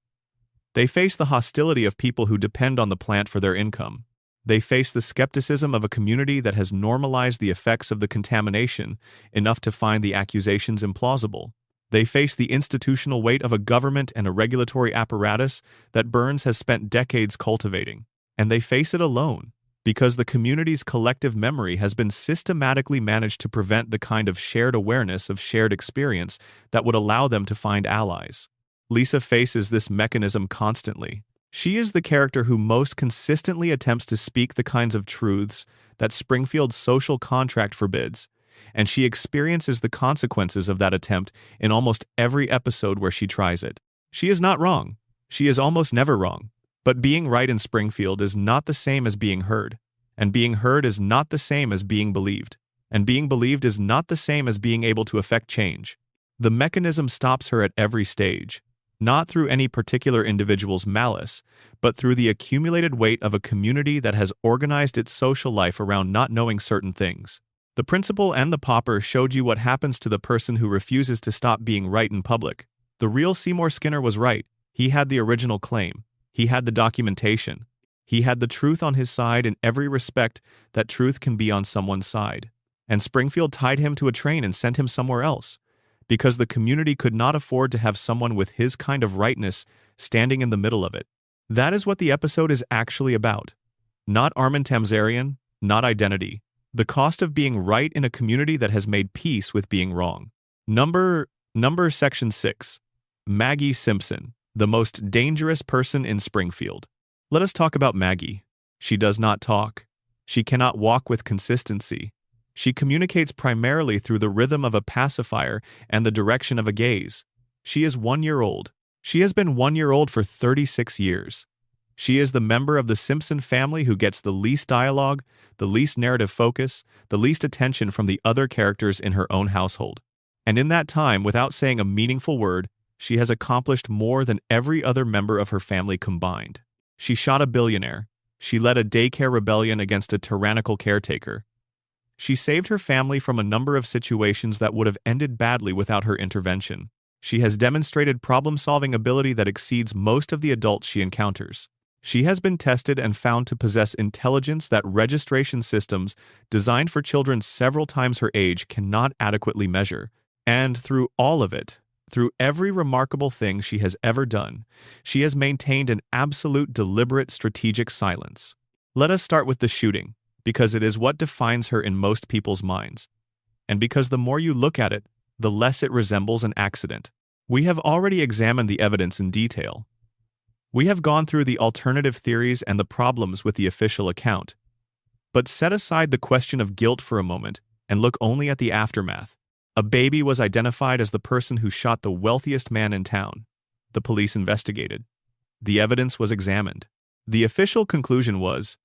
They face the hostility of people who depend on the plant for their income. They face the skepticism of a community that has normalized the effects of the contamination enough to find the accusations implausible. They face the institutional weight of a government and a regulatory apparatus that Burns has spent decades cultivating. And they face it alone, because the community's collective memory has been systematically managed to prevent the kind of shared awareness of shared experience that would allow them to find allies. Lisa faces this mechanism constantly. She is the character who most consistently attempts to speak the kinds of truths that Springfield's social contract forbids, and she experiences the consequences of that attempt in almost every episode where she tries it. She is not wrong. She is almost never wrong. But being right in Springfield is not the same as being heard, and being heard is not the same as being believed, and being believed is not the same as being able to effect change. The mechanism stops her at every stage. Not through any particular individual's malice, but through the accumulated weight of a community that has organized its social life around not knowing certain things. The principal and the pauper showed you what happens to the person who refuses to stop being right in public. The real Seymour Skinner was right. He had the original claim. He had the documentation. He had the truth on his side in every respect that truth can be on someone's side. And Springfield tied him to a train and sent him somewhere else, because the community could not afford to have someone with his kind of rightness standing in the middle of it. That is what the episode is actually about. Not Armin Tamzarian, not identity. The cost of being right in a community that has made peace with being wrong. Number Section 6. Maggie Simpson. the most dangerous person in Springfield. Let us talk about Maggie. She does not talk. She cannot walk with consistency. She communicates primarily through the rhythm of a pacifier and the direction of a gaze. She is 1 year old. She has been 1 year old for 36 years. She is the member of the Simpson family who gets the least dialogue, the least narrative focus, the least attention from the other characters in her own household. And in that time, without saying a meaningful word, she has accomplished more than every other member of her family combined. She shot a billionaire. She led a daycare rebellion against a tyrannical caretaker. She saved her family from a number of situations that would have ended badly without her intervention. She has demonstrated problem-solving ability that exceeds most of the adults she encounters. She has been tested and found to possess intelligence that registration systems designed for children several times her age cannot adequately measure. And through all of it, through every remarkable thing she has ever done, she has maintained an absolute deliberate strategic silence. Let us start with the shooting, because it is what defines her in most people's minds. And because the more you look at it, the less it resembles an accident. We have already examined the evidence in detail. We have gone through the alternative theories and the problems with the official account. But set aside the question of guilt for a moment and look only at the aftermath. A baby was identified as the person who shot the wealthiest man in town. The police investigated. The evidence was examined. The official conclusion was,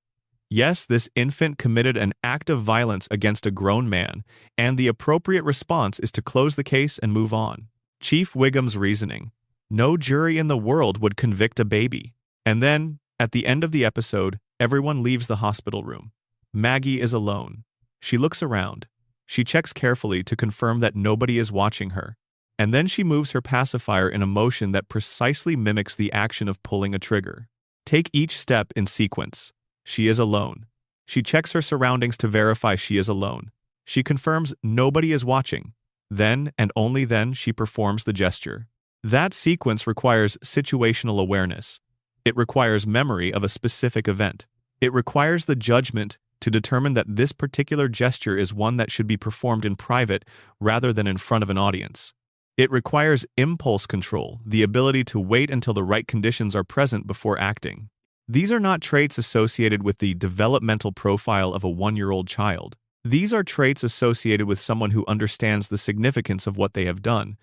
yes, this infant committed an act of violence against a grown man, and the appropriate response is to close the case and move on. Chief Wiggum's reasoning: no jury in the world would convict a baby. And then, at the end of the episode, everyone leaves the hospital room. Maggie is alone. She looks around. She checks carefully to confirm that nobody is watching her. And then she moves her pacifier in a motion that precisely mimics the action of pulling a trigger. Take each step in sequence. She is alone. She checks her surroundings to verify she is alone. She confirms nobody is watching. Then, and only then, she performs the gesture. That sequence requires situational awareness. It requires memory of a specific event. It requires the judgment to determine that this particular gesture is one that should be performed in private rather than in front of an audience. It requires impulse control, the ability to wait until the right conditions are present before acting. These are not traits associated with the developmental profile of a 1-year-old child. These are traits associated with someone who understands the significance of what they have done,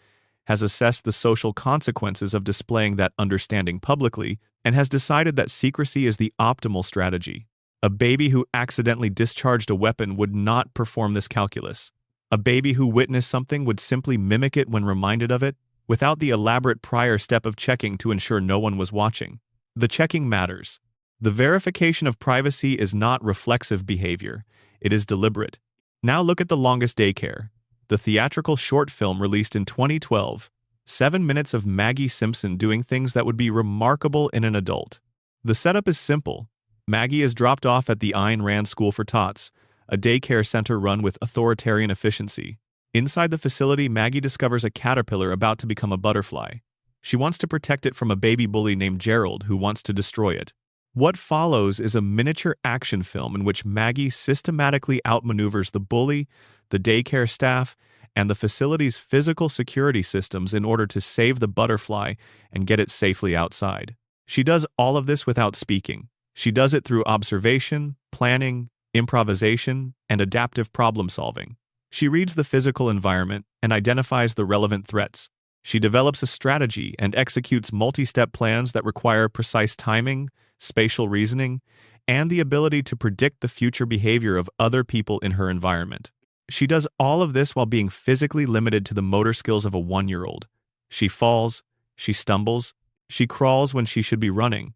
has assessed the social consequences of displaying that understanding publicly, and has decided that secrecy is the optimal strategy. A baby who accidentally discharged a weapon would not perform this calculus. A baby who witnessed something would simply mimic it when reminded of it, without the elaborate prior step of checking to ensure no one was watching. The checking matters. The verification of privacy is not reflexive behavior. It is deliberate. Now look at The Longest Daycare, the theatrical short film released in 2012. 7 minutes of Maggie Simpson doing things that would be remarkable in an adult. The setup is simple. Maggie is dropped off at the Ayn Rand School for Tots, a daycare center run with authoritarian efficiency. Inside the facility, Maggie discovers a caterpillar about to become a butterfly. She wants to protect it from a baby bully named Gerald who wants to destroy it. What follows is a miniature action film in which Maggie systematically outmaneuvers the bully, the daycare staff, and the facility's physical security systems in order to save the butterfly and get it safely outside. She does all of this without speaking. She does it through observation, planning, improvisation, and adaptive problem-solving. She reads the physical environment and identifies the relevant threats. She develops a strategy and executes multi-step plans that require precise timing, spatial reasoning, and the ability to predict the future behavior of other people in her environment. She does all of this while being physically limited to the motor skills of a 1-year-old. She falls, she stumbles, she crawls when she should be running.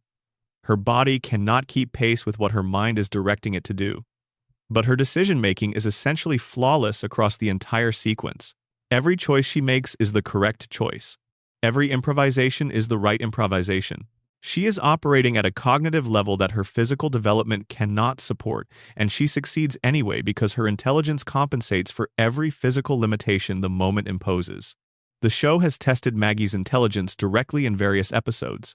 Her body cannot keep pace with what her mind is directing it to do. But her decision-making is essentially flawless across the entire sequence. Every choice she makes is the correct choice. Every improvisation is the right improvisation. She is operating at a cognitive level that her physical development cannot support, and she succeeds anyway because her intelligence compensates for every physical limitation the moment imposes. The show has tested Maggie's intelligence directly in various episodes.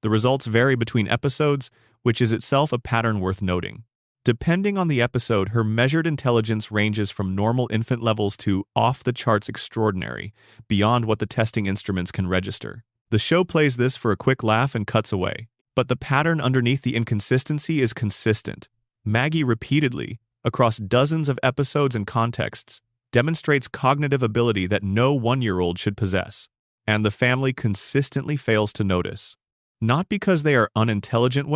The results vary between episodes, which is itself a pattern worth noting. Depending on the episode, her measured intelligence ranges from normal infant levels to off-the-charts extraordinary, beyond what the testing instruments can register. The show plays this for a quick laugh and cuts away. But the pattern underneath the inconsistency is consistent. Maggie repeatedly, across dozens of episodes and contexts, demonstrates cognitive ability that no one-year-old should possess. And the family consistently fails to notice. Not because they are unintelligent,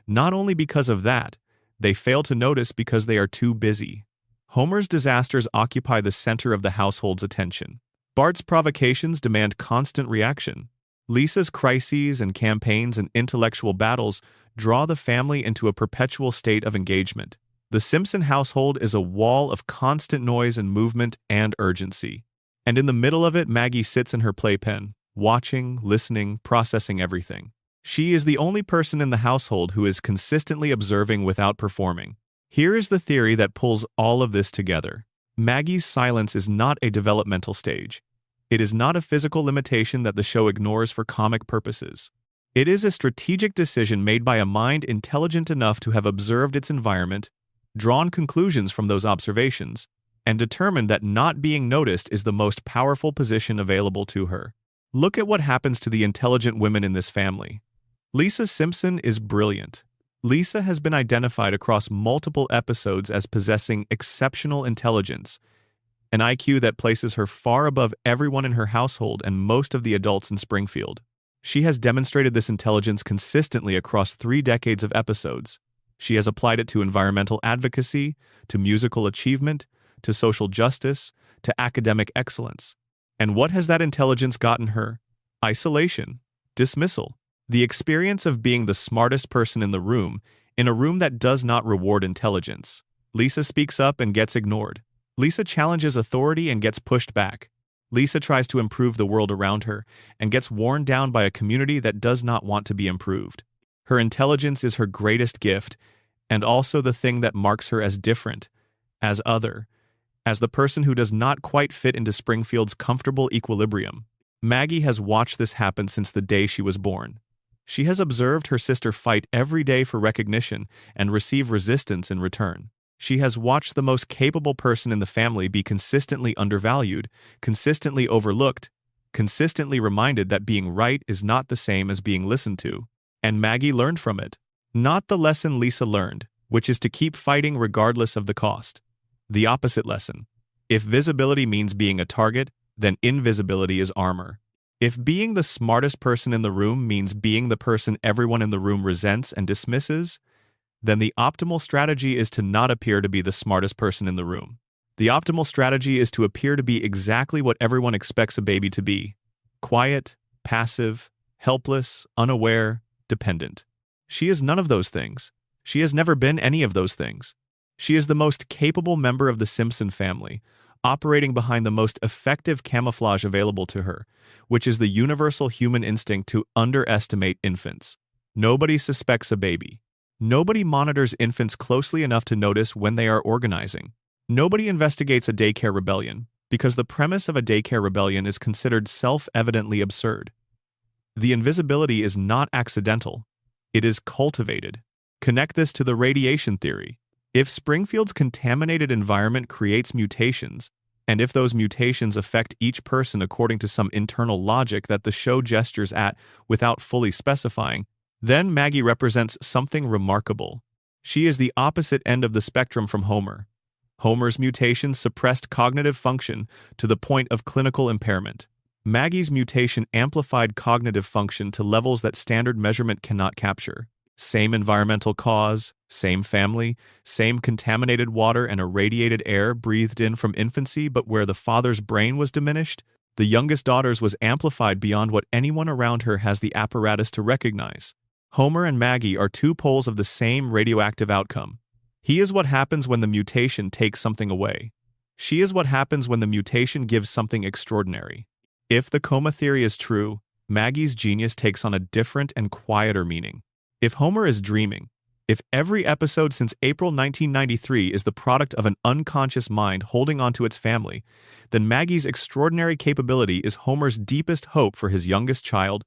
not only because of that, they fail to notice because they are too busy. Homer's disasters occupy the center of the household's attention. Bart's provocations demand constant reaction. Lisa's crises and campaigns and intellectual battles draw the family into a perpetual state of engagement. The Simpson household is a wall of constant noise and movement and urgency. And in the middle of it, Maggie sits in her playpen, watching, listening, processing everything. She is the only person in the household who is consistently observing without performing. Here is the theory that pulls all of this together. Maggie's silence is not a developmental stage. It is not a physical limitation that the show ignores for comic purposes. It is a strategic decision made by a mind intelligent enough to have observed its environment, drawn conclusions from those observations, and determined that not being noticed is the most powerful position available to her. Look at what happens to the intelligent women in this family. Lisa Simpson is brilliant. Lisa has been identified across multiple episodes as possessing exceptional intelligence, an IQ that places her far above everyone in her household and most of the adults in Springfield. She has demonstrated this intelligence consistently across 3 decades of episodes. She has applied it to environmental advocacy, to musical achievement, to social justice, to academic excellence. And what has that intelligence gotten her? Isolation, dismissal, the experience of being the smartest person in the room, in a room that does not reward intelligence. Lisa speaks up and gets ignored. Lisa challenges authority and gets pushed back. Lisa tries to improve the world around her and gets worn down by a community that does not want to be improved. Her intelligence is her greatest gift, and also the thing that marks her as different, as other, as the person who does not quite fit into Springfield's comfortable equilibrium. Maggie has watched this happen since the day she was born. She has observed her sister fight every day for recognition and receive resistance in return. She has watched the most capable person in the family be consistently undervalued, consistently overlooked, consistently reminded that being right is not the same as being listened to. And Maggie learned from it. Not the lesson Lisa learned, which is to keep fighting regardless of the cost. The opposite lesson. If visibility means being a target, then invisibility is armor. If being the smartest person in the room means being the person everyone in the room resents and dismisses, then the optimal strategy is to not appear to be the smartest person in the room. The optimal strategy is to appear to be exactly what everyone expects a baby to be: quiet, passive, helpless, unaware, dependent. She is none of those things. She has never been any of those things. She is the most capable member of the Simpson family, operating behind the most effective camouflage available to her, which is the universal human instinct to underestimate infants. Nobody suspects a baby. Nobody monitors infants closely enough to notice when they are organizing. Nobody investigates a daycare rebellion, because the premise of a daycare rebellion is considered self-evidently absurd. The invisibility is not accidental. It is cultivated. Connect this to the radiation theory. If Springfield's contaminated environment creates mutations, and if those mutations affect each person according to some internal logic that the show gestures at without fully specifying, then Maggie represents something remarkable. She is the opposite end of the spectrum from Homer. Homer's mutations suppressed cognitive function to the point of clinical impairment. Maggie's mutation amplified cognitive function to levels that standard measurement cannot capture. Same environmental cause, same family, same contaminated water and irradiated air breathed in from infancy, but where the father's brain was diminished, the youngest daughter's was amplified beyond what anyone around her has the apparatus to recognize. Homer and Maggie are 2 poles of the same radioactive outcome. He is what happens when the mutation takes something away. She is what happens when the mutation gives something extraordinary. If the coma theory is true, Maggie's genius takes on a different and quieter meaning. If Homer is dreaming, if every episode since April 1993 is the product of an unconscious mind holding onto its family, then Maggie's extraordinary capability is Homer's deepest hope for his youngest child,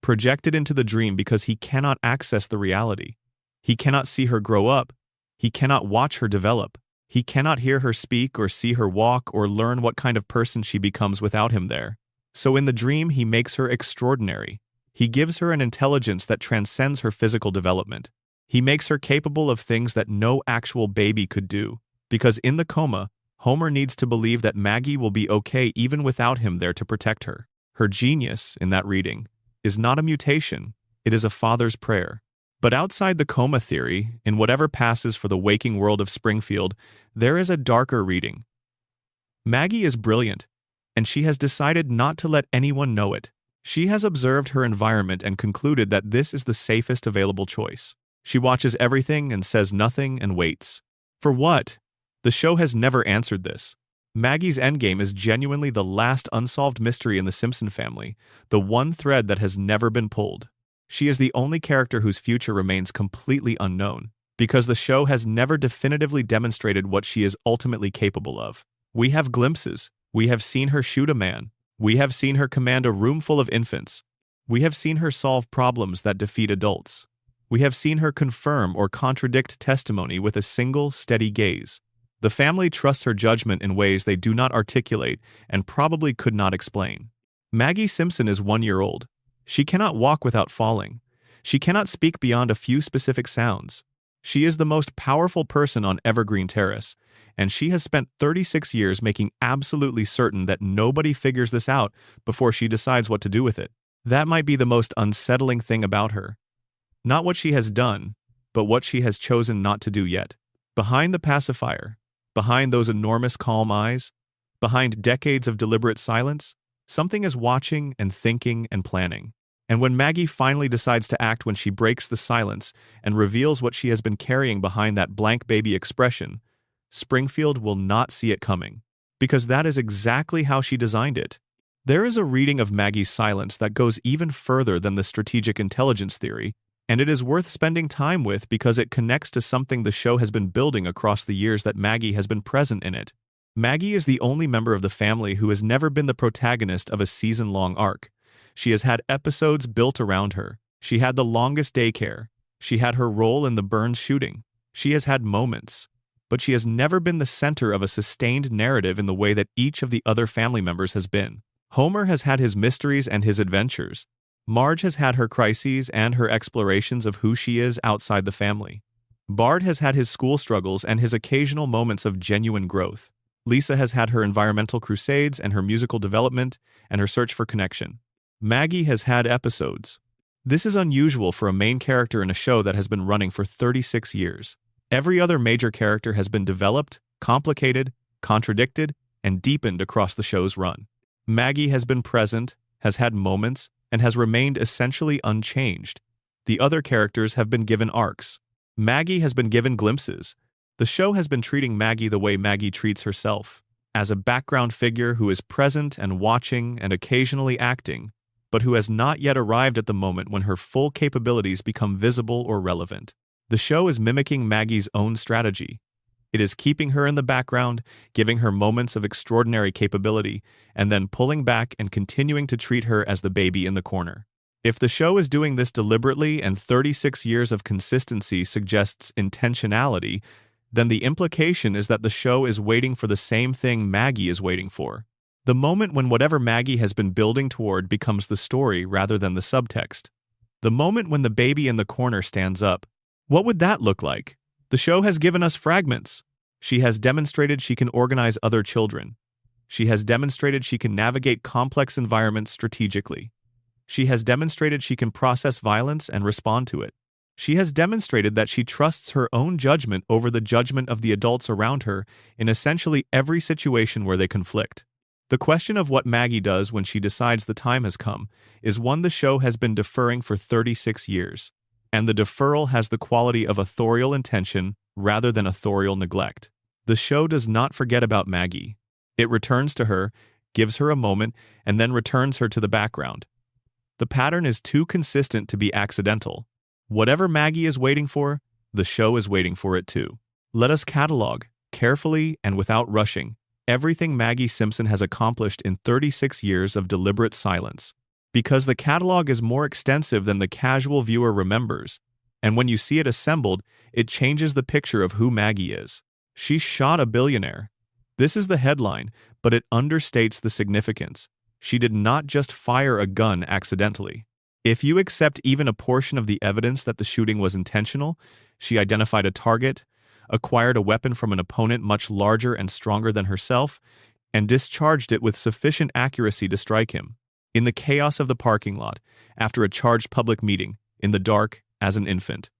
projected into the dream because he cannot access the reality. He cannot see her grow up. He cannot watch her develop. He cannot hear her speak or see her walk or learn what kind of person she becomes without him there. So in the dream, he makes her extraordinary. He gives her an intelligence that transcends her physical development. He makes her capable of things that no actual baby could do. Because in the coma, Homer needs to believe that Maggie will be okay even without him there to protect her. Her genius, in that reading, is not a mutation, it is a father's prayer. But outside the coma theory, in whatever passes for the waking world of Springfield, there is a darker reading. Maggie is brilliant, and she has decided not to let anyone know it. She has observed her environment and concluded that this is the safest available choice. She watches everything and says nothing and waits. For what? The show has never answered this. Maggie's endgame is genuinely the last unsolved mystery in the Simpson family, the one thread that has never been pulled. She is the only character whose future remains completely unknown, because the show has never definitively demonstrated what she is ultimately capable of. We have glimpses. We have seen her shoot a man. We have seen her command a room full of infants. We have seen her solve problems that defeat adults. We have seen her confirm or contradict testimony with a single, steady gaze. The family trusts her judgment in ways they do not articulate and probably could not explain. Maggie Simpson is 1 year old. She cannot walk without falling. She cannot speak beyond a few specific sounds. She is the most powerful person on Evergreen Terrace, and she has spent 36 years making absolutely certain that nobody figures this out before she decides what to do with it. That might be the most unsettling thing about her. Not what she has done, but what she has chosen not to do yet. Behind the pacifier, behind those enormous calm eyes, behind decades of deliberate silence, something is watching and thinking and planning. And when Maggie finally decides to act, when she breaks the silence and reveals what she has been carrying behind that blank baby expression, Springfield will not see it coming. Because that is exactly how she designed it. There is a reading of Maggie's silence that goes even further than the strategic intelligence theory, and it is worth spending time with because it connects to something the show has been building across the years that Maggie has been present in it. Maggie is the only member of the family who has never been the protagonist of a season-long arc. She has had episodes built around her. She had the longest daycare. She had her role in the Burns shooting. She has had moments. But she has never been the center of a sustained narrative in the way that each of the other family members has been. Homer has had his mysteries and his adventures. Marge has had her crises and her explorations of who she is outside the family. Bart has had his school struggles and his occasional moments of genuine growth. Lisa has had her environmental crusades and her musical development and her search for connection. Maggie has had episodes. This is unusual for a main character in a show that has been running for 36 years. Every other major character has been developed, complicated, contradicted, and deepened across the show's run. Maggie has been present, has had moments, and has remained essentially unchanged. The other characters have been given arcs. Maggie has been given glimpses. The show has been treating Maggie the way Maggie treats herself, as a background figure who is present and watching and occasionally acting, but who has not yet arrived at the moment when her full capabilities become visible or relevant. The show is mimicking Maggie's own strategy. It is keeping her in the background, giving her moments of extraordinary capability, and then pulling back and continuing to treat her as the baby in the corner. If the show is doing this deliberately and 36 years of consistency suggests intentionality, then the implication is that the show is waiting for the same thing Maggie is waiting for. The moment when whatever Maggie has been building toward becomes the story rather than the subtext. The moment when the baby in the corner stands up. What would that look like? The show has given us fragments. She has demonstrated she can organize other children. She has demonstrated she can navigate complex environments strategically. She has demonstrated she can process violence and respond to it. She has demonstrated that she trusts her own judgment over the judgment of the adults around her in essentially every situation where they conflict. The question of what Maggie does when she decides the time has come is one the show has been deferring for 36 years. And the deferral has the quality of authorial intention rather than authorial neglect. The show does not forget about Maggie. It returns to her, gives her a moment, and then returns her to the background. The pattern is too consistent to be accidental. Whatever Maggie is waiting for, the show is waiting for it too. Let us catalog, carefully and without rushing, everything Maggie Simpson has accomplished in 36 years of deliberate silence. Because the catalog is more extensive than the casual viewer remembers, and when you see it assembled, it changes the picture of who Maggie is. She shot a billionaire. This is the headline, but it understates the significance. She did not just fire a gun accidentally. If you accept even a portion of the evidence that the shooting was intentional, she identified a target, acquired a weapon from an opponent much larger and stronger than herself, and discharged it with sufficient accuracy to strike him. In the chaos of the parking lot, after a charged public meeting, in the dark, as an infant.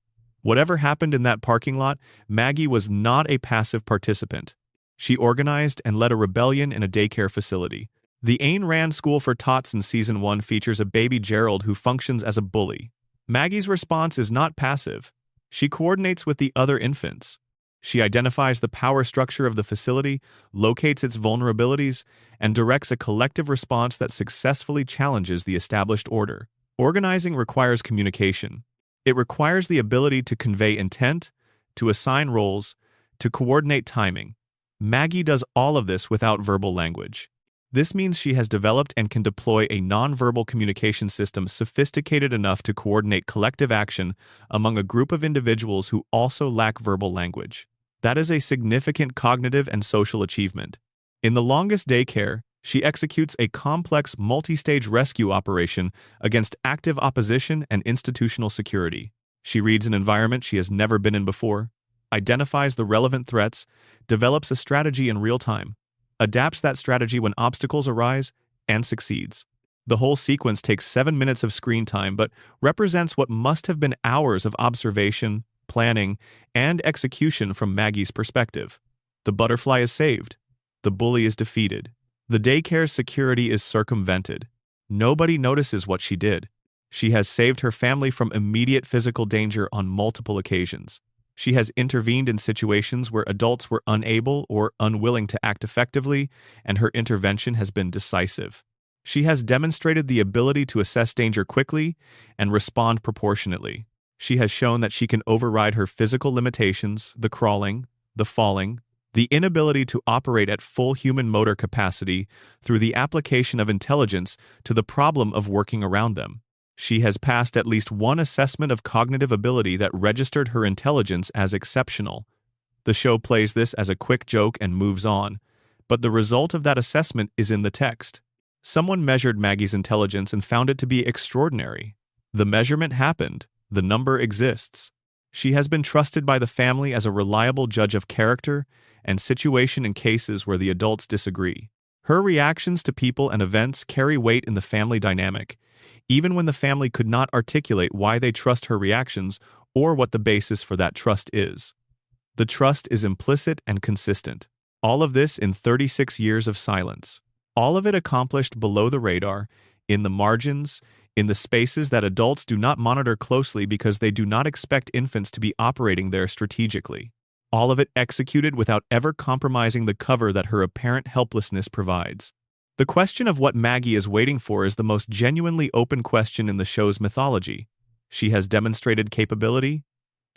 Whatever happened in that parking lot, Maggie was not a passive participant. She organized and led a rebellion in a daycare facility. The Ayn Rand School for Tots in Season 1 features a baby Gerald who functions as a bully. Maggie's response is not passive. She coordinates with the other infants. She identifies the power structure of the facility, locates its vulnerabilities, and directs a collective response that successfully challenges the established order. Organizing requires communication. It requires the ability to convey intent, to assign roles, to coordinate timing. Maggie does all of this without verbal language. This means she has developed and can deploy a nonverbal communication system sophisticated enough to coordinate collective action among a group of individuals who also lack verbal language. That is a significant cognitive and social achievement. In The Longest Daycare, she executes a complex multi-stage rescue operation against active opposition and institutional security. She reads an environment she has never been in before, identifies the relevant threats, develops a strategy in real time, adapts that strategy when obstacles arise, and succeeds. The whole sequence takes 7 minutes of screen time but represents what must have been hours of observation, planning, and execution from Maggie's perspective. The butterfly is saved. The bully is defeated. The daycare's security is circumvented. Nobody notices what she did. She has saved her family from immediate physical danger on multiple occasions. She has intervened in situations where adults were unable or unwilling to act effectively, and her intervention has been decisive. She has demonstrated the ability to assess danger quickly and respond proportionately. She has shown that she can override her physical limitations, the crawling, the falling, the inability to operate at full human motor capacity through the application of intelligence to the problem of working around them. She has passed at least one assessment of cognitive ability that registered her intelligence as exceptional. The show plays this as a quick joke and moves on, but the result of that assessment is in the text. Someone measured Maggie's intelligence and found it to be extraordinary. The measurement happened. The number exists. She has been trusted by the family as a reliable judge of character and situation in cases where the adults disagree. Her reactions to people and events carry weight in the family dynamic, even when the family could not articulate why they trust her reactions or what the basis for that trust is. The trust is implicit and consistent. All of this in 36 years of silence. All of it accomplished below the radar, in the margins, in the spaces that adults do not monitor closely because they do not expect infants to be operating there strategically. All of it executed without ever compromising the cover that her apparent helplessness provides. The question of what Maggie is waiting for is the most genuinely open question in the show's mythology. She has demonstrated capability.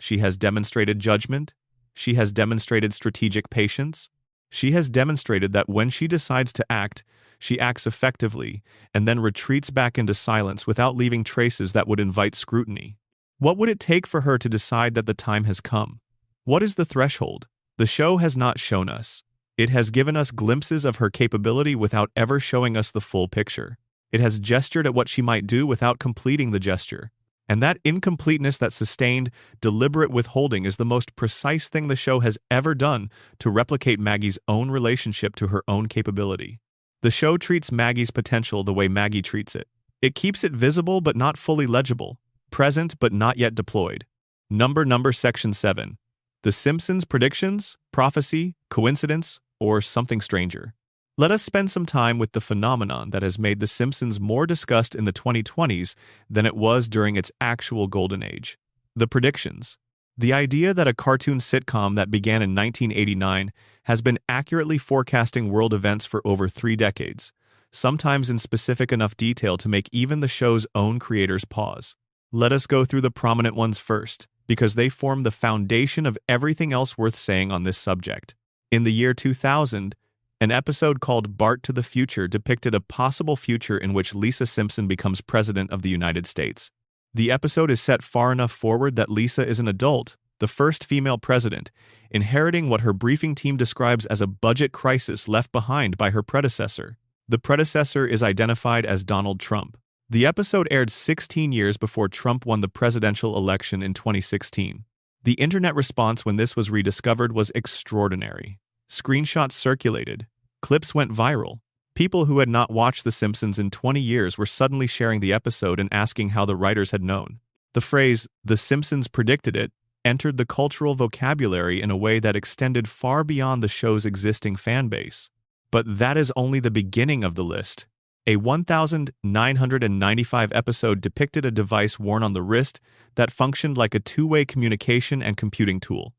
She has demonstrated judgment. She has demonstrated strategic patience. She has demonstrated that when she decides to act, she acts effectively and then retreats back into silence without leaving traces that would invite scrutiny. What would it take for her to decide that the time has come? What is the threshold? The show has not shown us. It has given us glimpses of her capability without ever showing us the full picture. It has gestured at what she might do without completing the gesture. And that incompleteness, that sustained, deliberate withholding is the most precise thing the show has ever done to replicate Maggie's own relationship to her own capability. The show treats Maggie's potential the way Maggie treats it. It keeps it visible but not fully legible, present but not yet deployed. Number Section 7. The Simpsons predictions, prophecy, coincidence, or something stranger. Let us spend some time with the phenomenon that has made The Simpsons more discussed in the 2020s than it was during its actual golden age. The predictions. The idea that a cartoon sitcom that began in 1989 has been accurately forecasting world events for over 3 decades, sometimes in specific enough detail to make even the show's own creators pause. Let us go through the prominent ones first, because they form the foundation of everything else worth saying on this subject. In the year 2000, an episode called Bart to the Future depicted a possible future in which Lisa Simpson becomes president of the United States. The episode is set far enough forward that Lisa is an adult, the first female president, inheriting what her briefing team describes as a budget crisis left behind by her predecessor. The predecessor is identified as Donald Trump. The episode aired 16 years before Trump won the presidential election in 2016. The internet response when this was rediscovered was extraordinary. Screenshots circulated. Clips went viral. People who had not watched The Simpsons in 20 years were suddenly sharing the episode and asking how the writers had known. The phrase, "The Simpsons predicted it," entered the cultural vocabulary in a way that extended far beyond the show's existing fan base. But that is only the beginning of the list. A 1,995 episode depicted a device worn on the wrist that functioned like a two-way communication and computing tool,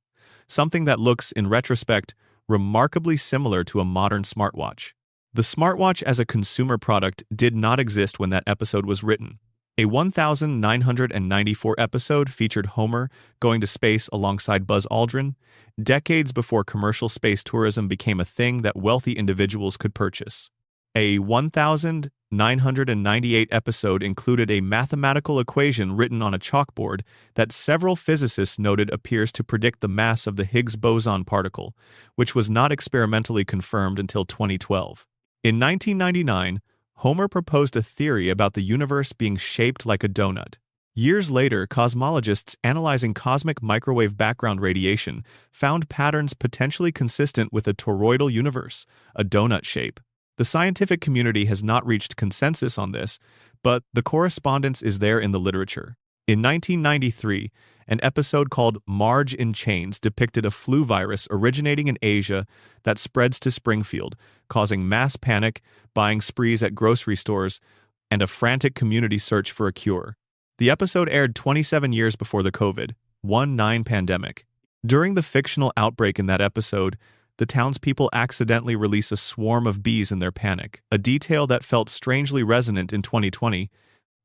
something that looks, in retrospect, remarkably similar to a modern smartwatch. The smartwatch as a consumer product did not exist when that episode was written. A 1,994 episode featured Homer going to space alongside Buzz Aldrin, decades before commercial space tourism became a thing that wealthy individuals could purchase. A 1,998 episode included a mathematical equation written on a chalkboard that several physicists noted appears to predict the mass of the Higgs boson particle, which was not experimentally confirmed until 2012. In 1999, Homer proposed a theory about the universe being shaped like a donut. Years later, cosmologists analyzing cosmic microwave background radiation found patterns potentially consistent with a toroidal universe, a donut shape. The scientific community has not reached consensus on this, but the correspondence is there in the literature. In 1993, an episode called Marge in Chains depicted a flu virus originating in Asia that spreads to Springfield, causing mass panic, buying sprees at grocery stores, and a frantic community search for a cure. The episode aired 27 years before the COVID-19 pandemic. During the fictional outbreak in that episode, the townspeople accidentally release a swarm of bees in their panic, a detail that felt strangely resonant in 2020,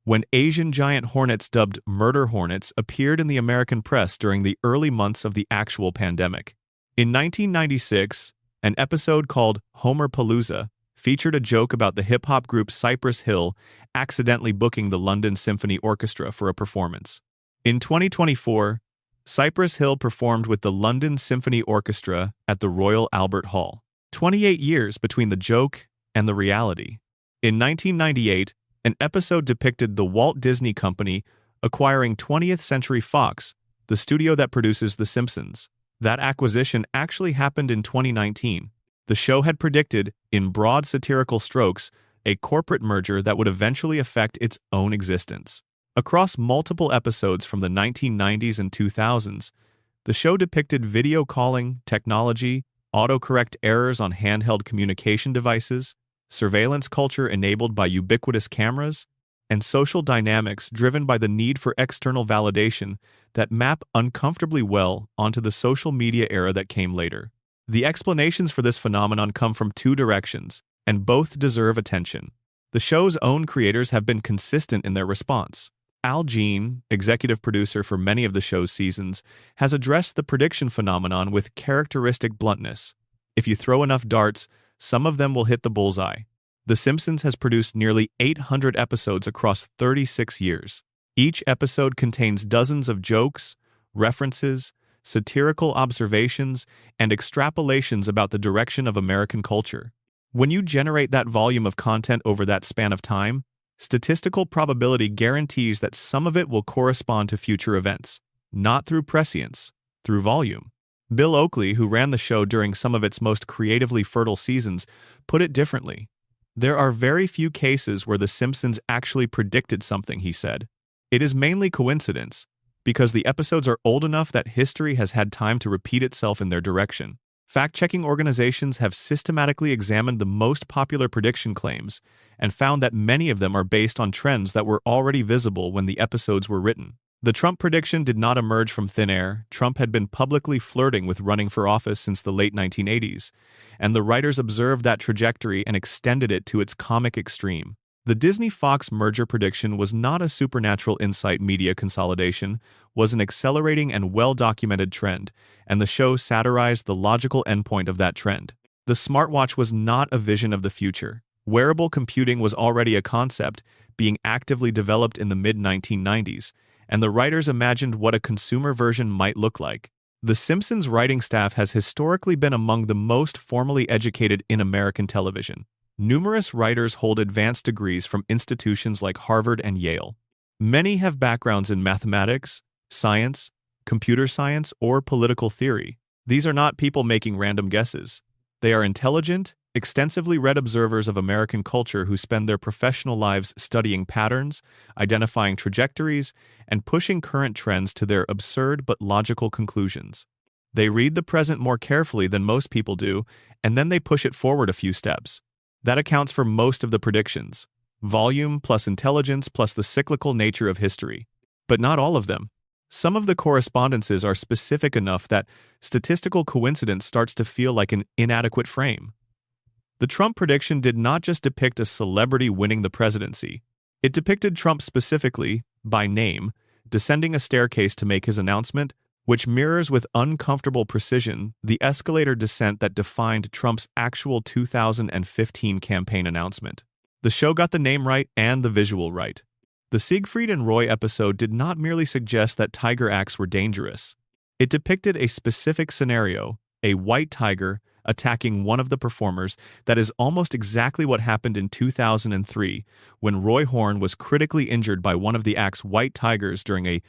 when Asian giant hornets dubbed murder hornets appeared in the American press during the early months of the actual pandemic. In 1996, an episode called Homerpalooza featured a joke about the hip-hop group Cypress Hill accidentally booking the London Symphony Orchestra for a performance. In 2024, Cypress Hill performed with the London Symphony Orchestra at the Royal Albert Hall. 28 years between the joke and the reality. In 1998, an episode depicted the Walt Disney Company acquiring 20th Century Fox, the studio that produces The Simpsons. That acquisition actually happened in 2019. The show had predicted, in broad satirical strokes, a corporate merger that would eventually affect its own existence. Across multiple episodes from the 1990s and 2000s, the show depicted video calling, technology, autocorrect errors on handheld communication devices, surveillance culture enabled by ubiquitous cameras, and social dynamics driven by the need for external validation that map uncomfortably well onto the social media era that came later. The explanations for this phenomenon come from two directions, and both deserve attention. The show's own creators have been consistent in their response. Al Jean, executive producer for many of the show's seasons, has addressed the prediction phenomenon with characteristic bluntness. If you throw enough darts, some of them will hit the bullseye. The Simpsons has produced nearly 800 episodes across 36 years. Each episode contains dozens of jokes, references, satirical observations, and extrapolations about the direction of American culture. When you generate that volume of content over that span of time, statistical probability guarantees that some of it will correspond to future events, not through prescience, through volume. Bill Oakley, who ran the show during some of its most creatively fertile seasons, put it differently. There are very few cases where The Simpsons actually predicted something, he said. It is mainly coincidence, because the episodes are old enough that history has had time to repeat itself in their direction. Fact-checking organizations have systematically examined the most popular prediction claims and found that many of them are based on trends that were already visible when the episodes were written. The Trump prediction did not emerge from thin air. Trump had been publicly flirting with running for office since the late 1980s, and the writers observed that trajectory and extended it to its comic extreme. The Disney-Fox merger prediction was not a supernatural insight. Media consolidation was an accelerating and well-documented trend, and the show satirized the logical endpoint of that trend. The smartwatch was not a vision of the future. Wearable computing was already a concept, being actively developed in the mid-1990s, and the writers imagined what a consumer version might look like. The Simpsons writing staff has historically been among the most formally educated in American television. Numerous writers hold advanced degrees from institutions like Harvard and Yale. Many have backgrounds in mathematics, science, computer science, or political theory. These are not people making random guesses. They are intelligent, extensively read observers of American culture who spend their professional lives studying patterns, identifying trajectories, and pushing current trends to their absurd but logical conclusions. They read the present more carefully than most people do, and then they push it forward a few steps. That accounts for most of the predictions. Volume plus intelligence plus the cyclical nature of history. But not all of them. Some of the correspondences are specific enough that statistical coincidence starts to feel like an inadequate frame. The Trump prediction did not just depict a celebrity winning the presidency. It depicted Trump specifically, by name, descending a staircase to make his announcement, which mirrors with uncomfortable precision the escalator descent that defined Trump's actual 2015 campaign announcement. The show got the name right and the visual right. The Siegfried and Roy episode did not merely suggest that tiger acts were dangerous. It depicted a specific scenario, a white tiger attacking one of the performers. That is almost exactly what happened in 2003 when Roy Horn was critically injured by one of the act's white tigers during a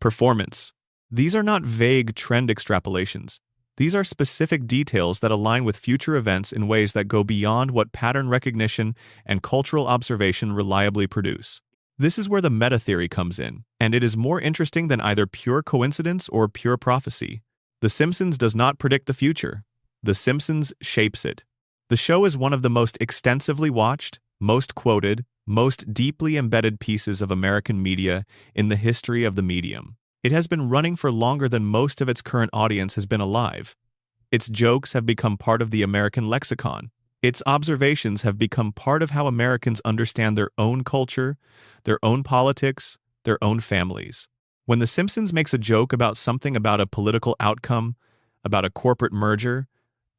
performance. These are not vague trend extrapolations. These are specific details that align with future events in ways that go beyond what pattern recognition and cultural observation reliably produce. This is where the meta-theory comes in, and it is more interesting than either pure coincidence or pure prophecy. The Simpsons does not predict the future. The Simpsons shapes it. The show is one of the most extensively watched, most quoted, most deeply embedded pieces of American media in the history of the medium. It has been running for longer than most of its current audience has been alive. Its jokes have become part of the American lexicon. Its observations have become part of how Americans understand their own culture, their own politics, their own families. When The Simpsons makes a joke about something about a political outcome, about a corporate merger,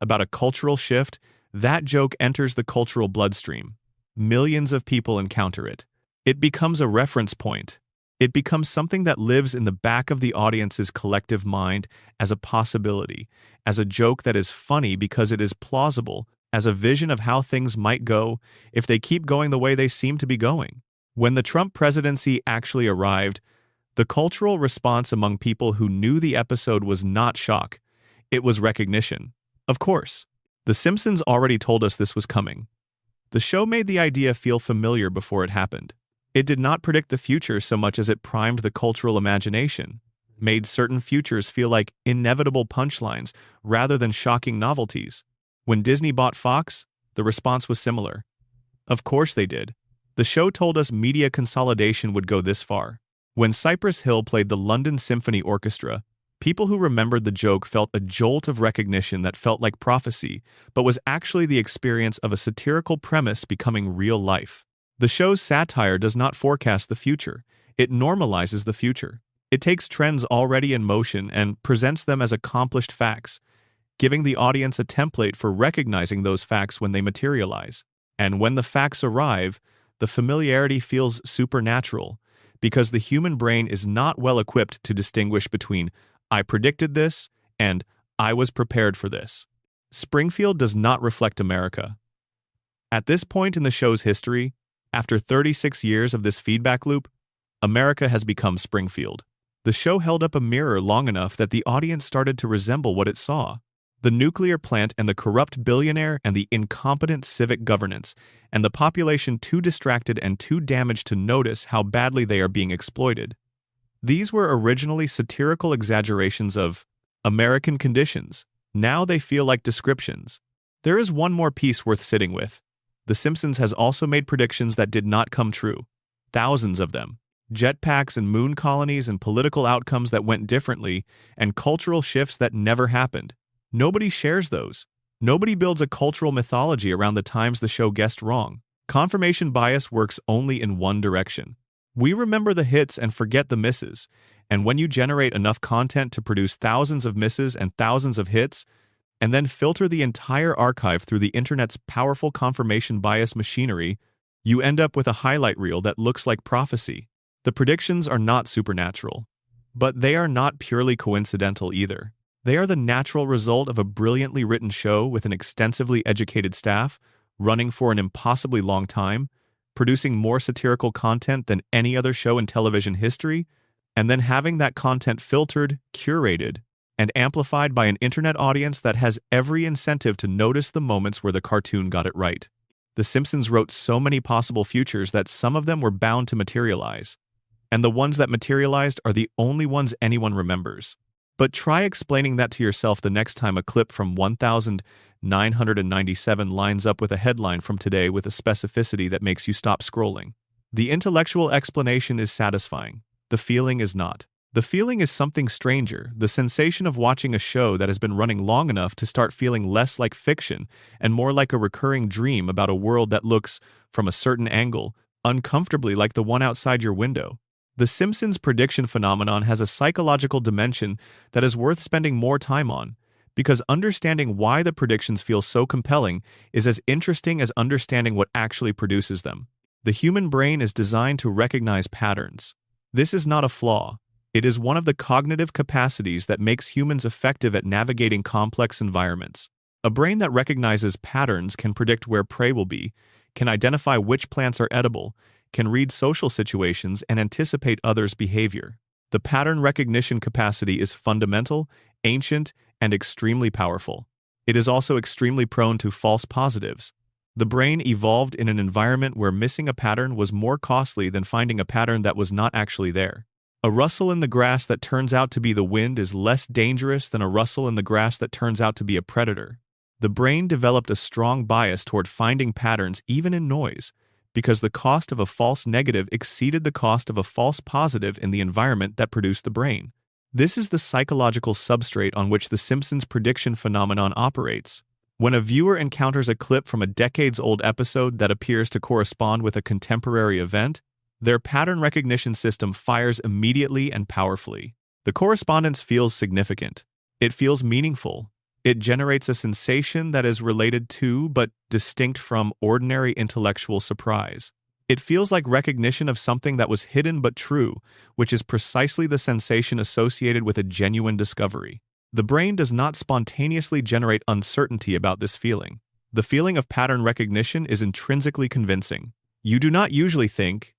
about a cultural shift, that joke enters the cultural bloodstream. Millions of people encounter it. It becomes a reference point. It becomes something that lives in the back of the audience's collective mind as a possibility, as a joke that is funny because it is plausible, as a vision of how things might go if they keep going the way they seem to be going. When the Trump presidency actually arrived, the cultural response among people who knew the episode was not shock. It was recognition. Of course, The Simpsons already told us this was coming. The show made the idea feel familiar before it happened. It did not predict the future so much as it primed the cultural imagination, made certain futures feel like inevitable punchlines rather than shocking novelties. When Disney bought Fox, the response was similar. Of course they did. The show told us media consolidation would go this far. When Cypress Hill played the London Symphony Orchestra, people who remembered the joke felt a jolt of recognition that felt like prophecy, but was actually the experience of a satirical premise becoming real life. The show's satire does not forecast the future. It normalizes the future. It takes trends already in motion and presents them as accomplished facts, giving the audience a template for recognizing those facts when they materialize. And when the facts arrive, the familiarity feels supernatural, because the human brain is not well equipped to distinguish between "I predicted this" and "I was prepared for this." Springfield does not reflect America. At this point in the show's history, after 36 years of this feedback loop, America has become Springfield. The show held up a mirror long enough that the audience started to resemble what it saw. The nuclear plant and the corrupt billionaire and the incompetent civic governance, and the population too distracted and too damaged to notice how badly they are being exploited. These were originally satirical exaggerations of American conditions. Now they feel like descriptions. There is one more piece worth sitting with. The Simpsons has also made predictions that did not come true. Thousands of them. Jetpacks and moon colonies and political outcomes that went differently, and cultural shifts that never happened. Nobody shares those. Nobody builds a cultural mythology around the times the show guessed wrong. Confirmation bias works only in one direction. We remember the hits and forget the misses, and when you generate enough content to produce thousands of misses and thousands of hits, and then filter the entire archive through the internet's powerful confirmation bias machinery, you end up with a highlight reel that looks like prophecy. The predictions are not supernatural, but they are not purely coincidental either. They are the natural result of a brilliantly written show with an extensively educated staff, running for an impossibly long time, producing more satirical content than any other show in television history, and then having that content filtered, curated, and amplified by an internet audience that has every incentive to notice the moments where the cartoon got it right. The Simpsons wrote so many possible futures that some of them were bound to materialize, and the ones that materialized are the only ones anyone remembers. But try explaining that to yourself the next time a clip from 1997 lines up with a headline from today with a specificity that makes you stop scrolling. The intellectual explanation is satisfying. The feeling is not. The feeling is something stranger, the sensation of watching a show that has been running long enough to start feeling less like fiction and more like a recurring dream about a world that looks, from a certain angle, uncomfortably like the one outside your window. The Simpsons prediction phenomenon has a psychological dimension that is worth spending more time on, because understanding why the predictions feel so compelling is as interesting as understanding what actually produces them. The human brain is designed to recognize patterns. This is not a flaw. It is one of the cognitive capacities that makes humans effective at navigating complex environments. A brain that recognizes patterns can predict where prey will be, can identify which plants are edible, can read social situations and anticipate others' behavior. The pattern recognition capacity is fundamental, ancient, and extremely powerful. It is also extremely prone to false positives. The brain evolved in an environment where missing a pattern was more costly than finding a pattern that was not actually there. A rustle in the grass that turns out to be the wind is less dangerous than a rustle in the grass that turns out to be a predator. The brain developed a strong bias toward finding patterns even in noise, because the cost of a false negative exceeded the cost of a false positive in the environment that produced the brain. This is the psychological substrate on which the Simpsons prediction phenomenon operates. When a viewer encounters a clip from a decades-old episode that appears to correspond with a contemporary event, their pattern recognition system fires immediately and powerfully. The correspondence feels significant. It feels meaningful. It generates a sensation that is related to, but distinct from, ordinary intellectual surprise. It feels like recognition of something that was hidden but true, which is precisely the sensation associated with a genuine discovery. The brain does not spontaneously generate uncertainty about this feeling. The feeling of pattern recognition is intrinsically convincing. You do not usually think,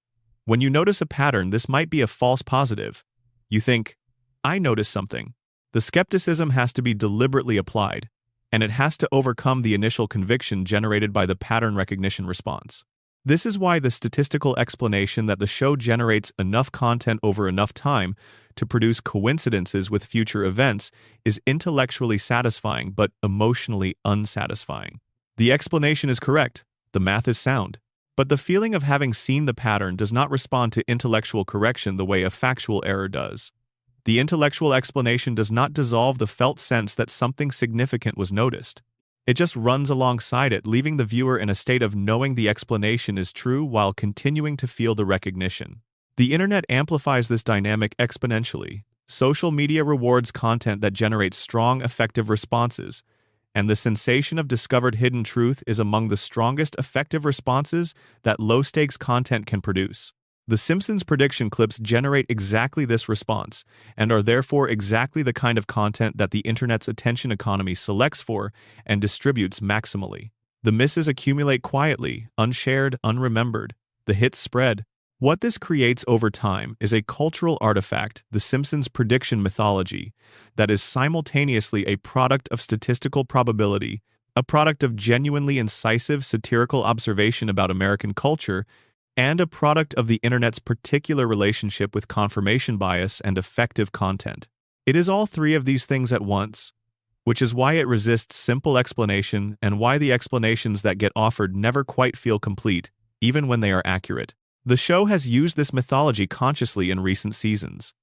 when you notice a pattern, this might be a false positive. You think, I noticed something. The skepticism has to be deliberately applied, and it has to overcome the initial conviction generated by the pattern recognition response. This is why the statistical explanation that the show generates enough content over enough time to produce coincidences with future events is intellectually satisfying but emotionally unsatisfying. The explanation is correct, the math is sound, but the feeling of having seen the pattern does not respond to intellectual correction the way a factual error does. The intellectual explanation does not dissolve the felt sense that something significant was noticed. It just runs alongside it, leaving the viewer in a state of knowing the explanation is true while continuing to feel the recognition. The internet amplifies this dynamic exponentially. Social media rewards content that generates strong, effective responses, and the sensation of discovered hidden truth is among the strongest effective responses that low-stakes content can produce. The Simpsons prediction clips generate exactly this response, and are therefore exactly the kind of content that the internet's attention economy selects for and distributes maximally. The misses accumulate quietly, unshared, unremembered. The hits spread. What this creates over time is a cultural artifact, the Simpsons prediction mythology, that is simultaneously a product of statistical probability, a product of genuinely incisive satirical observation about American culture, and a product of the internet's particular relationship with confirmation bias and effective content. It is all three of these things at once, which is why it resists simple explanation and why the explanations that get offered never quite feel complete, even when they are accurate. The show has used this mythology consciously in recent seasons.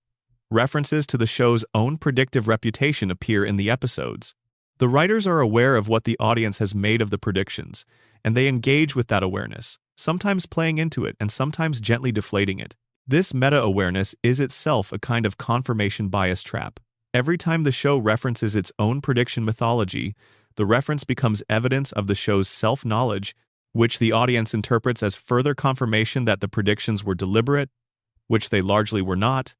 References to the show's own predictive reputation appear in the episodes. The writers are aware of what the audience has made of the predictions, and they engage with that awareness, sometimes playing into it and sometimes gently deflating it. This meta-awareness is itself a kind of confirmation bias trap. Every time the show references its own prediction mythology, the reference becomes evidence of the show's self-knowledge, which the audience interprets as further confirmation that the predictions were deliberate, which they largely were not,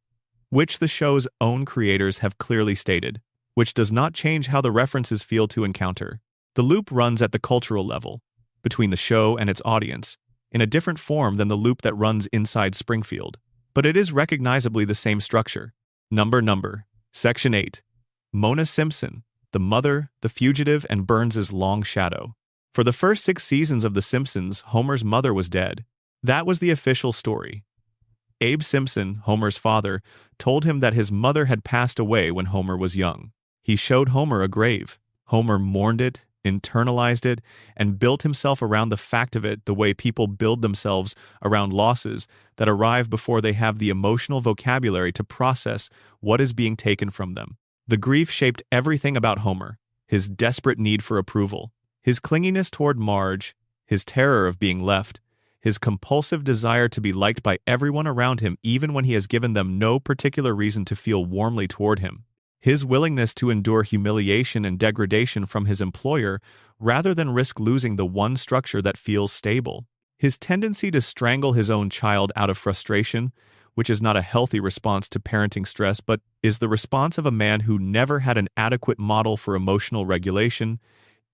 which the show's own creators have clearly stated, which does not change how the references feel to encounter. The loop runs at the cultural level. between the show and its audience, in a different form than the loop that runs inside Springfield. But it is recognizably the same structure. Number. Section 8. Mona Simpson, the mother, the fugitive, and Burns's long shadow. For the first 6 seasons of The Simpsons, Homer's mother was dead. That was the official story. Abe Simpson, Homer's father, told him that his mother had passed away when Homer was young. He showed Homer a grave. Homer mourned it, internalized it, and built himself around the fact of it the way people build themselves around losses that arrive before they have the emotional vocabulary to process what is being taken from them. The grief shaped everything about Homer: his desperate need for approval, his clinginess toward Marge, his terror of being left, his compulsive desire to be liked by everyone around him even when he has given them no particular reason to feel warmly toward him, his willingness to endure humiliation and degradation from his employer rather than risk losing the one structure that feels stable, his tendency to strangle his own child out of frustration, which is not a healthy response to parenting stress but is the response of a man who never had an adequate model for emotional regulation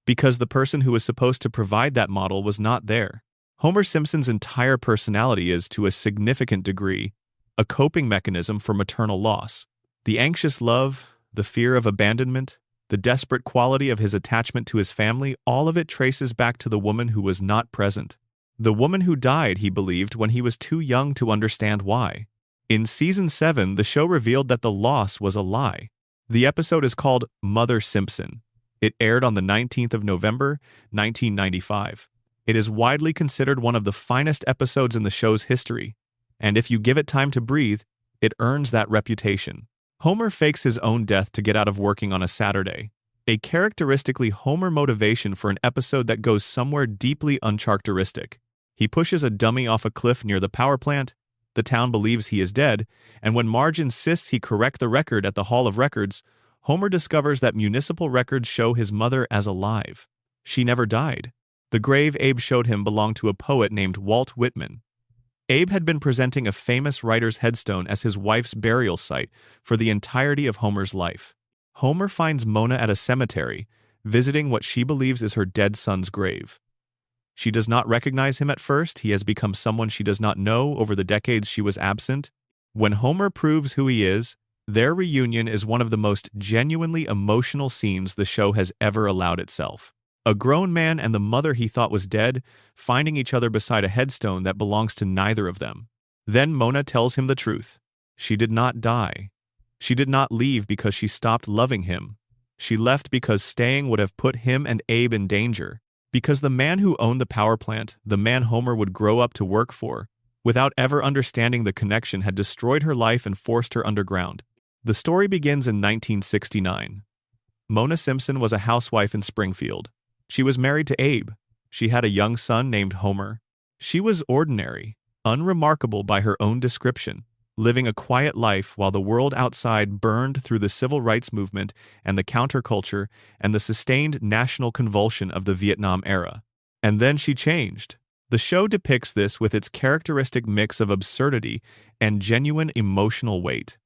because the person who was supposed to provide that model was not there. Homer Simpson's entire personality is, to a significant degree, a coping mechanism for maternal loss. The anxious love, the fear of abandonment, the desperate quality of his attachment to his family, all of it traces back to the woman who was not present. The woman who died, he believed, when he was too young to understand why. In Season 7, the show revealed that the loss was a lie. The episode is called Mother Simpson. It aired on the 19th of November, 1995. It is widely considered one of the finest episodes in the show's history, and if you give it time to breathe, it earns that reputation. Homer fakes his own death to get out of working on a Saturday, a characteristically Homer motivation for an episode that goes somewhere deeply uncharacteristic. He pushes a dummy off a cliff near the power plant. The town believes he is dead, and when Marge insists he correct the record at the Hall of Records, Homer discovers that municipal records show his mother as alive. She never died. The grave Abe showed him belonged to a poet named Walt Whitman. Abe had been presenting a famous writer's headstone as his wife's burial site for the entirety of Homer's life. Homer finds Mona at a cemetery, visiting what she believes is her dead son's grave. She does not recognize him at first. He has become someone she does not know over the decades she was absent. When Homer proves who he is, their reunion is one of the most genuinely emotional scenes the show has ever allowed itself. A grown man and the mother he thought was dead, finding each other beside a headstone that belongs to neither of them. Then Mona tells him the truth. She did not die. She did not leave because she stopped loving him. She left because staying would have put him and Abe in danger. Because the man who owned the power plant, the man Homer would grow up to work for, without ever understanding the connection, had destroyed her life and forced her underground. The story begins in 1969. Mona Simpson was a housewife in Springfield. She was married to Abe. She had a young son named Homer. She was ordinary, unremarkable by her own description, living a quiet life while the world outside burned through the civil rights movement and the counterculture and the sustained national convulsion of the Vietnam era. And then she changed. The show depicts this with its characteristic mix of absurdity and genuine emotional weight.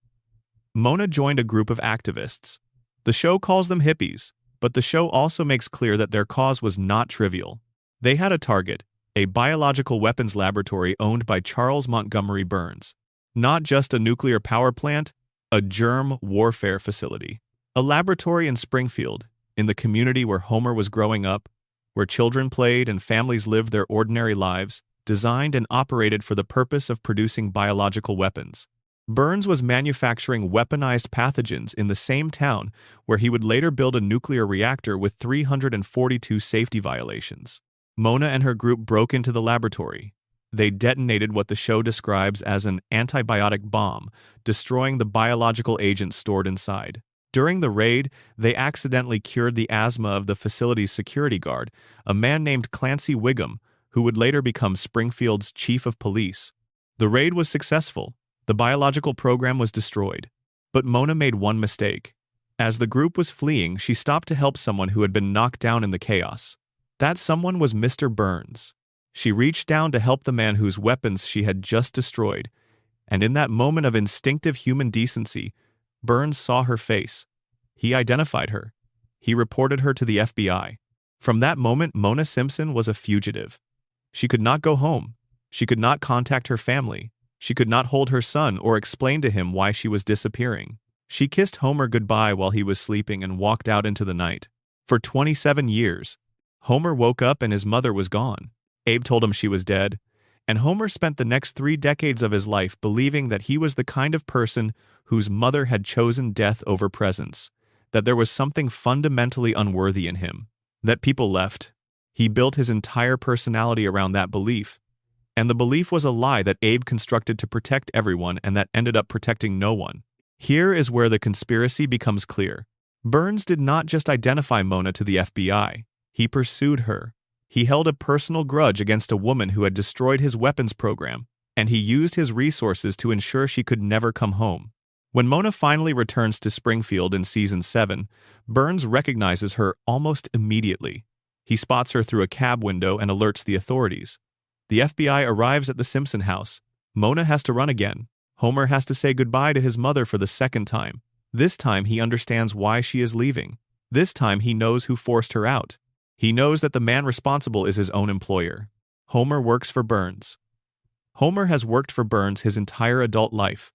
Mona joined a group of activists. The show calls them hippies, but the show also makes clear that their cause was not trivial. They had a target, a biological weapons laboratory owned by Charles Montgomery Burns. Not just a nuclear power plant, a germ warfare facility. A laboratory in Springfield, in the community where Homer was growing up, where children played and families lived their ordinary lives, designed and operated for the purpose of producing biological weapons. Burns was manufacturing weaponized pathogens in the same town where he would later build a nuclear reactor with 342 safety violations. Mona and her group broke into the laboratory. They detonated what the show describes as an antibiotic bomb, destroying the biological agents stored inside. During the raid, they accidentally cured the asthma of the facility's security guard, a man named Clancy Wiggum, who would later become Springfield's chief of police. The raid was successful. The biological program was destroyed. But Mona made one mistake. As the group was fleeing, she stopped to help someone who had been knocked down in the chaos. That someone was Mr. Burns. She reached down to help the man whose weapons she had just destroyed, and in that moment of instinctive human decency, Burns saw her face. He identified her. He reported her to the FBI. From that moment, Mona Simpson was a fugitive. She could not go home. She could not contact her family. She could not hold her son or explain to him why she was disappearing. She kissed Homer goodbye while he was sleeping and walked out into the night. For 27 years, Homer woke up and his mother was gone. Abe told him she was dead, and Homer spent the next 3 decades of his life believing that he was the kind of person whose mother had chosen death over presence, that there was something fundamentally unworthy in him, that people left. He built his entire personality around that belief, and the belief was a lie that Abe constructed to protect everyone and that ended up protecting no one. Here is where the conspiracy becomes clear. Burns did not just identify Mona to the FBI. He pursued her. He held a personal grudge against a woman who had destroyed his weapons program, and he used his resources to ensure she could never come home. When Mona finally returns to Springfield in Season 7, Burns recognizes her almost immediately. He spots her through a cab window and alerts the authorities. The FBI arrives at the Simpson house. Mona has to run again. Homer has to say goodbye to his mother for the second time. This time he understands why she is leaving. This time he knows who forced her out. He knows that the man responsible is his own employer. Homer works for Burns. Homer has worked for Burns his entire adult life.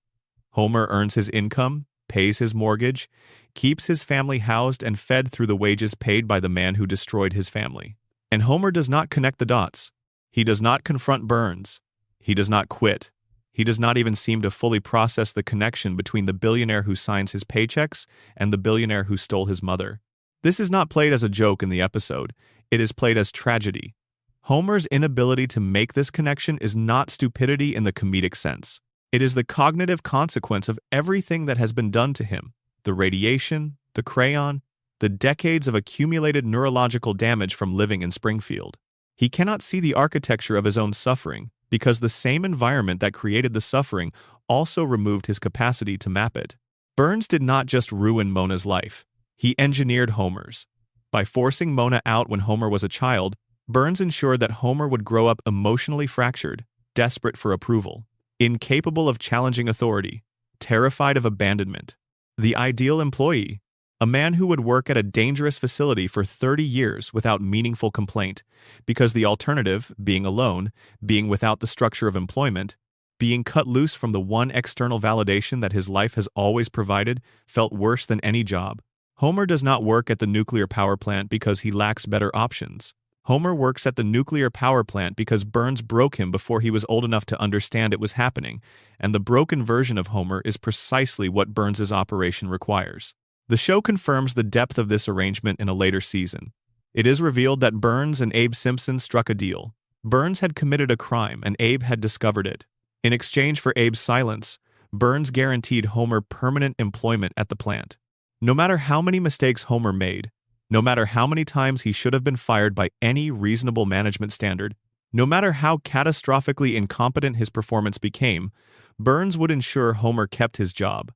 Homer earns his income, pays his mortgage, keeps his family housed and fed through the wages paid by the man who destroyed his family. And Homer does not connect the dots. He does not confront Burns. He does not quit. He does not even seem to fully process the connection between the billionaire who signs his paychecks and the billionaire who stole his mother. This is not played as a joke in the episode. It is played as tragedy. Homer's inability to make this connection is not stupidity in the comedic sense. It is the cognitive consequence of everything that has been done to him. The radiation, the crayon, the decades of accumulated neurological damage from living in Springfield. He cannot see the architecture of his own suffering, because the same environment that created the suffering also removed his capacity to map it. Burns did not just ruin Mona's life. He engineered Homer's. By forcing Mona out when Homer was a child, Burns ensured that Homer would grow up emotionally fractured, desperate for approval, incapable of challenging authority, terrified of abandonment. The ideal employee, a man who would work at a dangerous facility for 30 years without meaningful complaint, because the alternative, being alone, being without the structure of employment, being cut loose from the one external validation that his life has always provided, felt worse than any job. Homer does not work at the nuclear power plant because he lacks better options. Homer works at the nuclear power plant because Burns broke him before he was old enough to understand it was happening, and the broken version of Homer is precisely what Burns's operation requires. The show confirms the depth of this arrangement in a later season. It is revealed that Burns and Abe Simpson struck a deal. Burns had committed a crime, and Abe had discovered it. In exchange for Abe's silence, Burns guaranteed Homer permanent employment at the plant. No matter how many mistakes Homer made, no matter how many times he should have been fired by any reasonable management standard, no matter how catastrophically incompetent his performance became, Burns would ensure Homer kept his job.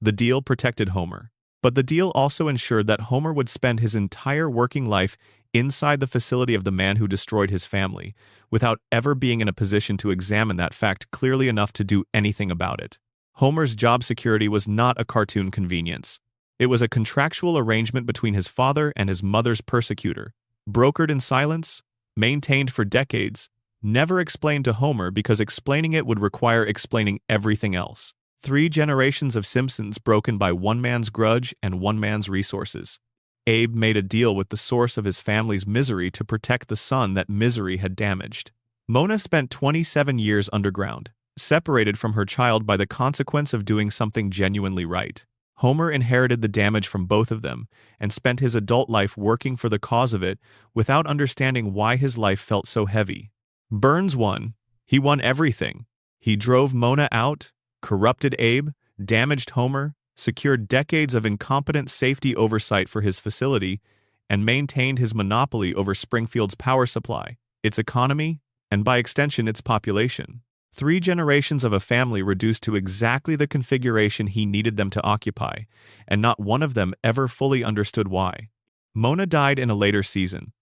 The deal protected Homer. But the deal also ensured that Homer would spend his entire working life inside the facility of the man who destroyed his family, without ever being in a position to examine that fact clearly enough to do anything about it. Homer's job security was not a cartoon convenience. It was a contractual arrangement between his father and his mother's persecutor, brokered in silence, maintained for decades, never explained to Homer because explaining it would require explaining everything else. 3 generations of Simpsons broken by one man's grudge and one man's resources. Abe made a deal with the source of his family's misery to protect the son that misery had damaged. Mona spent 27 years underground, separated from her child by the consequence of doing something genuinely right. Homer inherited the damage from both of them and spent his adult life working for the cause of it without understanding why his life felt so heavy. Burns won. He won everything. He drove Mona out, corrupted Abe, damaged Homer, secured decades of incompetent safety oversight for his facility, and maintained his monopoly over Springfield's power supply, its economy, and by extension its population. 3 generations of a family reduced to exactly the configuration he needed them to occupy, and not one of them ever fully understood why. Mona died in a later season.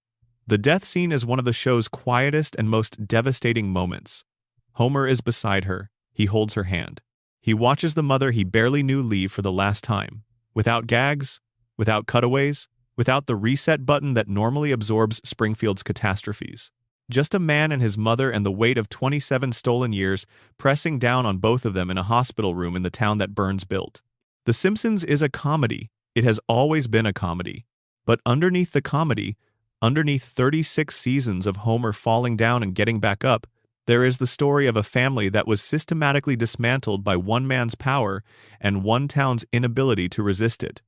The death scene is one of the show's quietest and most devastating moments. Homer is beside her. He holds her hand. He watches the mother he barely knew leave for the last time, without gags, without cutaways, without the reset button that normally absorbs Springfield's catastrophes. Just a man and his mother and the weight of 27 stolen years pressing down on both of them in a hospital room in the town that Burns built. The Simpsons is a comedy. It has always been a comedy. But underneath the comedy, underneath 36 seasons of Homer falling down and getting back up, there is the story of a family that was systematically dismantled by one man's power and one town's inability to resist it.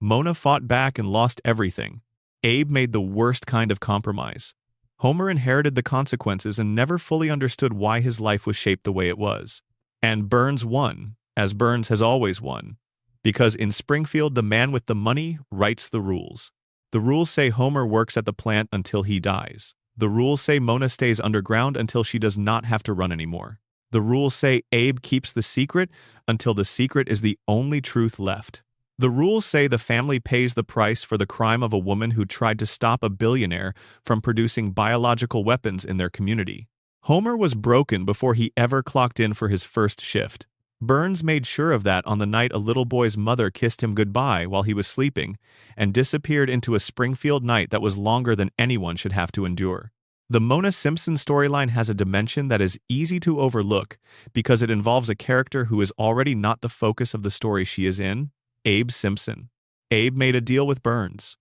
Mona fought back and lost everything. Abe made the worst kind of compromise. Homer inherited the consequences and never fully understood why his life was shaped the way it was. And Burns won, as Burns has always won. Because in Springfield, the man with the money writes the rules. The rules say Homer works at the plant until he dies. The rules say Mona stays underground until she does not have to run anymore. The rules say Abe keeps the secret until the secret is the only truth left. The rules say the family pays the price for the crime of a woman who tried to stop a billionaire from producing biological weapons in their community. Homer was broken before he ever clocked in for his first shift. Burns made sure of that on the night a little boy's mother kissed him goodbye while he was sleeping and disappeared into a Springfield night that was longer than anyone should have to endure. The Mona Simpson storyline has a dimension that is easy to overlook because it involves a character who is already not the focus of the story she is in, Abe Simpson. Abe made a deal with Burns.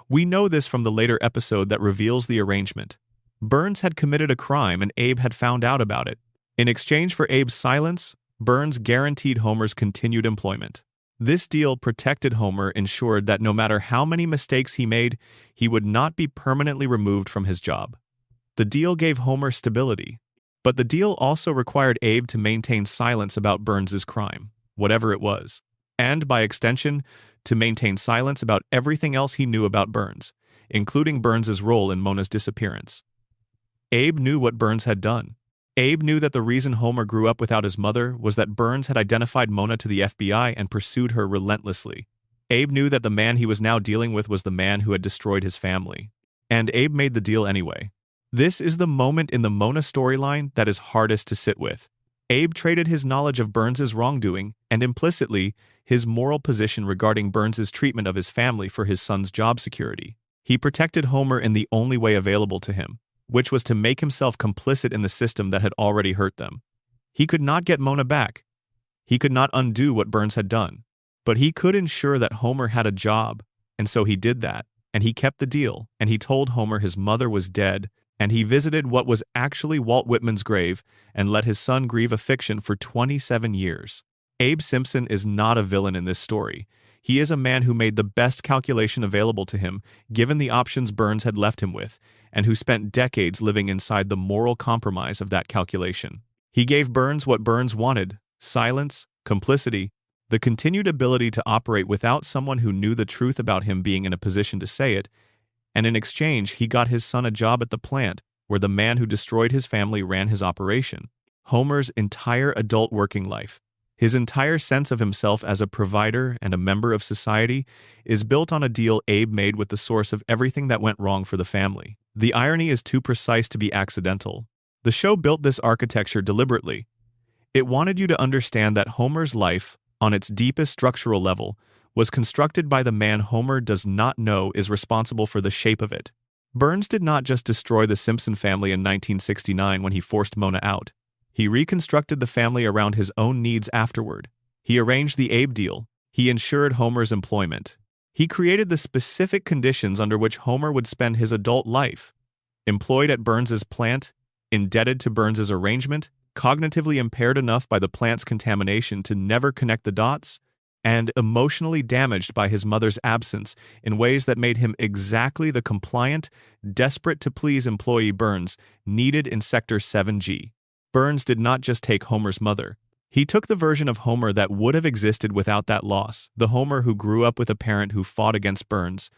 We know this from the later episode that reveals the arrangement. Burns had committed a crime and Abe had found out about it. In exchange for Abe's silence, Burns guaranteed Homer's continued employment. This deal protected Homer, ensured that no matter how many mistakes he made, he would not be permanently removed from his job. The deal gave Homer stability, but the deal also required Abe to maintain silence about Burns's crime, whatever it was, and, by extension, to maintain silence about everything else he knew about Burns, including Burns's role in Mona's disappearance. Abe knew what Burns had done. Abe knew that the reason Homer grew up without his mother was that Burns had identified Mona to the FBI and pursued her relentlessly. Abe knew that the man he was now dealing with was the man who had destroyed his family. And Abe made the deal anyway. This is the moment in the Mona storyline that is hardest to sit with. Abe traded his knowledge of Burns's wrongdoing, and implicitly, his moral position regarding Burns's treatment of his family for his son's job security. He protected Homer in the only way available to him, which was to make himself complicit in the system that had already hurt them. He could not get Mona back. He could not undo what Burns had done. But he could ensure that Homer had a job, and so he did that, and he kept the deal, and he told Homer his mother was dead, and he visited what was actually Walt Whitman's grave and let his son grieve a fiction for 27 years. Abe Simpson is not a villain in this story. He is a man who made the best calculation available to him, given the options Burns had left him with, and who spent decades living inside the moral compromise of that calculation. He gave Burns what Burns wanted: silence, complicity, the continued ability to operate without someone who knew the truth about him being in a position to say it, and in exchange he got his son a job at the plant where the man who destroyed his family ran his operation. Homer's entire adult working life, his entire sense of himself as a provider and a member of society, is built on a deal Abe made with the source of everything that went wrong for the family. The irony is too precise to be accidental. The show built this architecture deliberately. It wanted you to understand that Homer's life, on its deepest structural level, was constructed by the man Homer does not know is responsible for the shape of it. Burns did not just destroy the Simpson family in 1969 when he forced Mona out. He reconstructed the family around his own needs afterward. He arranged the Abe deal. He ensured Homer's employment. He created the specific conditions under which Homer would spend his adult life: employed at Burns's plant, indebted to Burns's arrangement, cognitively impaired enough by the plant's contamination to never connect the dots, and emotionally damaged by his mother's absence in ways that made him exactly the compliant, desperate-to-please employee Burns needed in Sector 7G. Burns did not just take Homer's mother. He took the version of Homer that would have existed without that loss, the Homer who grew up with a parent who fought against Burns,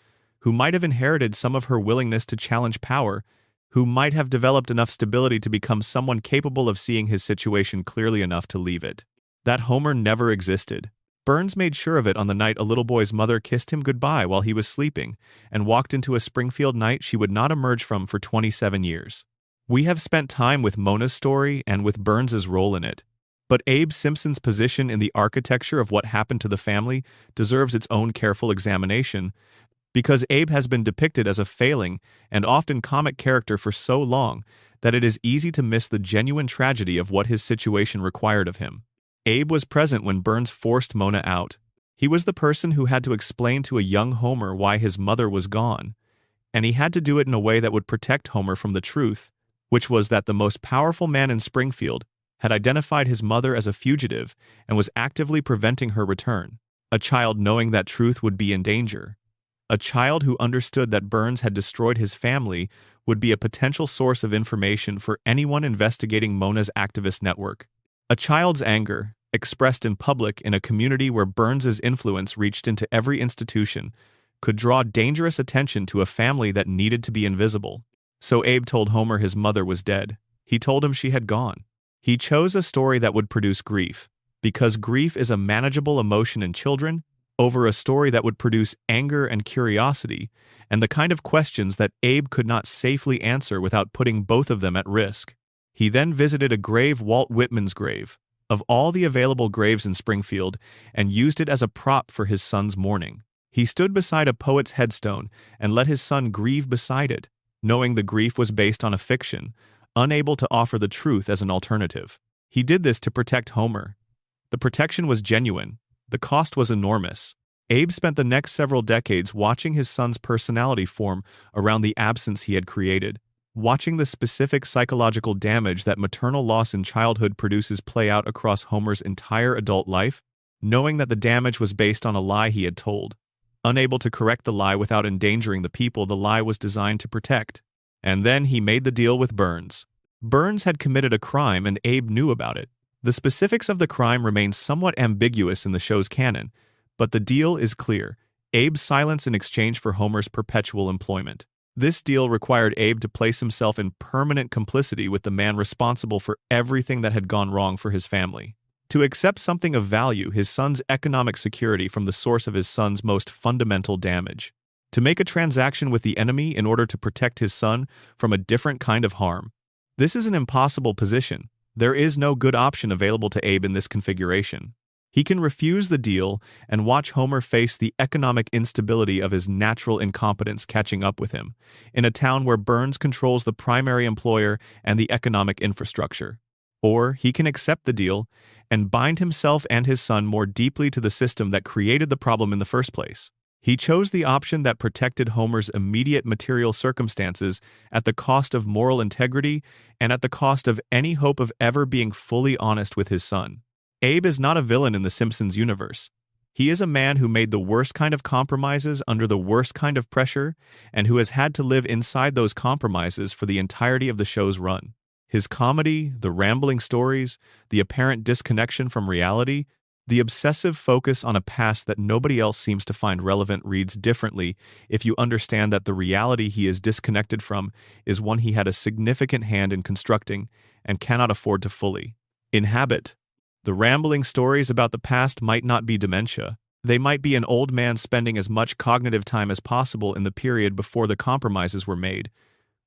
who might have inherited some of her willingness to challenge power, who might have developed enough stability to become someone capable of seeing his situation clearly enough to leave it. That Homer never existed. Burns made sure of it on the night a little boy's mother kissed him goodbye while he was sleeping and walked into a Springfield night she would not emerge from for 27 years. We have spent time with Mona's story and with Burns's role in it, but Abe Simpson's position in the architecture of what happened to the family deserves its own careful examination Because Abe has been depicted as a failing and often comic character for so long that it is easy to miss the genuine tragedy of what his situation required of him. Abe was present when Burns forced Mona out. He was the person who had to explain to a young Homer why his mother was gone, and he had to do it in a way that would protect Homer from the truth, which was that the most powerful man in Springfield had identified his mother as a fugitive and was actively preventing her return. A child knowing that truth would be in danger. A child who understood that Burns had destroyed his family would be a potential source of information for anyone investigating Mona's activist network. A child's anger, expressed in public in a community where Burns's influence reached into every institution, could draw dangerous attention to a family that needed to be invisible. So Abe told Homer his mother was dead. He told him she had gone. He chose a story that would produce grief, because grief is a manageable emotion in children, over a story that would produce anger and curiosity, and the kind of questions that Abe could not safely answer without putting both of them at risk. He then visited a grave, Walt Whitman's grave, of all the available graves in Springfield, and used it as a prop for his son's mourning. He stood beside a poet's headstone and let his son grieve beside it, knowing the grief was based on a fiction, unable to offer the truth as an alternative. He did this to protect Homer. The protection was genuine. The cost was enormous. Abe spent the next several decades watching his son's personality form around the absence he had created, watching the specific psychological damage that maternal loss in childhood produces play out across Homer's entire adult life, knowing that the damage was based on a lie he had told, unable to correct the lie without endangering the people the lie was designed to protect. And then he made the deal with Burns. Burns had committed a crime and Abe knew about it. The specifics of the crime remain somewhat ambiguous in the show's canon, but the deal is clear: Abe's silence in exchange for Homer's perpetual employment. This deal required Abe to place himself in permanent complicity with the man responsible for everything that had gone wrong for his family. To accept something of value, his son's economic security, from the source of his son's most fundamental damage. To make a transaction with the enemy in order to protect his son from a different kind of harm. This is an impossible position. There is no good option available to Abe in this configuration. He can refuse the deal and watch Homer face the economic instability of his natural incompetence catching up with him, in a town where Burns controls the primary employer and the economic infrastructure. Or he can accept the deal and bind himself and his son more deeply to the system that created the problem in the first place. He chose the option that protected Homer's immediate material circumstances at the cost of moral integrity and at the cost of any hope of ever being fully honest with his son. Abe is not a villain in the Simpsons universe. He is a man who made the worst kind of compromises under the worst kind of pressure and who has had to live inside those compromises for the entirety of the show's run. His comedy, the rambling stories, the apparent disconnection from reality, the obsessive focus on a past that nobody else seems to find relevant reads differently if you understand that the reality he is disconnected from is one he had a significant hand in constructing and cannot afford to fully inhabit. The rambling stories about the past might not be dementia. They might be an old man spending as much cognitive time as possible in the period before the compromises were made,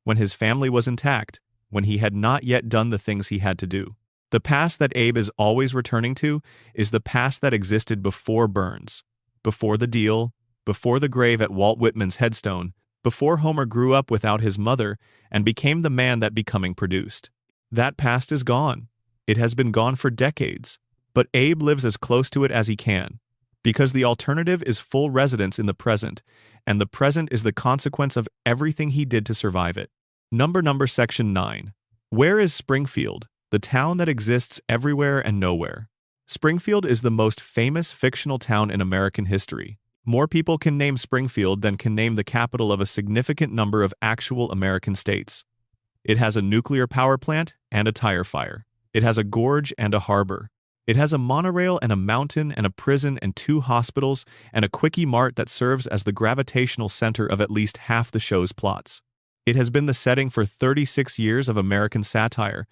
when his family was intact, when he had not yet done the things he had to do. The past that Abe is always returning to is the past that existed before Burns, before the deal, before the grave at Walt Whitman's headstone, before Homer grew up without his mother and became the man that Becoming produced. That past is gone. It has been gone for decades, but Abe lives as close to it as he can, because the alternative is full residence in the present, and the present is the consequence of everything he did to survive it. Section 9. Where is Springfield? The town that exists everywhere and nowhere. Springfield is the most famous fictional town in American history. More people can name Springfield than can name the capital of a significant number of actual American states. It has a nuclear power plant and a tire fire. It has a gorge and a harbor. It has a monorail and a mountain and a prison and 2 hospitals and a quickie mart that serves as the gravitational center of at least half the show's plots. It has been the setting for 36 years of American satire,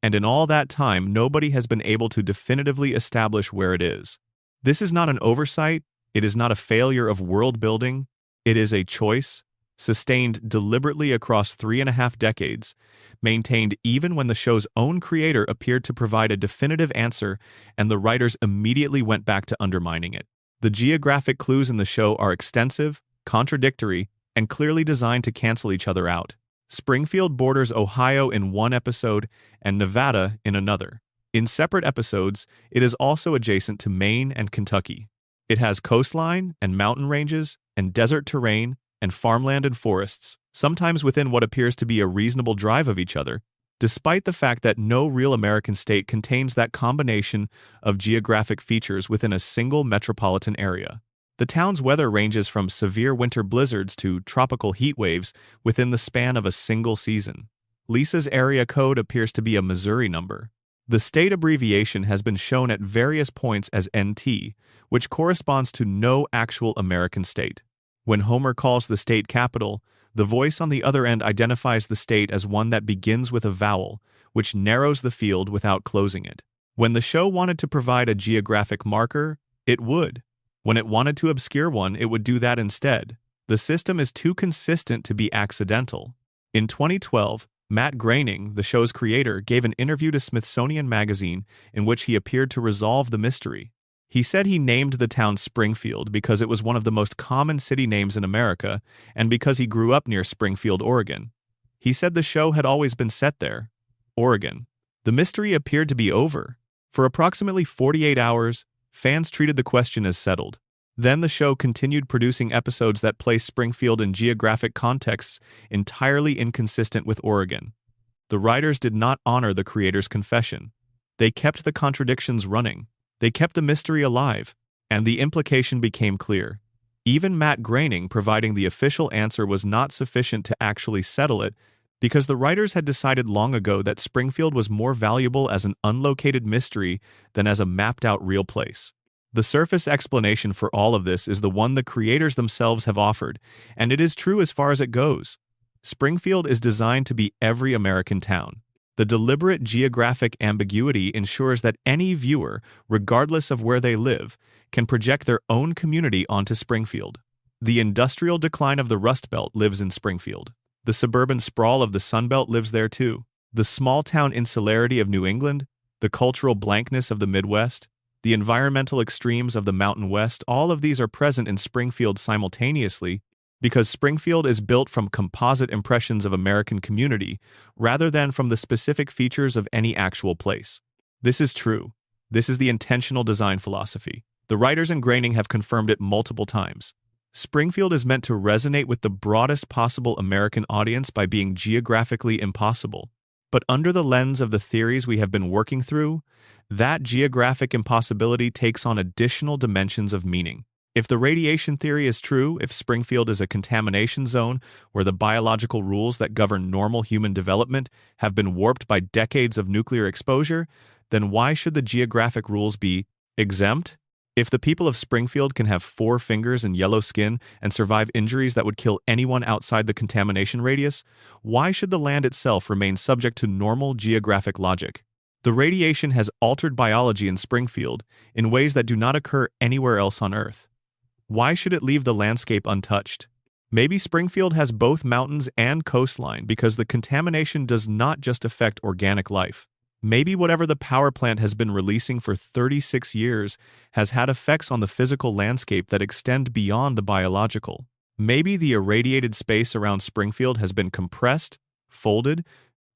and in all that time, nobody has been able to definitively establish where it is. This is not an oversight, it is not a failure of world building, it is a choice, sustained deliberately across 3.5 decades, maintained even when the show's own creator appeared to provide a definitive answer and the writers immediately went back to undermining it. The geographic clues in the show are extensive, contradictory, and clearly designed to cancel each other out. Springfield borders Ohio in one episode and Nevada in another. In separate episodes, it is also adjacent to Maine and Kentucky. It has coastline and mountain ranges and desert terrain and farmland and forests, sometimes within what appears to be a reasonable drive of each other, despite the fact that no real American state contains that combination of geographic features within a single metropolitan area. The town's weather ranges from severe winter blizzards to tropical heat waves within the span of a single season. Lisa's area code appears to be a Missouri number. The state abbreviation has been shown at various points as NT, which corresponds to no actual American state. When Homer calls the state capital, the voice on the other end identifies the state as one that begins with a vowel, which narrows the field without closing it. When the show wanted to provide a geographic marker, it would. When it wanted to obscure one, it would do that instead. The system is too consistent to be accidental. In 2012, Matt Groening, the show's creator, gave an interview to Smithsonian Magazine in which he appeared to resolve the mystery. He said he named the town Springfield because it was one of the most common city names in America and because he grew up near Springfield, Oregon. He said the show had always been set there, Oregon. The mystery appeared to be over. For approximately 48 hours, fans treated the question as settled. Then the show continued producing episodes that placed Springfield in geographic contexts entirely inconsistent with Oregon. The writers did not honor the creator's confession. They kept the contradictions running. They kept the mystery alive, and the implication became clear. Even Matt Groening providing the official answer was not sufficient to actually settle it, because the writers had decided long ago that Springfield was more valuable as an unlocated mystery than as a mapped-out real place. The surface explanation for all of this is the one the creators themselves have offered, and it is true as far as it goes. Springfield is designed to be every American town. The deliberate geographic ambiguity ensures that any viewer, regardless of where they live, can project their own community onto Springfield. The industrial decline of the Rust Belt lives in Springfield. The suburban sprawl of the Sun Belt lives there too. The small-town insularity of New England, the cultural blankness of the Midwest, the environmental extremes of the Mountain West, all of these are present in Springfield simultaneously, because Springfield is built from composite impressions of American community rather than from the specific features of any actual place. This is true. This is the intentional design philosophy. The writers and Groening have confirmed it multiple times. Springfield is meant to resonate with the broadest possible American audience by being geographically impossible. But under the lens of the theories we have been working through, that geographic impossibility takes on additional dimensions of meaning. If the radiation theory is true, if Springfield is a contamination zone where the biological rules that govern normal human development have been warped by decades of nuclear exposure, then why should the geographic rules be exempt? If the people of Springfield can have 4 fingers and yellow skin and survive injuries that would kill anyone outside the contamination radius, why should the land itself remain subject to normal geographic logic? The radiation has altered biology in Springfield in ways that do not occur anywhere else on Earth. Why should it leave the landscape untouched? Maybe Springfield has both mountains and coastline because the contamination does not just affect organic life. Maybe whatever the power plant has been releasing for 36 years has had effects on the physical landscape that extend beyond the biological. Maybe the irradiated space around Springfield has been compressed, folded,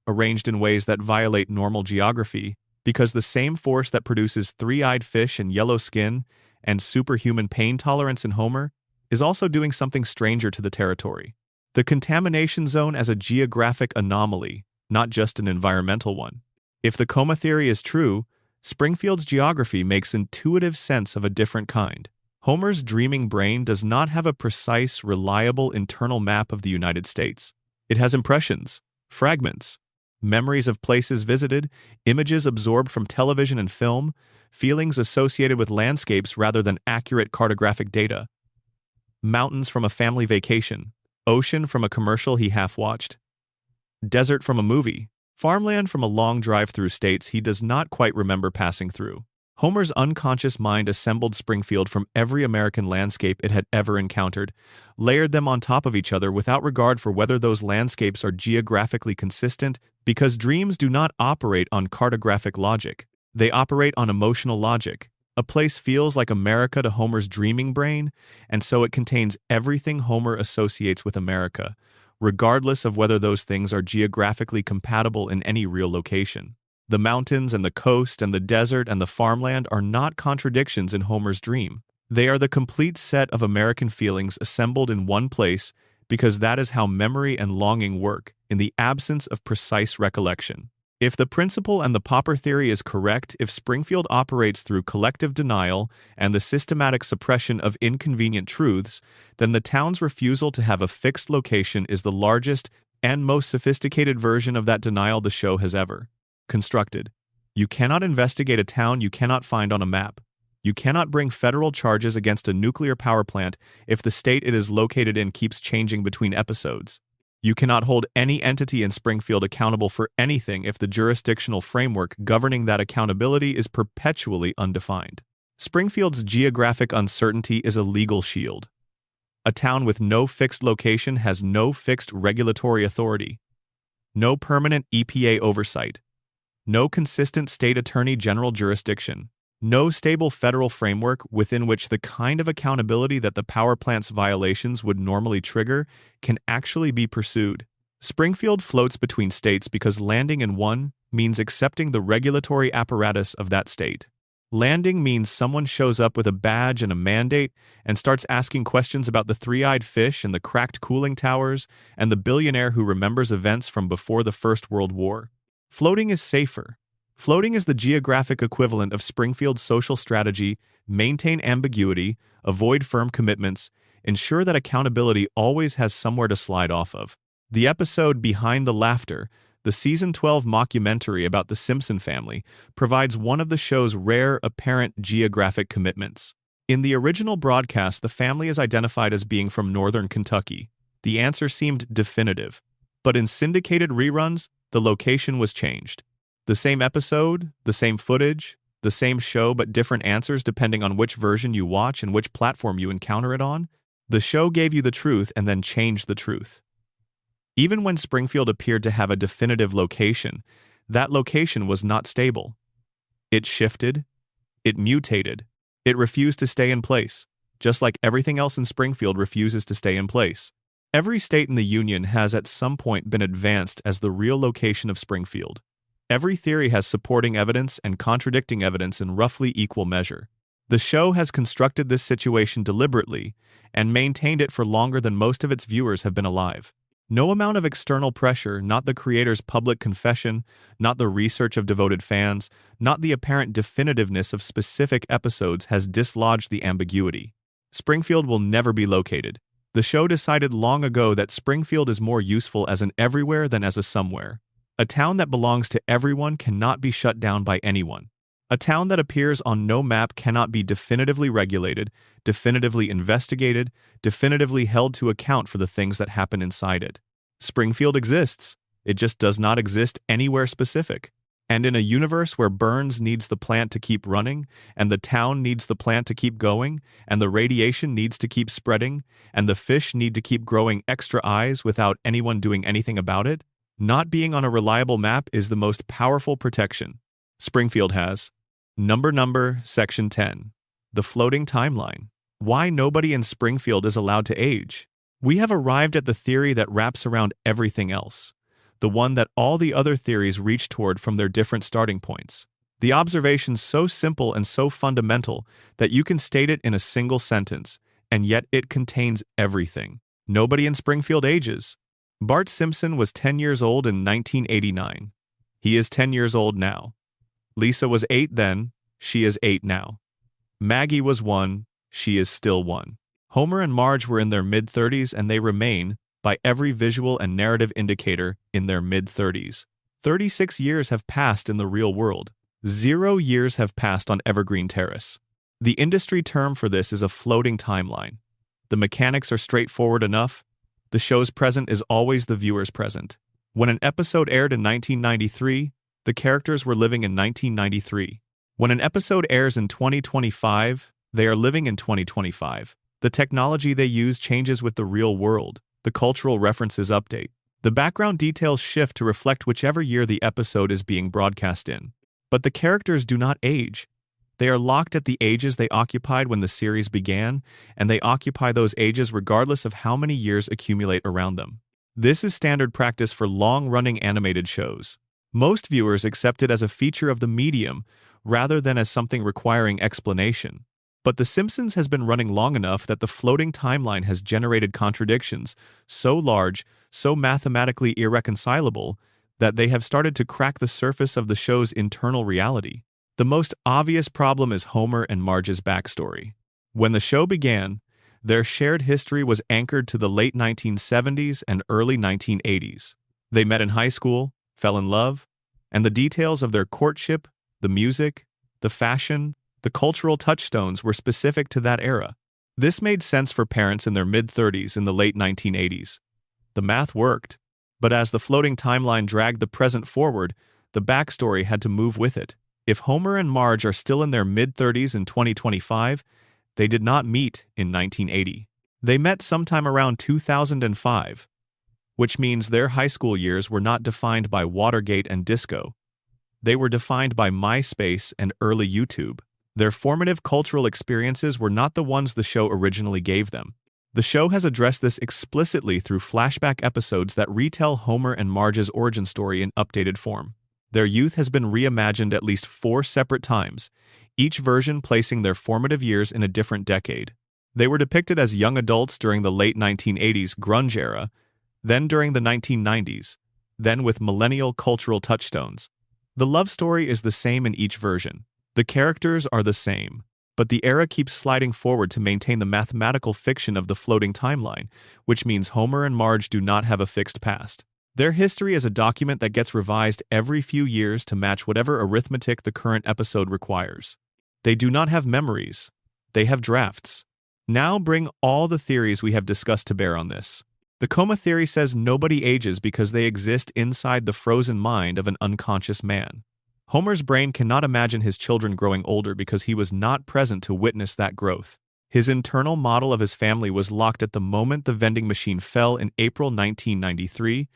arranged in ways that violate normal geography, because the same force that produces 3-eyed fish and yellow skin and superhuman pain tolerance in Homer is also doing something stranger to the territory. The contamination zone as a geographic anomaly, not just an environmental one. If the coma theory is true, Springfield's geography makes intuitive sense of a different kind. Homer's dreaming brain does not have a precise, reliable internal map of the United States. It has impressions, fragments, memories of places visited, images absorbed from television and film, feelings associated with landscapes rather than accurate cartographic data. Mountains from a family vacation, ocean from a commercial he half-watched, desert from a movie, farmland from a long drive through states he does not quite remember passing through. Homer's unconscious mind assembled Springfield from every American landscape it had ever encountered, layered them on top of each other without regard for whether those landscapes are geographically consistent, because dreams do not operate on cartographic logic. They operate on emotional logic. A place feels like America to Homer's dreaming brain, and so it contains everything Homer associates with America, regardless of whether those things are geographically compatible in any real location. The mountains and the coast and the desert and the farmland are not contradictions in Homer's dream. They are the complete set of American feelings assembled in one place because that is how memory and longing work, in the absence of precise recollection. If the principle and the Popper theory is correct, if Springfield operates through collective denial and the systematic suppression of inconvenient truths, then the town's refusal to have a fixed location is the largest and most sophisticated version of that denial the show has ever constructed. You cannot investigate a town you cannot find on a map. You cannot bring federal charges against a nuclear power plant if the state it is located in keeps changing between episodes. You cannot hold any entity in Springfield accountable for anything if the jurisdictional framework governing that accountability is perpetually undefined. Springfield's geographic uncertainty is a legal shield. A town with no fixed location has no fixed regulatory authority, no permanent EPA oversight, no consistent state attorney general jurisdiction, no stable federal framework within which the kind of accountability that the power plant's violations would normally trigger can actually be pursued. Springfield floats between states because landing in one means accepting the regulatory apparatus of that state. Landing means someone shows up with a badge and a mandate and starts asking questions about the three-eyed fish and the cracked cooling towers and the billionaire who remembers events from before the First World War. Floating is safer. Floating is the geographic equivalent of Springfield's social strategy: maintain ambiguity, avoid firm commitments, ensure that accountability always has somewhere to slide off of. The episode Behind the Laughter, the Season 12 mockumentary about the Simpson family, provides one of the show's rare apparent geographic commitments. In the original broadcast, the family is identified as being from northern Kentucky. The answer seemed definitive. But in syndicated reruns, the location was changed. The same episode, the same footage, the same show but different answers depending on which version you watch and which platform you encounter it on. The show gave you the truth and then changed the truth. Even when Springfield appeared to have a definitive location, that location was not stable. It shifted, it mutated, it refused to stay in place, just like everything else in Springfield refuses to stay in place. Every state in the Union has at some point been advanced as the real location of Springfield. Every theory has supporting evidence and contradicting evidence in roughly equal measure. The show has constructed this situation deliberately and maintained it for longer than most of its viewers have been alive. No amount of external pressure, not the creator's public confession, not the research of devoted fans, not the apparent definitiveness of specific episodes has dislodged the ambiguity. Springfield will never be located. The show decided long ago that Springfield is more useful as an everywhere than as a somewhere. A town that belongs to everyone cannot be shut down by anyone. A town that appears on no map cannot be definitively regulated, definitively investigated, definitively held to account for the things that happen inside it. Springfield exists. It just does not exist anywhere specific. And in a universe where Burns needs the plant to keep running, and the town needs the plant to keep going, and the radiation needs to keep spreading, and the fish need to keep growing extra eyes without anyone doing anything about it, not being on a reliable map is the most powerful protection Springfield has. Number, Section 10. The floating timeline. Why nobody in Springfield is allowed to age. We have arrived at the theory that wraps around everything else, the one that all the other theories reach toward from their different starting points. The observation so simple and so fundamental that you can state it in a single sentence, and yet it contains everything. Nobody in Springfield ages. Bart Simpson was 10 years old in 1989. He is 10 years old now. Lisa was 8 then, she is 8 now. Maggie was 1, she is still 1. Homer and Marge were in their mid-30s and they remain, by every visual and narrative indicator, in their mid-30s. 36 years have passed in the real world. 0 years have passed on Evergreen Terrace. The industry term for this is a floating timeline. The mechanics are straightforward enough. The show's present is always the viewer's present. When an episode aired in 1993, the characters were living in 1993. When an episode airs in 2025, they are living in 2025. The technology they use changes with the real world. The cultural references update. The background details shift to reflect whichever year the episode is being broadcast in. But the characters do not age. They are locked at the ages they occupied when the series began, and they occupy those ages regardless of how many years accumulate around them. This is standard practice for long-running animated shows. Most viewers accept it as a feature of the medium rather than as something requiring explanation. But The Simpsons has been running long enough that the floating timeline has generated contradictions so large, so mathematically irreconcilable, that they have started to crack the surface of the show's internal reality. The most obvious problem is Homer and Marge's backstory. When the show began, their shared history was anchored to the late 1970s and early 1980s. They met in high school, fell in love, and the details of their courtship, the music, the fashion, the cultural touchstones were specific to that era. This made sense for parents in their mid-30s in the late 1980s. The math worked, but as the floating timeline dragged the present forward, the backstory had to move with it. If Homer and Marge are still in their mid-30s in 2025, they did not meet in 1980. They met sometime around 2005, which means their high school years were not defined by Watergate and disco. They were defined by MySpace and early YouTube. Their formative cultural experiences were not the ones the show originally gave them. The show has addressed this explicitly through flashback episodes that retell Homer and Marge's origin story in updated form. Their youth has been reimagined at least 4 separate times, each version placing their formative years in a different decade. They were depicted as young adults during the late 1980s grunge era, then during the 1990s, then with millennial cultural touchstones. The love story is the same in each version. The characters are the same, but the era keeps sliding forward to maintain the mathematical fiction of the floating timeline, which means Homer and Marge do not have a fixed past. Their history is a document that gets revised every few years to match whatever arithmetic the current episode requires. They do not have memories. They have drafts. Now bring all the theories we have discussed to bear on this. The coma theory says nobody ages because they exist inside the frozen mind of an unconscious man. Homer's brain cannot imagine his children growing older because he was not present to witness that growth. His internal model of his family was locked at the moment the vending machine fell in April 1993,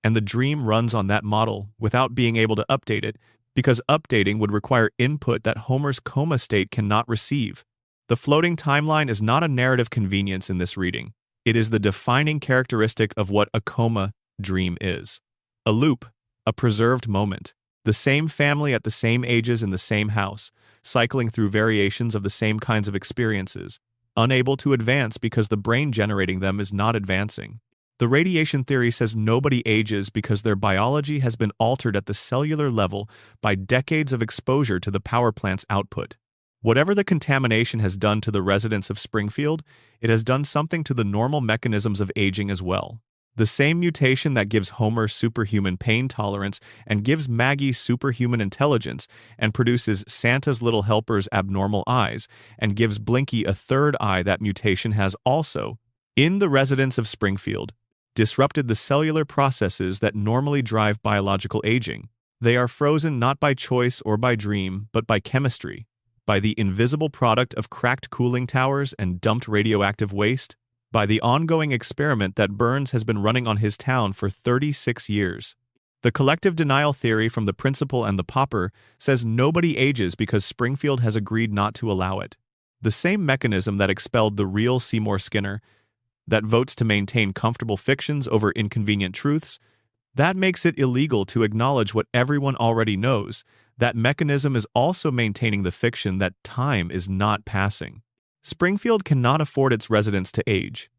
and the dream runs on that model without being able to update it, because updating would require input that Homer's coma state cannot receive. The floating timeline is not a narrative convenience in this reading. It is the defining characteristic of what a coma dream is. A loop, a preserved moment. The same family at the same ages in the same house, cycling through variations of the same kinds of experiences, unable to advance because the brain generating them is not advancing. The radiation theory says nobody ages because their biology has been altered at the cellular level by decades of exposure to the power plant's output. Whatever the contamination has done to the residents of Springfield, it has done something to the normal mechanisms of aging as well. The same mutation that gives Homer superhuman pain tolerance and gives Maggie superhuman intelligence and produces Santa's little helper's abnormal eyes and gives Blinky a third eye, that mutation has also, in the residents of Springfield, disrupted the cellular processes that normally drive biological aging. They are frozen not by choice or by dream, but by chemistry, by the invisible product of cracked cooling towers and dumped radioactive waste, by the ongoing experiment that Burns has been running on his town for 36 years. The collective denial theory from the principal and the pauper says nobody ages because Springfield has agreed not to allow it. The same mechanism that expelled the real Seymour Skinner, that votes to maintain comfortable fictions over inconvenient truths, that makes it illegal to acknowledge what everyone already knows. That mechanism is also maintaining the fiction that time is not passing. Springfield cannot afford its residents to age.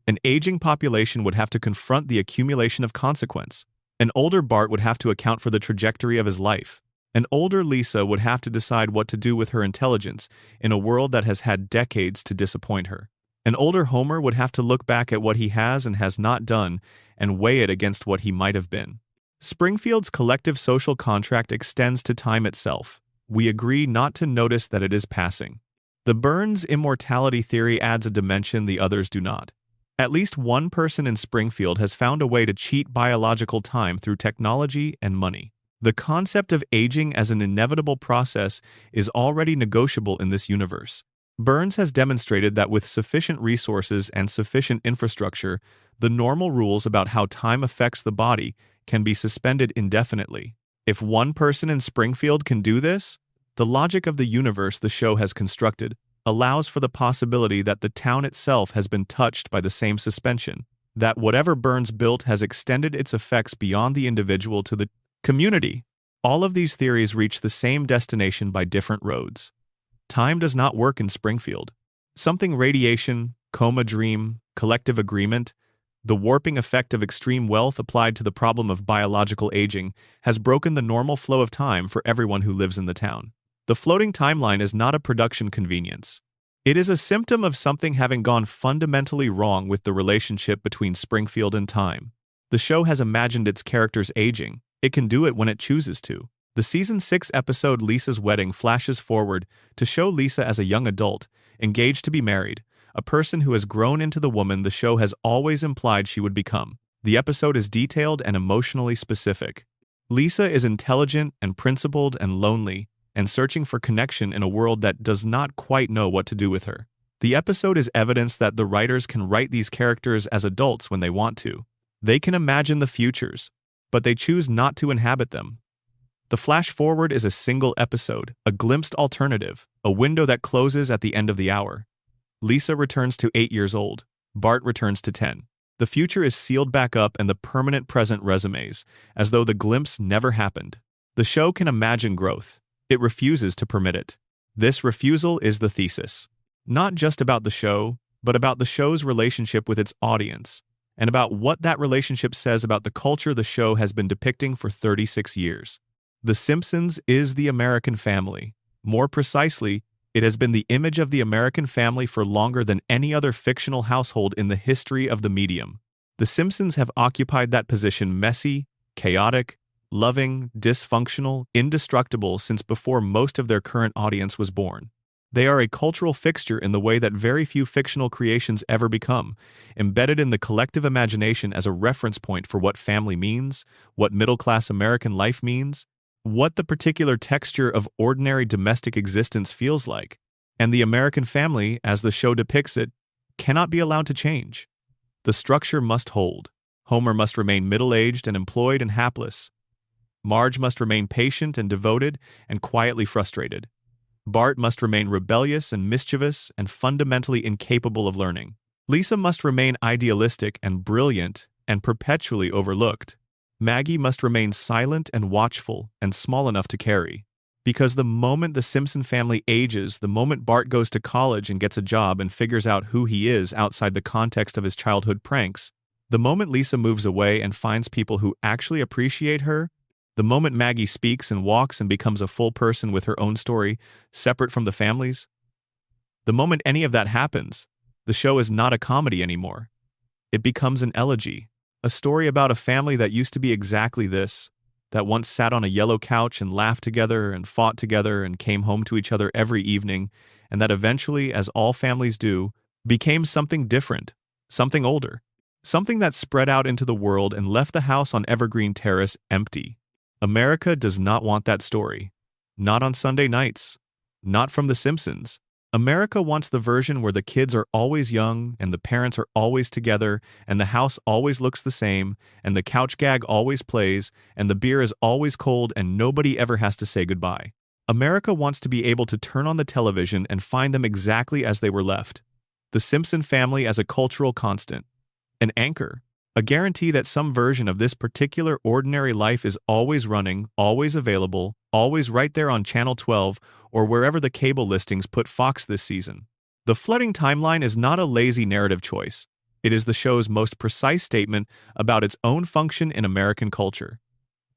An aging population would have to confront the accumulation of consequence. An older Bart would have to account for the trajectory of his life. An older Lisa would have to decide what to do with her intelligence in a world that has had decades to disappoint her. An older Homer would have to look back at what he has and has not done and weigh it against what he might have been. Springfield's collective social contract extends to time itself. We agree not to notice that it is passing. The Burns immortality theory adds a dimension the others do not. At least one person in Springfield has found a way to cheat biological time through technology and money. The concept of aging as an inevitable process is already negotiable in this universe. Burns has demonstrated that with sufficient resources and sufficient infrastructure, the normal rules about how time affects the body can be suspended indefinitely. If one person in Springfield can do this, The logic of the universe the show has constructed allows for the possibility that the town itself has been touched by the same suspension, that whatever Burns built has extended its effects beyond the individual to the community. All of these theories reach the same destination by different roads. Time does not work in Springfield. Something radiation, coma dream, collective agreement, the warping effect of extreme wealth applied to the problem of biological aging has broken the normal flow of time for everyone who lives in the town. The floating timeline is not a production convenience. It is a symptom of something having gone fundamentally wrong with the relationship between Springfield and time. The show has imagined its characters aging. It can do it when it chooses to. The season 6 episode Lisa's Wedding flashes forward to show Lisa as a young adult, engaged to be married, a person who has grown into the woman the show has always implied she would become. The episode is detailed and emotionally specific. Lisa is intelligent and principled and lonely, and searching for connection in a world that does not quite know what to do with her. The episode is evidence that the writers can write these characters as adults when they want to. They can imagine the futures, but they choose not to inhabit them. The flash forward is a single episode, a glimpsed alternative, a window that closes at the end of the hour. Lisa returns to 8 years old. Bart returns to 10. The future is sealed back up and the permanent present resumes, as though the glimpse never happened. The show can imagine growth. It refuses to permit it. This refusal is the thesis. Not just about the show, but about the show's relationship with its audience, and about what that relationship says about the culture the show has been depicting for 36 years. The Simpsons is the American family. More precisely, it has been the image of the American family for longer than any other fictional household in the history of the medium. The Simpsons have occupied that position messy, chaotic, loving, dysfunctional, indestructible since before most of their current audience was born. They are a cultural fixture in the way that very few fictional creations ever become, embedded in the collective imagination as a reference point for what family means, what middle-class American life means, what the particular texture of ordinary domestic existence feels like. And the American family, as the show depicts it, cannot be allowed to change. The structure must hold. Homer must remain middle-aged and employed and hapless. Marge must remain patient and devoted and quietly frustrated. Bart must remain rebellious and mischievous and fundamentally incapable of learning. Lisa must remain idealistic and brilliant and perpetually overlooked. Maggie must remain silent and watchful and small enough to carry. Because the moment the Simpson family ages, the moment Bart goes to college and gets a job and figures out who he is outside the context of his childhood pranks, the moment Lisa moves away and finds people who actually appreciate her, the moment Maggie speaks and walks and becomes a full person with her own story, separate from the family's, the moment any of that happens, the show is not a comedy anymore. It becomes an elegy, a story about a family that used to be exactly this, that once sat on a yellow couch and laughed together and fought together and came home to each other every evening, and that eventually, as all families do, became something different, something older, something that spread out into the world and left the house on Evergreen Terrace empty. America does not want that story. Not on Sunday nights. Not from The Simpsons. America wants the version where the kids are always young, and the parents are always together, and the house always looks the same, and the couch gag always plays, and the beer is always cold, and nobody ever has to say goodbye. America wants to be able to turn on the television and find them exactly as they were left. The Simpson family as a cultural constant. An anchor. A guarantee that some version of this particular ordinary life is always running, always available, always right there on Channel 12 or wherever the cable listings put Fox this season. The flooding timeline is not a lazy narrative choice. It is the show's most precise statement about its own function in American culture.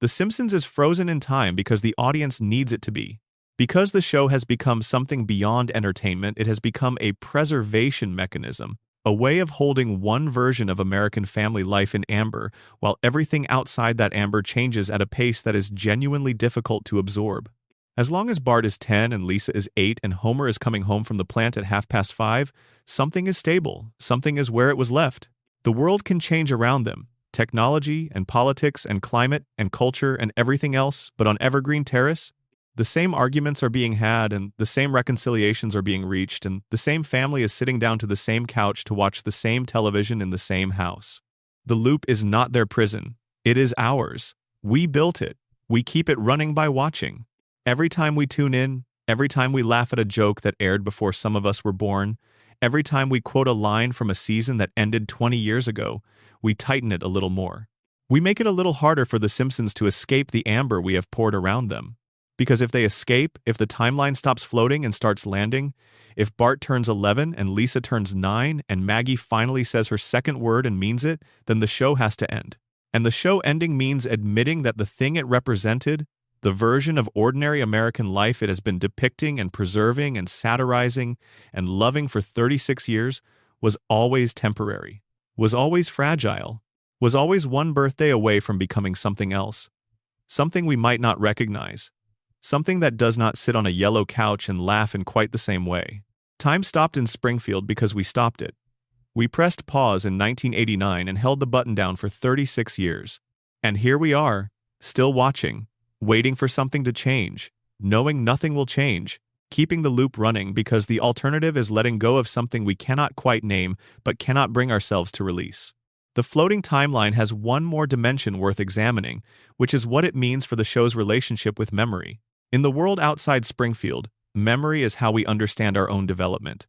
The Simpsons is frozen in time because the audience needs it to be. Because the show has become something beyond entertainment, it has become a preservation mechanism. A way of holding one version of American family life in amber, while everything outside that amber changes at a pace that is genuinely difficult to absorb. As long as Bart is 10 and Lisa is 8 and Homer is coming home from the plant at 5:30, something is stable, something is where it was left. The world can change around them, technology and politics and climate and culture and everything else, but on Evergreen Terrace, the same arguments are being had and the same reconciliations are being reached and the same family is sitting down to the same couch to watch the same television in the same house. The loop is not their prison. It is ours. We built it. We keep it running by watching. Every time we tune in, Every time we laugh at a joke that aired before some of us were born, every time we quote a line from a season that ended 20 years ago, we tighten it a little more. We make it a little harder for the Simpsons to escape the amber we have poured around them. Because if they escape, if the timeline stops floating and starts landing, if Bart turns 11 and Lisa turns 9 and Maggie finally says her second word and means it, then the show has to end. And the show ending means admitting that the thing it represented, the version of ordinary American life it has been depicting and preserving and satirizing and loving for 36 years, was always temporary, was always fragile, was always one birthday away from becoming something else, something we might not recognize, something that does not sit on a yellow couch and laugh in quite the same way. Time stopped in Springfield because we stopped it. We pressed pause in 1989 and held the button down for 36 years. And here we are, still watching, waiting for something to change, knowing nothing will change, keeping the loop running because the alternative is letting go of something we cannot quite name but cannot bring ourselves to release. The floating timeline has one more dimension worth examining, which is what it means for the show's relationship with memory. In the world outside Springfield, memory is how we understand our own development.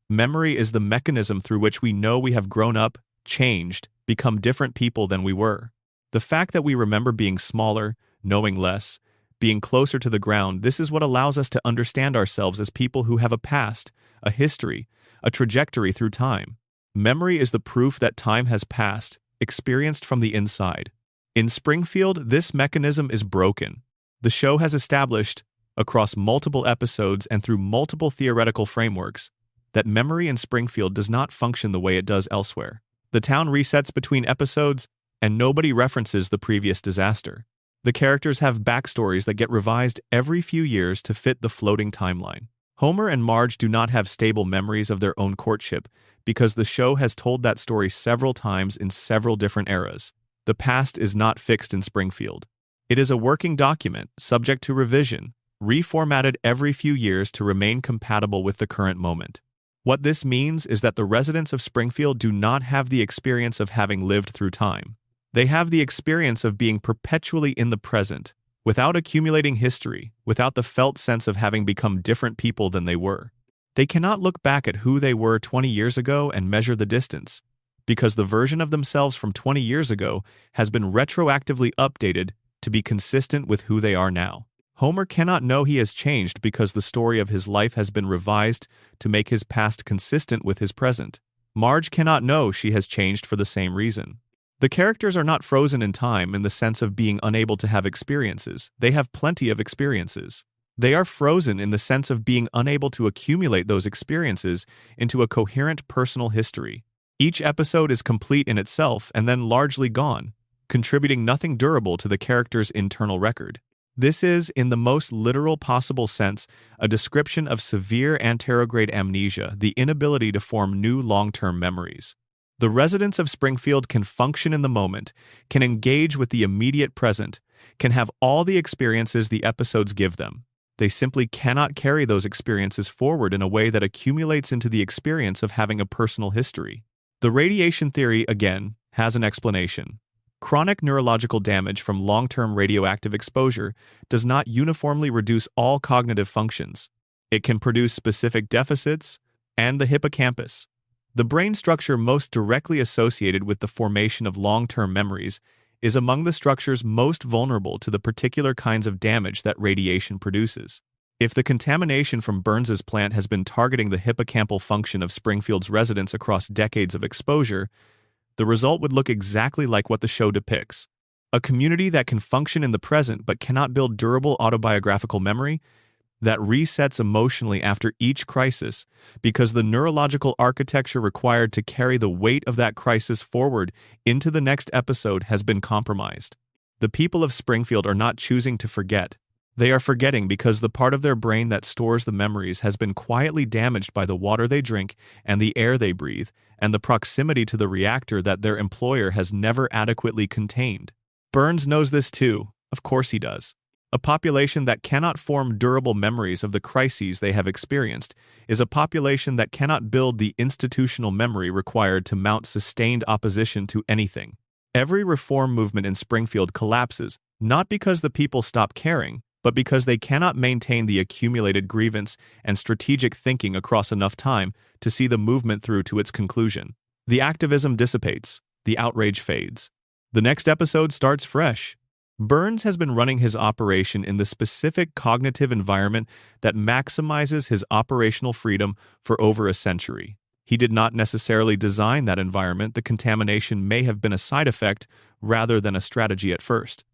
Memory is the mechanism through which we know we have grown up, changed, become different people than we were. The fact that we remember being smaller, knowing less, being closer to the ground, this is what allows us to understand ourselves as people who have a past, a history, a trajectory through time. Memory is the proof that time has passed, experienced from the inside. In Springfield, this mechanism is broken. The show has established, across multiple episodes and through multiple theoretical frameworks, that memory in Springfield does not function the way it does elsewhere. The town resets between episodes, and nobody references the previous disaster. The characters have backstories that get revised every few years to fit the floating timeline. Homer and Marge do not have stable memories of their own courtship because the show has told that story several times in several different eras. The past is not fixed in Springfield. It is a working document, subject to revision, reformatted every few years to remain compatible with the current moment. What this means is that the residents of Springfield do not have the experience of having lived through time. They have the experience of being perpetually in the present, without accumulating history, without the felt sense of having become different people than they were. They cannot look back at who they were 20 years ago and measure the distance, because the version of themselves from 20 years ago has been retroactively updated to be consistent with who they are now. Homer cannot know he has changed because the story of his life has been revised to make his past consistent with his present. Marge cannot know she has changed for the same reason. The characters are not frozen in time in the sense of being unable to have experiences. They have plenty of experiences. They are frozen in the sense of being unable to accumulate those experiences into a coherent personal history. Each episode is complete in itself and then largely gone, contributing nothing durable to the character's internal record. This is, in the most literal possible sense, a description of severe anterograde amnesia, the inability to form new long-term memories. The residents of Springfield can function in the moment, can engage with the immediate present, can have all the experiences the episodes give them. They simply cannot carry those experiences forward in a way that accumulates into the experience of having a personal history. The radiation theory, again, has an explanation. Chronic neurological damage from long-term radioactive exposure does not uniformly reduce all cognitive functions. It can produce specific deficits and the hippocampus. The brain structure most directly associated with the formation of long-term memories is among the structures most vulnerable to the particular kinds of damage that radiation produces. If the contamination from Burns's plant has been targeting the hippocampal function of Springfield's residents across decades of exposure, the result would look exactly like what the show depicts. A community that can function in the present but cannot build durable autobiographical memory, that resets emotionally after each crisis because the neurological architecture required to carry the weight of that crisis forward into the next episode has been compromised. The people of Springfield are not choosing to forget. They are forgetting because the part of their brain that stores the memories has been quietly damaged by the water they drink and the air they breathe, and the proximity to the reactor that their employer has never adequately contained. Burns knows this too. Of course he does. A population that cannot form durable memories of the crises they have experienced is a population that cannot build the institutional memory required to mount sustained opposition to anything. Every reform movement in Springfield collapses, not because the people stop caring, but because they cannot maintain the accumulated grievance and strategic thinking across enough time to see the movement through to its conclusion. The activism dissipates, the outrage fades. The next episode starts fresh. Burns has been running his operation in the specific cognitive environment that maximizes his operational freedom for over a century. He did not necessarily design that environment. The contamination may have been a side effect rather than a strategy at first.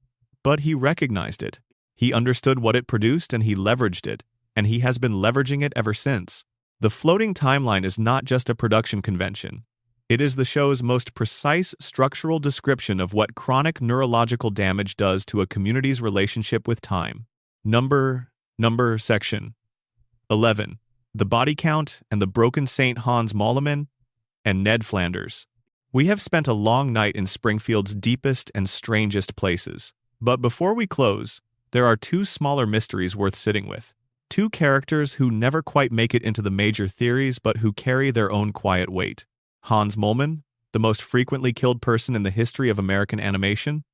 But he recognized it. He understood what it produced and he leveraged it, and he has been leveraging it ever since. The floating timeline is not just a production convention. It is the show's most precise structural description of what chronic neurological damage does to a community's relationship with time. Number section 11. The Body Count and the Broken Saint Hans Moleman and Ned Flanders. We have spent a long night in Springfield's deepest and strangest places. But before we close, there are two smaller mysteries worth sitting with. Two characters who never quite make it into the major theories but who carry their own quiet weight. Hans Moleman, the most frequently killed person in the history of American animation,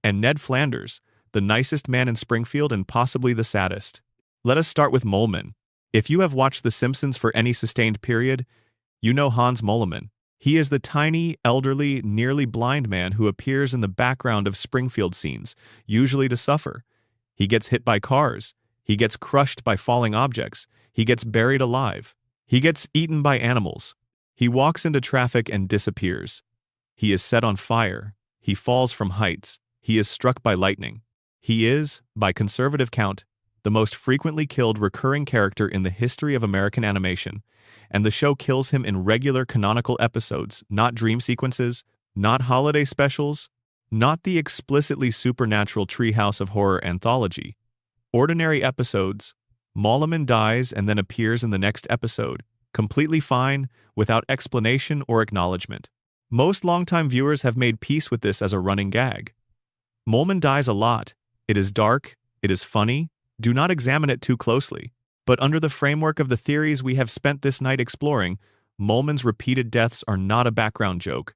and Ned Flanders, the nicest man in Springfield and possibly the saddest. Let us start with Moleman. If you have watched The Simpsons for any sustained period, you know Hans Moleman. He is the tiny, elderly, nearly blind man who appears in the background of Springfield scenes, usually to suffer. He gets hit by cars. He gets crushed by falling objects. He gets buried alive. He gets eaten by animals. He walks into traffic and disappears. He is set on fire. He falls from heights. He is struck by lightning. He is, by conservative count, the most frequently killed recurring character in the history of American animation, and the show kills him in regular canonical episodes, not dream sequences, not holiday specials, not the explicitly supernatural Treehouse of Horror anthology. Ordinary episodes. Moleman dies and then appears in the next episode, completely fine, without explanation or acknowledgement. Most longtime viewers have made peace with this as a running gag. Moleman dies a lot. It is dark. It is funny. Do not examine it too closely. But under the framework of the theories we have spent this night exploring, Moleman's repeated deaths are not a background joke.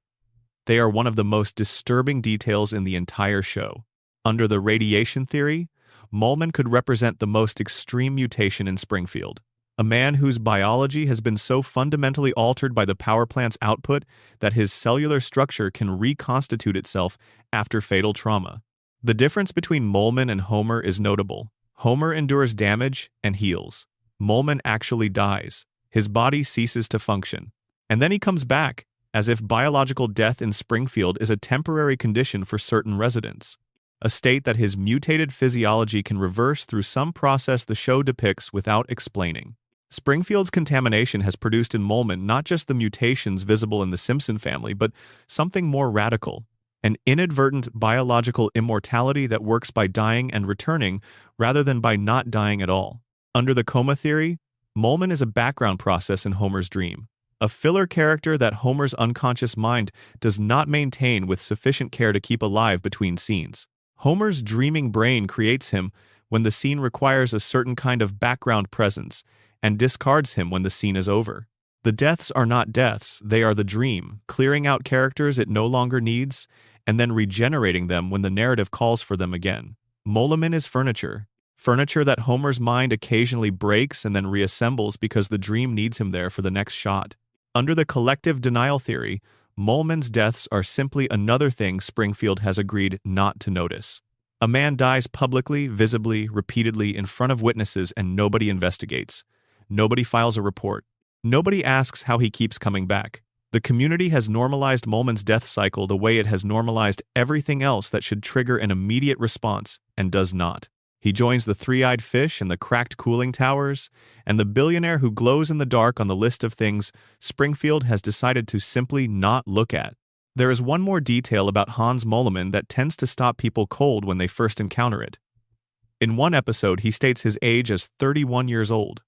They are one of the most disturbing details in the entire show. Under the radiation theory, Moleman could represent the most extreme mutation in Springfield. A man whose biology has been so fundamentally altered by the power plant's output that his cellular structure can reconstitute itself after fatal trauma. The difference between Moleman and Homer is notable. Homer endures damage and heals. Moleman actually dies. His body ceases to function. And then he comes back, as if biological death in Springfield is a temporary condition for certain residents. A state that his mutated physiology can reverse through some process the show depicts without explaining. Springfield's contamination has produced in Moleman not just the mutations visible in the Simpson family, but something more radical. An inadvertent biological immortality that works by dying and returning rather than by not dying at all. Under the coma theory, Moleman is a background process in Homer's dream, a filler character that Homer's unconscious mind does not maintain with sufficient care to keep alive between scenes. Homer's dreaming brain creates him when the scene requires a certain kind of background presence and discards him when the scene is over. The deaths are not deaths, they are the dream, clearing out characters it no longer needs and then regenerating them when the narrative calls for them again. Moleman is furniture. Furniture that Homer's mind occasionally breaks and then reassembles because the dream needs him there for the next shot. Under the collective denial theory, Moleman's deaths are simply another thing Springfield has agreed not to notice. A man dies publicly, visibly, repeatedly in front of witnesses and nobody investigates. Nobody files a report. Nobody asks how he keeps coming back. The community has normalized Moleman's death cycle the way it has normalized everything else that should trigger an immediate response, and does not. He joins the three-eyed fish and the cracked cooling towers, and the billionaire who glows in the dark on the list of things Springfield has decided to simply not look at. There is one more detail about Hans Moleman that tends to stop people cold when they first encounter it. In one episode, he states his age as 31 years old.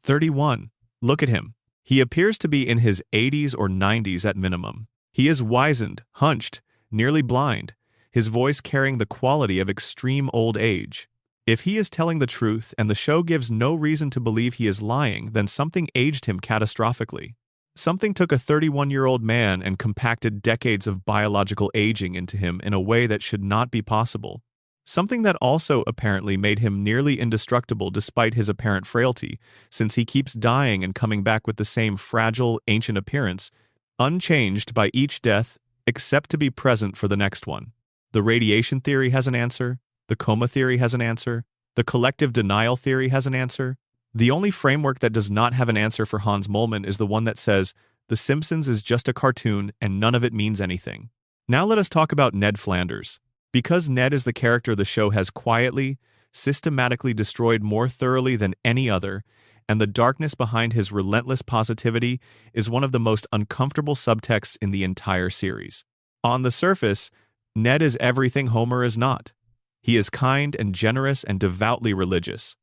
31. Look at him. He appears to be in his 80s or 90s at minimum. He is wizened, hunched, nearly blind, his voice carrying the quality of extreme old age. If he is telling the truth and the show gives no reason to believe he is lying, then something aged him catastrophically. Something took a 31-year-old man and compacted decades of biological aging into him in a way that should not be possible. Something that also apparently made him nearly indestructible despite his apparent frailty, since he keeps dying and coming back with the same fragile, ancient appearance, unchanged by each death except to be present for the next one. The radiation theory has an answer, the coma theory has an answer, the collective denial theory has an answer. The only framework that does not have an answer for Hans Moleman is the one that says, The Simpsons is just a cartoon and none of it means anything. Now let us talk about Ned Flanders. Because Ned is the character the show has quietly, systematically destroyed more thoroughly than any other, and the darkness behind his relentless positivity is one of the most uncomfortable subtexts in the entire series. On the surface, Ned is everything Homer is not. He is kind and generous and devoutly religious.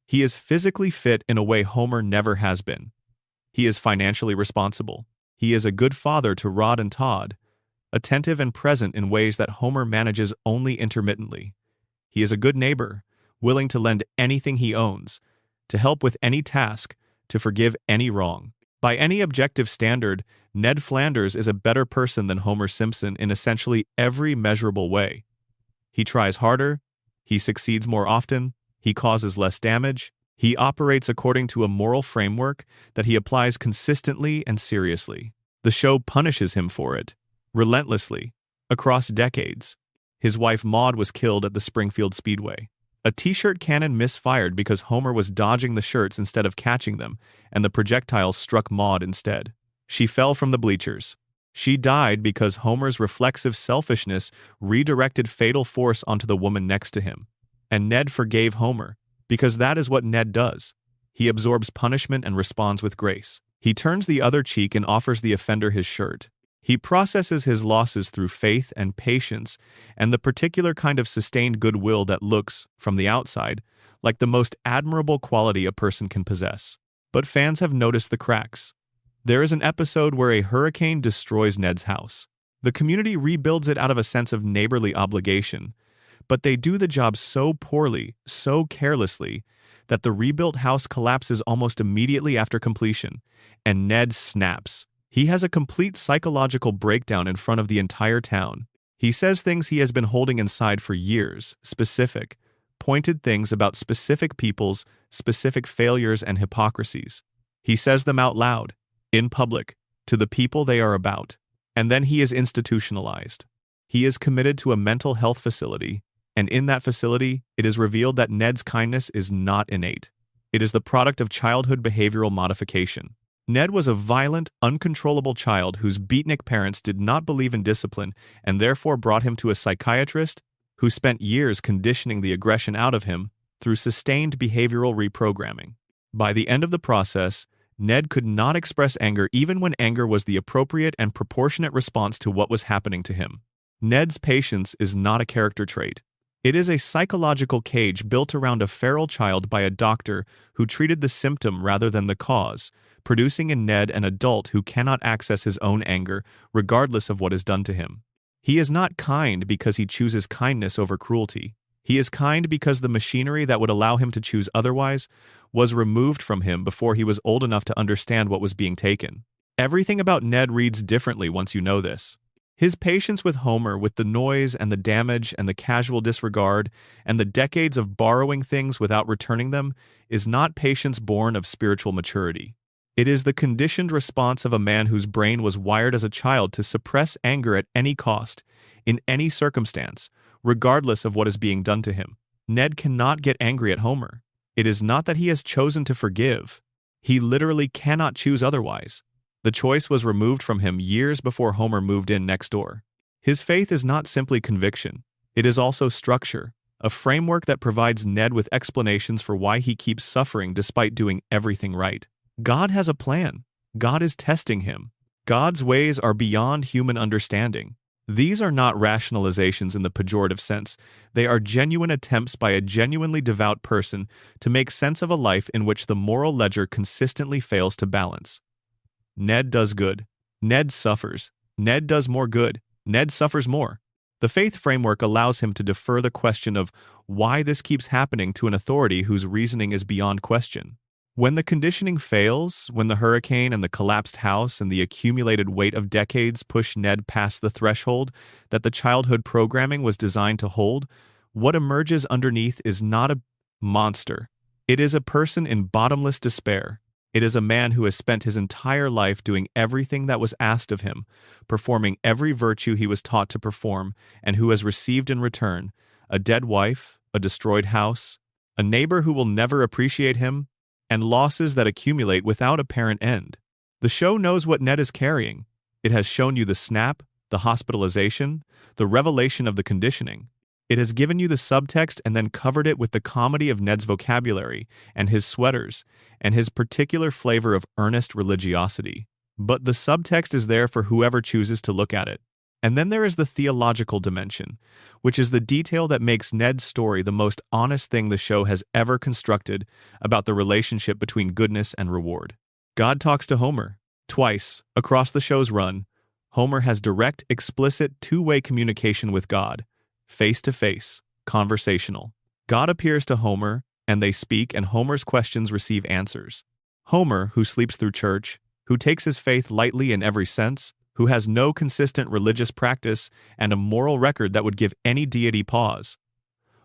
He is physically fit in a way Homer never has been. He is financially responsible. He is a good father to Rod and Todd, attentive and present in ways that Homer manages only intermittently. He is a good neighbor, willing to lend anything he owns, to help with any task, to forgive any wrong. By any objective standard, Ned Flanders is a better person than Homer Simpson in essentially every measurable way. He tries harder, he succeeds more often, he causes less damage, he operates according to a moral framework that he applies consistently and seriously. The show punishes him for it, relentlessly, across decades. His wife Maude was killed at the Springfield Speedway. A t-shirt cannon misfired because Homer was dodging the shirts instead of catching them, and the projectiles struck Maude instead. She fell from the bleachers. She died because Homer's reflexive selfishness redirected fatal force onto the woman next to him. And Ned forgave Homer, because that is what Ned does. He absorbs punishment and responds with grace. He turns the other cheek and offers the offender his shirt. He processes his losses through faith and patience and the particular kind of sustained goodwill that looks, from the outside, like the most admirable quality a person can possess. But fans have noticed the cracks. There is an episode where a hurricane destroys Ned's house. The community rebuilds it out of a sense of neighborly obligation, but they do the job so poorly, so carelessly, that the rebuilt house collapses almost immediately after completion, and Ned snaps. He has a complete psychological breakdown in front of the entire town. He says things he has been holding inside for years, specific, pointed things about specific people's specific failures and hypocrisies. He says them out loud, in public, to the people they are about. And then he is institutionalized. He is committed to a mental health facility, and in that facility, it is revealed that Ned's kindness is not innate. It is the product of childhood behavioral modification. Ned was a violent, uncontrollable child whose beatnik parents did not believe in discipline and therefore brought him to a psychiatrist who spent years conditioning the aggression out of him through sustained behavioral reprogramming. By the end of the process, Ned could not express anger even when anger was the appropriate and proportionate response to what was happening to him. Ned's patience is not a character trait. It is a psychological cage built around a feral child by a doctor who treated the symptom rather than the cause, producing in Ned an adult who cannot access his own anger regardless of what is done to him. He is not kind because he chooses kindness over cruelty. He is kind because the machinery that would allow him to choose otherwise was removed from him before he was old enough to understand what was being taken. Everything about Ned reads differently once you know this. His patience with Homer, with the noise and the damage and the casual disregard and the decades of borrowing things without returning them, is not patience born of spiritual maturity. It is the conditioned response of a man whose brain was wired as a child to suppress anger at any cost, in any circumstance, regardless of what is being done to him. Ned cannot get angry at Homer. It is not that he has chosen to forgive. He literally cannot choose otherwise. The choice was removed from him years before Homer moved in next door. His faith is not simply conviction. It is also structure, a framework that provides Ned with explanations for why he keeps suffering despite doing everything right. God has a plan. God is testing him. God's ways are beyond human understanding. These are not rationalizations in the pejorative sense. They are genuine attempts by a genuinely devout person to make sense of a life in which the moral ledger consistently fails to balance. Ned does good. Ned suffers. Ned does more good. Ned suffers more. The faith framework allows him to defer the question of why this keeps happening to an authority whose reasoning is beyond question. When the conditioning fails, when the hurricane and the collapsed house and the accumulated weight of decades push Ned past the threshold that the childhood programming was designed to hold, What emerges underneath is not a monster. It is a person in bottomless despair. It is a man who has spent his entire life doing everything that was asked of him, performing every virtue he was taught to perform, and who has received in return a dead wife, a destroyed house, a neighbor who will never appreciate him, and losses that accumulate without apparent end. The show knows what Ned is carrying. It has shown you the snap, the hospitalization, the revelation of the conditioning. It has given you the subtext and then covered it with the comedy of Ned's vocabulary and his sweaters and his particular flavor of earnest religiosity. But the subtext is there for whoever chooses to look at it. And then there is the theological dimension, which is the detail that makes Ned's story the most honest thing the show has ever constructed about the relationship between goodness and reward. God talks to Homer. Twice, across the show's run, Homer has direct, explicit, two-way communication with God. Face-to-face, conversational. God appears to Homer, and they speak, and Homer's questions receive answers. Homer, who sleeps through church, who takes his faith lightly in every sense, who has no consistent religious practice and a moral record that would give any deity pause.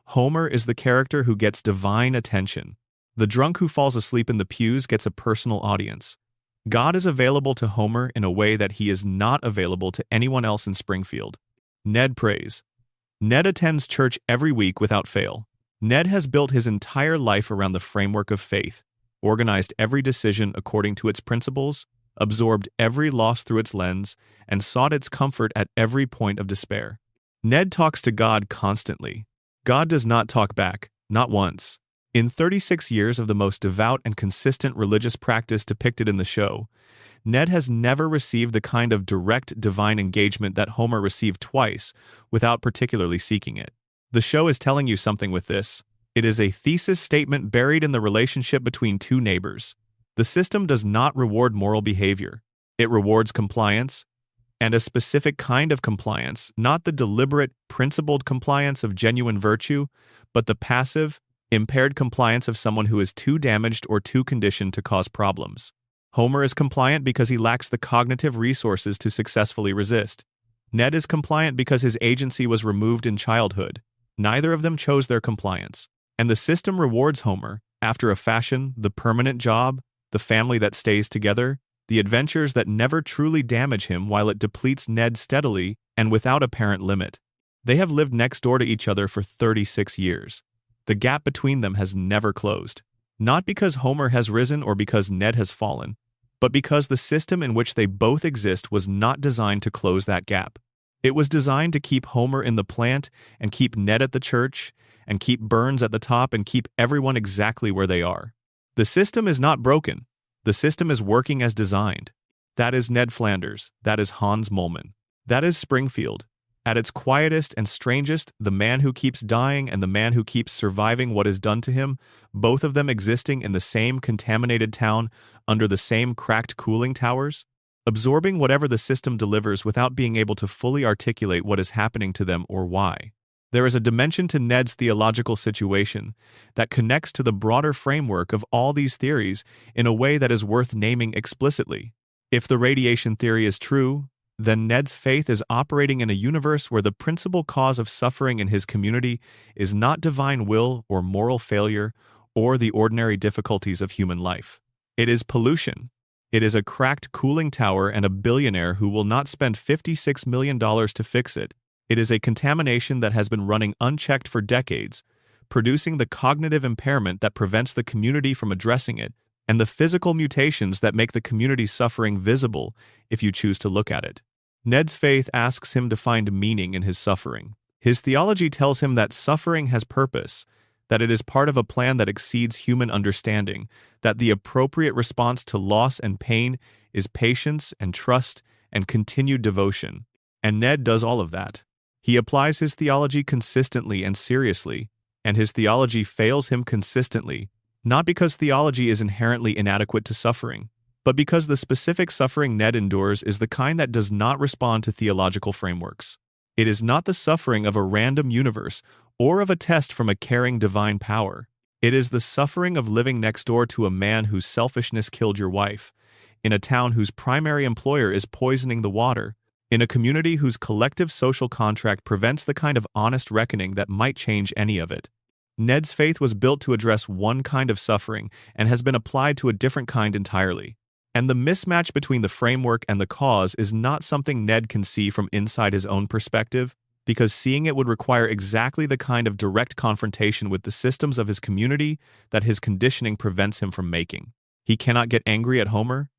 Homer is the character who gets divine attention. The drunk who falls asleep in the pews gets a personal audience. God is available to Homer in a way that he is not available to anyone else in Springfield. Ned prays. Ned attends church every week without fail. Ned has built his entire life around the framework of faith, organized every decision according to its principles, absorbed every loss through its lens, and sought its comfort at every point of despair. Ned talks to God constantly. God does not talk back, not once. In 36 years of the most devout and consistent religious practice depicted in the show, Ned has never received the kind of direct divine engagement that Homer received twice without particularly seeking it. The show is telling you something with this. It is a thesis statement buried in the relationship between two neighbors. The system does not reward moral behavior. It rewards compliance, and a specific kind of compliance, not the deliberate, principled compliance of genuine virtue, but the passive, impaired compliance of someone who is too damaged or too conditioned to cause problems. Homer is compliant because he lacks the cognitive resources to successfully resist. Ned is compliant because his agency was removed in childhood. Neither of them chose their compliance. And the system rewards Homer, after a fashion, the permanent job, the family that stays together, the adventures that never truly damage him while it depletes Ned steadily and without apparent limit. They have lived next door to each other for 36 years. The gap between them has never closed. Not because Homer has risen or because Ned has fallen, but because the system in which they both exist was not designed to close that gap. It was designed to keep Homer in the plant and keep Ned at the church and keep Burns at the top and keep everyone exactly where they are. The system is not broken. The system is working as designed. That is Ned Flanders. That is Hans Moleman. That is Springfield. At its quietest and strangest, the man who keeps dying and the man who keeps surviving what is done to him, both of them existing in the same contaminated town under the same cracked cooling towers, absorbing whatever the system delivers without being able to fully articulate what is happening to them or why. There is a dimension to Ned's theological situation that connects to the broader framework of all these theories in a way that is worth naming explicitly. If the radiation theory is true, then Ned's faith is operating in a universe where the principal cause of suffering in his community is not divine will or moral failure or the ordinary difficulties of human life. It is pollution. It is a cracked cooling tower and a billionaire who will not spend $56 million to fix it. It is a contamination that has been running unchecked for decades, producing the cognitive impairment that prevents the community from addressing it, and the physical mutations that make the community's suffering visible if you choose to look at it. Ned's faith asks him to find meaning in his suffering. His theology tells him that suffering has purpose, that it is part of a plan that exceeds human understanding, that the appropriate response to loss and pain is patience and trust and continued devotion. And Ned does all of that. He applies his theology consistently and seriously, and his theology fails him consistently, not because theology is inherently inadequate to suffering, but because the specific suffering Ned endures is the kind that does not respond to theological frameworks. It is not the suffering of a random universe or of a test from a caring divine power. It is the suffering of living next door to a man whose selfishness killed your wife, in a town whose primary employer is poisoning the water, in a community whose collective social contract prevents the kind of honest reckoning that might change any of it. Ned's faith was built to address one kind of suffering and has been applied to a different kind entirely. And the mismatch between the framework and the cause is not something Ned can see from inside his own perspective, because seeing it would require exactly the kind of direct confrontation with the systems of his community that his conditioning prevents him from making. He cannot get angry at Homer.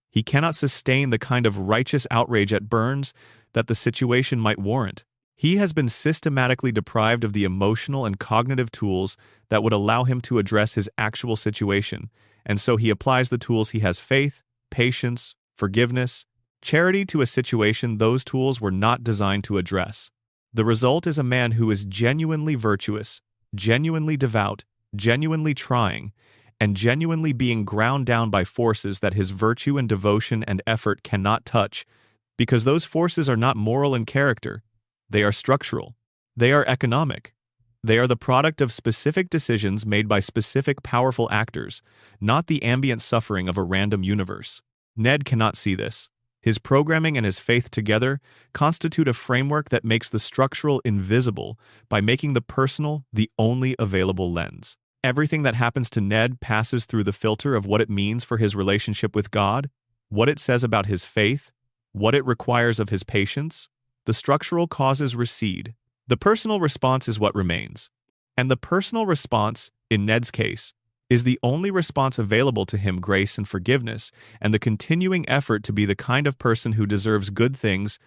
He cannot sustain the kind of righteous outrage at Burns that the situation might warrant. He has been systematically deprived of the emotional and cognitive tools that would allow him to address his actual situation, and so he applies the tools he has: faith, patience, forgiveness, charity to a situation those tools were not designed to address. The result is a man who is genuinely virtuous, genuinely devout, genuinely trying, and genuinely being ground down by forces that his virtue and devotion and effort cannot touch, because those forces are not moral in character. They are structural. They are economic. They are the product of specific decisions made by specific powerful actors, not the ambient suffering of a random universe. Ned cannot see this. His programming and his faith together constitute a framework that makes the structural invisible by making the personal the only available lens. Everything that happens to Ned passes through the filter of what it means for his relationship with God, what it says about his faith, what it requires of his patience. The structural causes recede. The personal response is what remains. And the personal response, in Ned's case, is the only response available to him: grace and forgiveness, and the continuing effort to be the kind of person who deserves good things,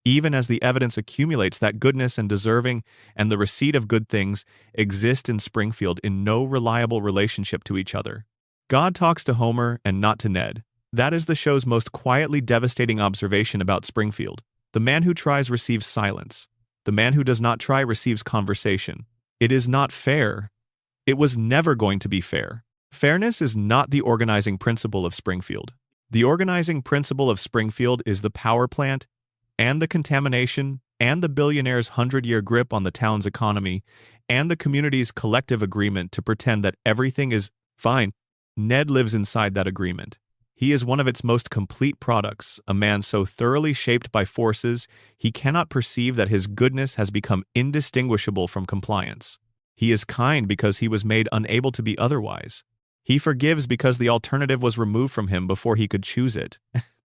even as the evidence accumulates that goodness and deserving and the receipt of good things exist in Springfield in no reliable relationship to each other. God talks to Homer and not to Ned. That is the show's most quietly devastating observation about Springfield. The man who tries receives silence. The man who does not try receives conversation. It is not fair. It was never going to be fair. Fairness is not the organizing principle of Springfield. The organizing principle of Springfield is the power plant, and the contamination, and the billionaire's 100-year grip on the town's economy, and the community's collective agreement to pretend that everything is fine. Ned lives inside that agreement. He is one of its most complete products, a man so thoroughly shaped by forces he cannot perceive that his goodness has become indistinguishable from compliance. He is kind because he was made unable to be otherwise. He forgives because the alternative was removed from him before he could choose it.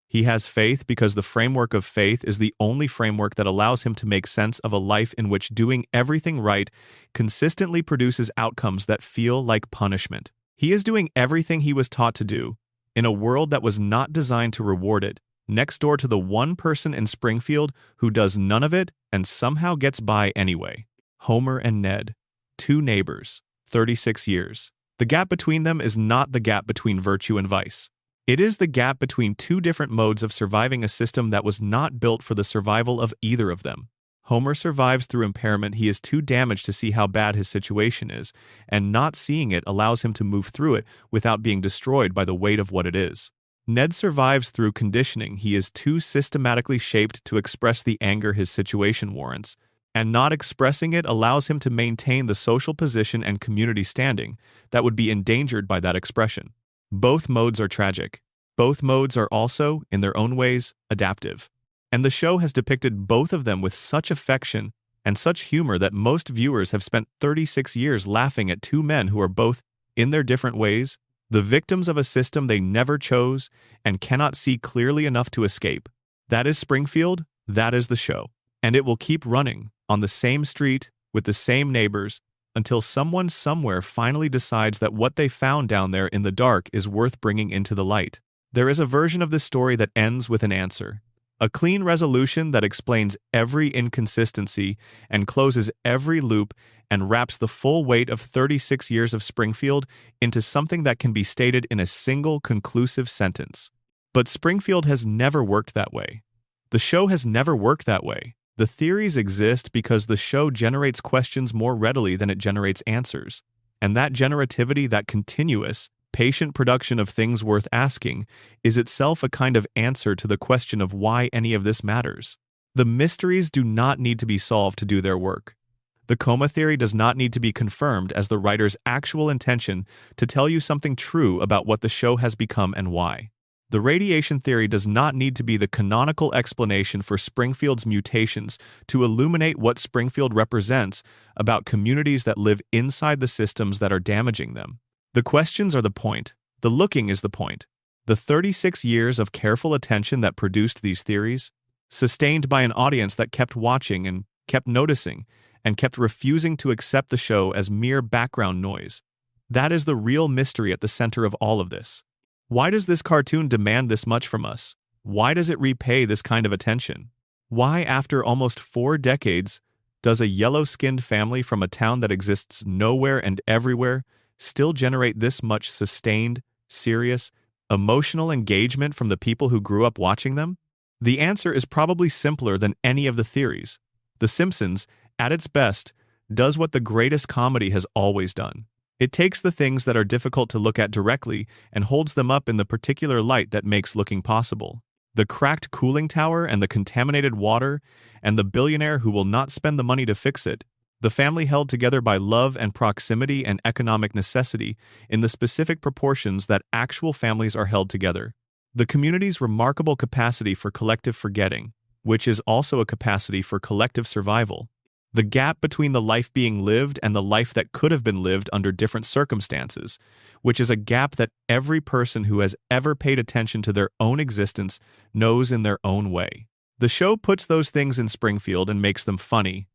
He has faith because the framework of faith is the only framework that allows him to make sense of a life in which doing everything right consistently produces outcomes that feel like punishment. He is doing everything he was taught to do, in a world that was not designed to reward it, next door to the one person in Springfield who does none of it and somehow gets by anyway. Homer and Ned. Two neighbors, 36 years. The gap between them is not the gap between virtue and vice. It is the gap between two different modes of surviving a system that was not built for the survival of either of them. Homer survives through impairment. He is too damaged to see how bad his situation is, and not seeing it allows him to move through it without being destroyed by the weight of what it is. Ned survives through conditioning. He is too systematically shaped to express the anger his situation warrants, and not expressing it allows him to maintain the social position and community standing that would be endangered by that expression. Both modes are tragic. Both modes are also, in their own ways, adaptive. And the show has depicted both of them with such affection and such humor that most viewers have spent 36 years laughing at two men who are both, in their different ways, the victims of a system they never chose and cannot see clearly enough to escape. That is Springfield, that is the show. And it will keep running, on the same street, with the same neighbors, until someone somewhere finally decides that what they found down there in the dark is worth bringing into the light. There is a version of this story that ends with an answer. A clean resolution that explains every inconsistency and closes every loop and wraps the full weight of 36 years of Springfield into something that can be stated in a single conclusive sentence. But Springfield has never worked that way. The show has never worked that way. The theories exist because the show generates questions more readily than it generates answers. And that generativity, that continuous, patient production of things worth asking, is itself a kind of answer to the question of why any of this matters. The mysteries do not need to be solved to do their work. The coma theory does not need to be confirmed as the writer's actual intention to tell you something true about what the show has become and why. The radiation theory does not need to be the canonical explanation for Springfield's mutations to illuminate what Springfield represents about communities that live inside the systems that are damaging them. The questions are the point. The looking is the point. The 36 years of careful attention that produced these theories, sustained by an audience that kept watching and kept noticing and kept refusing to accept the show as mere background noise. That is the real mystery at the center of all of this. Why does this cartoon demand this much from us? Why does it repay this kind of attention? Why, after almost 4 decades, does a yellow-skinned family from a town that exists nowhere and everywhere still generate this much sustained, serious, emotional engagement from the people who grew up watching them? The answer is probably simpler than any of the theories. The Simpsons, at its best, does what the greatest comedy has always done. It takes the things that are difficult to look at directly and holds them up in the particular light that makes looking possible. The cracked cooling tower and the contaminated water, and the billionaire who will not spend the money to fix it. The family held together by love and proximity and economic necessity in the specific proportions that actual families are held together. The community's remarkable capacity for collective forgetting, which is also a capacity for collective survival. The gap between the life being lived and the life that could have been lived under different circumstances, which is a gap that every person who has ever paid attention to their own existence knows in their own way. The show puts those things in Springfield and makes them funny,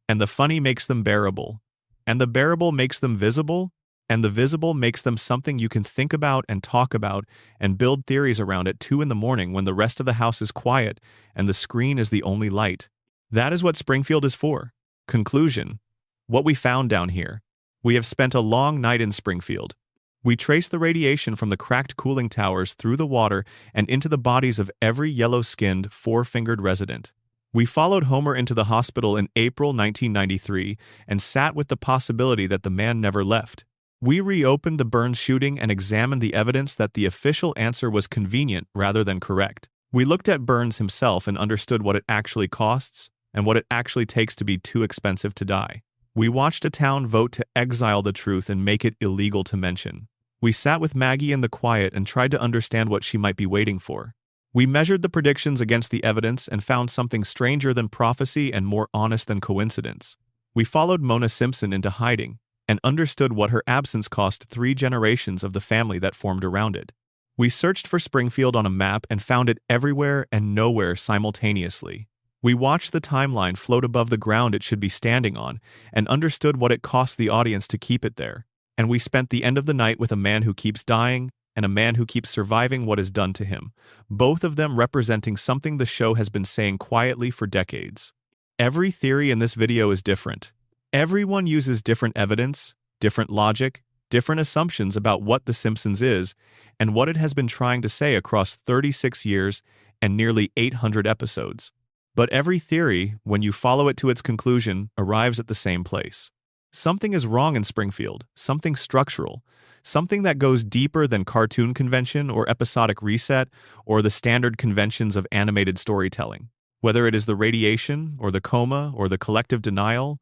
and the funny makes them bearable, and the bearable makes them visible, and the visible makes them something you can think about and talk about and build theories around at 2 in the morning when the rest of the house is quiet and the screen is the only light. That is what Springfield is for. Conclusion. What we found down here. We have spent a long night in Springfield. We traced the radiation from the cracked cooling towers through the water and into the bodies of every yellow-skinned, four-fingered resident. We followed Homer into the hospital in April 1993 and sat with the possibility that the man never left. We reopened the Burns shooting and examined the evidence that the official answer was convenient rather than correct. We looked at Burns himself and understood what it actually costs and what it actually takes to be too expensive to die. We watched a town vote to exile the truth and make it illegal to mention. We sat with Maggie in the quiet and tried to understand what she might be waiting for. We measured the predictions against the evidence and found something stranger than prophecy and more honest than coincidence. We followed Mona Simpson into hiding and understood what her absence cost 3 generations of the family that formed around it. We searched for Springfield on a map and found it everywhere and nowhere simultaneously. We watched the timeline float above the ground it should be standing on and understood what it cost the audience to keep it there. And we spent the end of the night with a man who keeps dying and a man who keeps surviving what is done to him, both of them representing something the show has been saying quietly for decades. Every theory in this video is different. Everyone uses different evidence, different logic, different assumptions about what The Simpsons is and what it has been trying to say across 36 years and nearly 800 episodes. But every theory, when you follow it to its conclusion, arrives at the same place. Something is wrong in Springfield, something structural, something that goes deeper than cartoon convention or episodic reset or the standard conventions of animated storytelling. Whether it is the radiation or the coma or the collective denial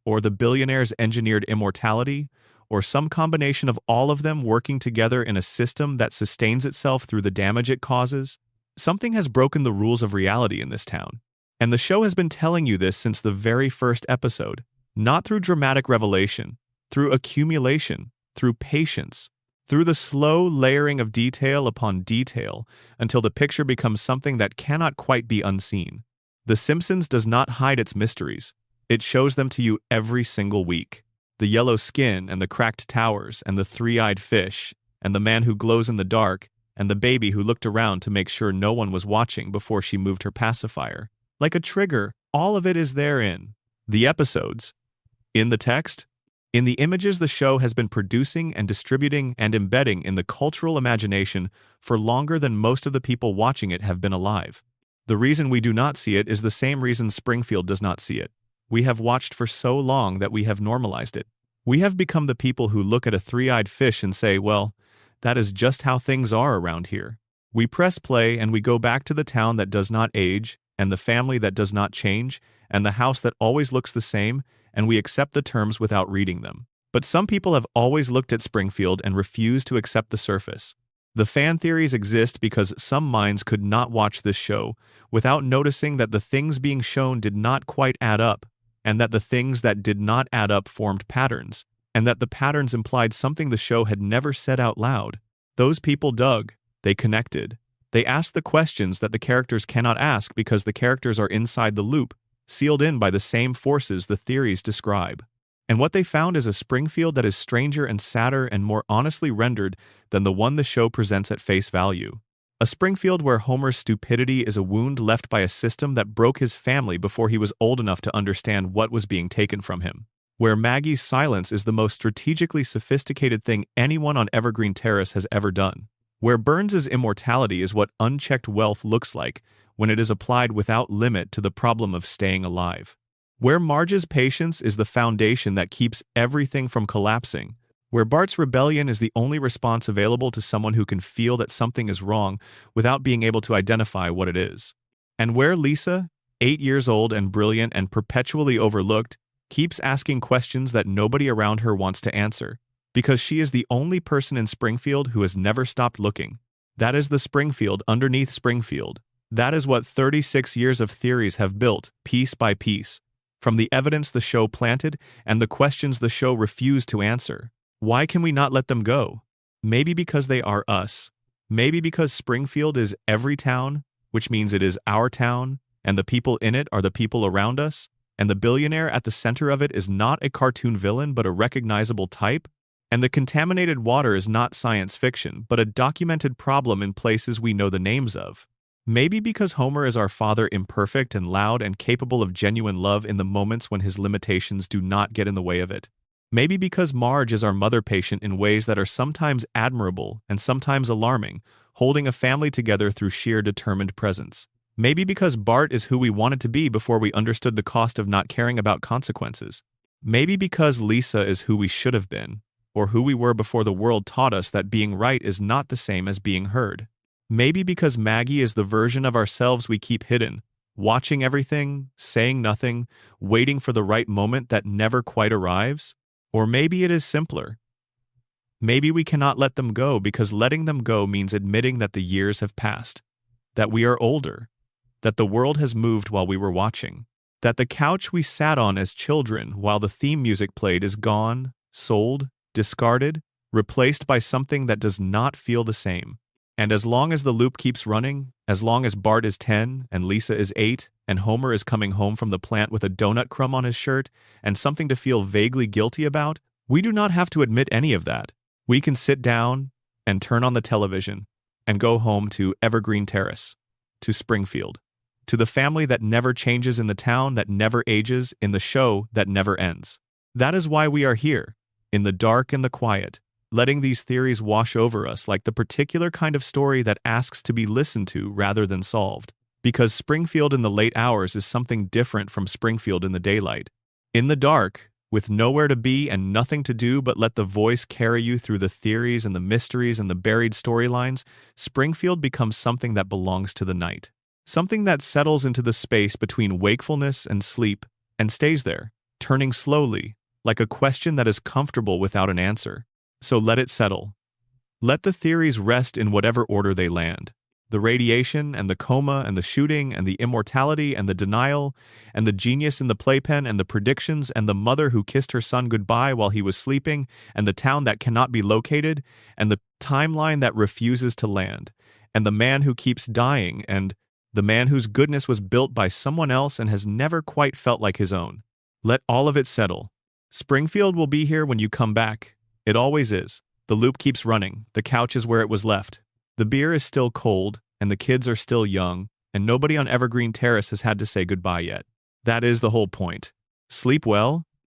or the billionaire's engineered immortality or some combination of all of them working together in a system that sustains itself through the damage it causes, something has broken the rules of reality in this town. And the show has been telling you this since the very first episode, not through dramatic revelation, through accumulation, through patience, through the slow layering of detail upon detail until the picture becomes something that cannot quite be unseen. The Simpsons does not hide its mysteries. It shows them to you every single week. The yellow skin and the cracked towers and the three-eyed fish and the man who glows in the dark and the baby who looked around to make sure no one was watching before she moved her pacifier. Like a trigger, all of it is there in the episodes, in the text, in the images the show has been producing and distributing and embedding in the cultural imagination for longer than most of the people watching it have been alive. The reason we do not see it is the same reason Springfield does not see it. We have watched for so long that we have normalized it. We have become the people who look at a three-eyed fish and say, well, that is just how things are around here. We press play and we go back to the town that does not age, and the family that does not change, and the house that always looks the same, and we accept the terms without reading them. But some people have always looked at Springfield and refused to accept the surface. The fan theories exist because some minds could not watch this show without noticing that the things being shown did not quite add up, and that the things that did not add up formed patterns, and that the patterns implied something the show had never said out loud. Those people dug, they connected. They asked the questions that the characters cannot ask because the characters are inside the loop, sealed in by the same forces the theories describe. And what they found is a Springfield that is stranger and sadder and more honestly rendered than the one the show presents at face value. A Springfield where Homer's stupidity is a wound left by a system that broke his family before he was old enough to understand what was being taken from him. Where Maggie's silence is the most strategically sophisticated thing anyone on Evergreen Terrace has ever done. Where Burns's immortality is what unchecked wealth looks like when it is applied without limit to the problem of staying alive. Where Marge's patience is the foundation that keeps everything from collapsing. Where Bart's rebellion is the only response available to someone who can feel that something is wrong without being able to identify what it is. And where Lisa, 8 years old and brilliant and perpetually overlooked, keeps asking questions that nobody around her wants to answer, because she is the only person in Springfield who has never stopped looking. That is the Springfield underneath Springfield. That is what 36 years of theories have built, piece by piece, from the evidence the show planted and the questions the show refused to answer. Why can we not let them go? Maybe because they are us. Maybe because Springfield is every town, which means it is our town, and the people in it are the people around us, and the billionaire at the center of it is not a cartoon villain but a recognizable type, and the contaminated water is not science fiction but a documented problem in places we know the names of. Maybe because Homer is our father, imperfect and loud and capable of genuine love in the moments when his limitations do not get in the way of it. Maybe because Marge is our mother, patient in ways that are sometimes admirable and sometimes alarming, holding a family together through sheer determined presence. Maybe because Bart is who we wanted to be before we understood the cost of not caring about consequences. Maybe because Lisa is who we should have been, or who we were before the world taught us that being right is not the same as being heard. Maybe because Maggie is the version of ourselves we keep hidden, watching everything, saying nothing, waiting for the right moment that never quite arrives. Or maybe it is simpler. Maybe we cannot let them go because letting them go means admitting that the years have passed, that we are older, that the world has moved while we were watching, that the couch we sat on as children while the theme music played is gone, sold, discarded, replaced by something that does not feel the same. And as long as the loop keeps running, as long as Bart is 10 and Lisa is 8 and Homer is coming home from the plant with a donut crumb on his shirt and something to feel vaguely guilty about, we do not have to admit any of that. We can sit down and turn on the television and go home to Evergreen Terrace, to Springfield, to the family that never changes in the town that never ages, in the show that never ends. That is why we are here, in the dark and the quiet, letting these theories wash over us like the particular kind of story that asks to be listened to rather than solved. Because Springfield in the late hours is something different from Springfield in the daylight. In the dark, with nowhere to be and nothing to do but let the voice carry you through the theories and the mysteries and the buried storylines, Springfield becomes something that belongs to the night. Something that settles into the space between wakefulness and sleep and stays there, turning slowly, like a question that is comfortable without an answer. So let it settle. Let the theories rest in whatever order they land. The radiation and the coma and the shooting and the immortality and the denial and the genius in the playpen and the predictions and the mother who kissed her son goodbye while he was sleeping and the town that cannot be located and the timeline that refuses to land and the man who keeps dying and the man whose goodness was built by someone else and has never quite felt like his own. Let all of it settle. Springfield will be here when you come back. It always is. The loop keeps running. The couch is where it was left. The beer is still cold, and the kids are still young, and nobody on Evergreen Terrace has had to say goodbye yet. That is the whole point. Sleep well,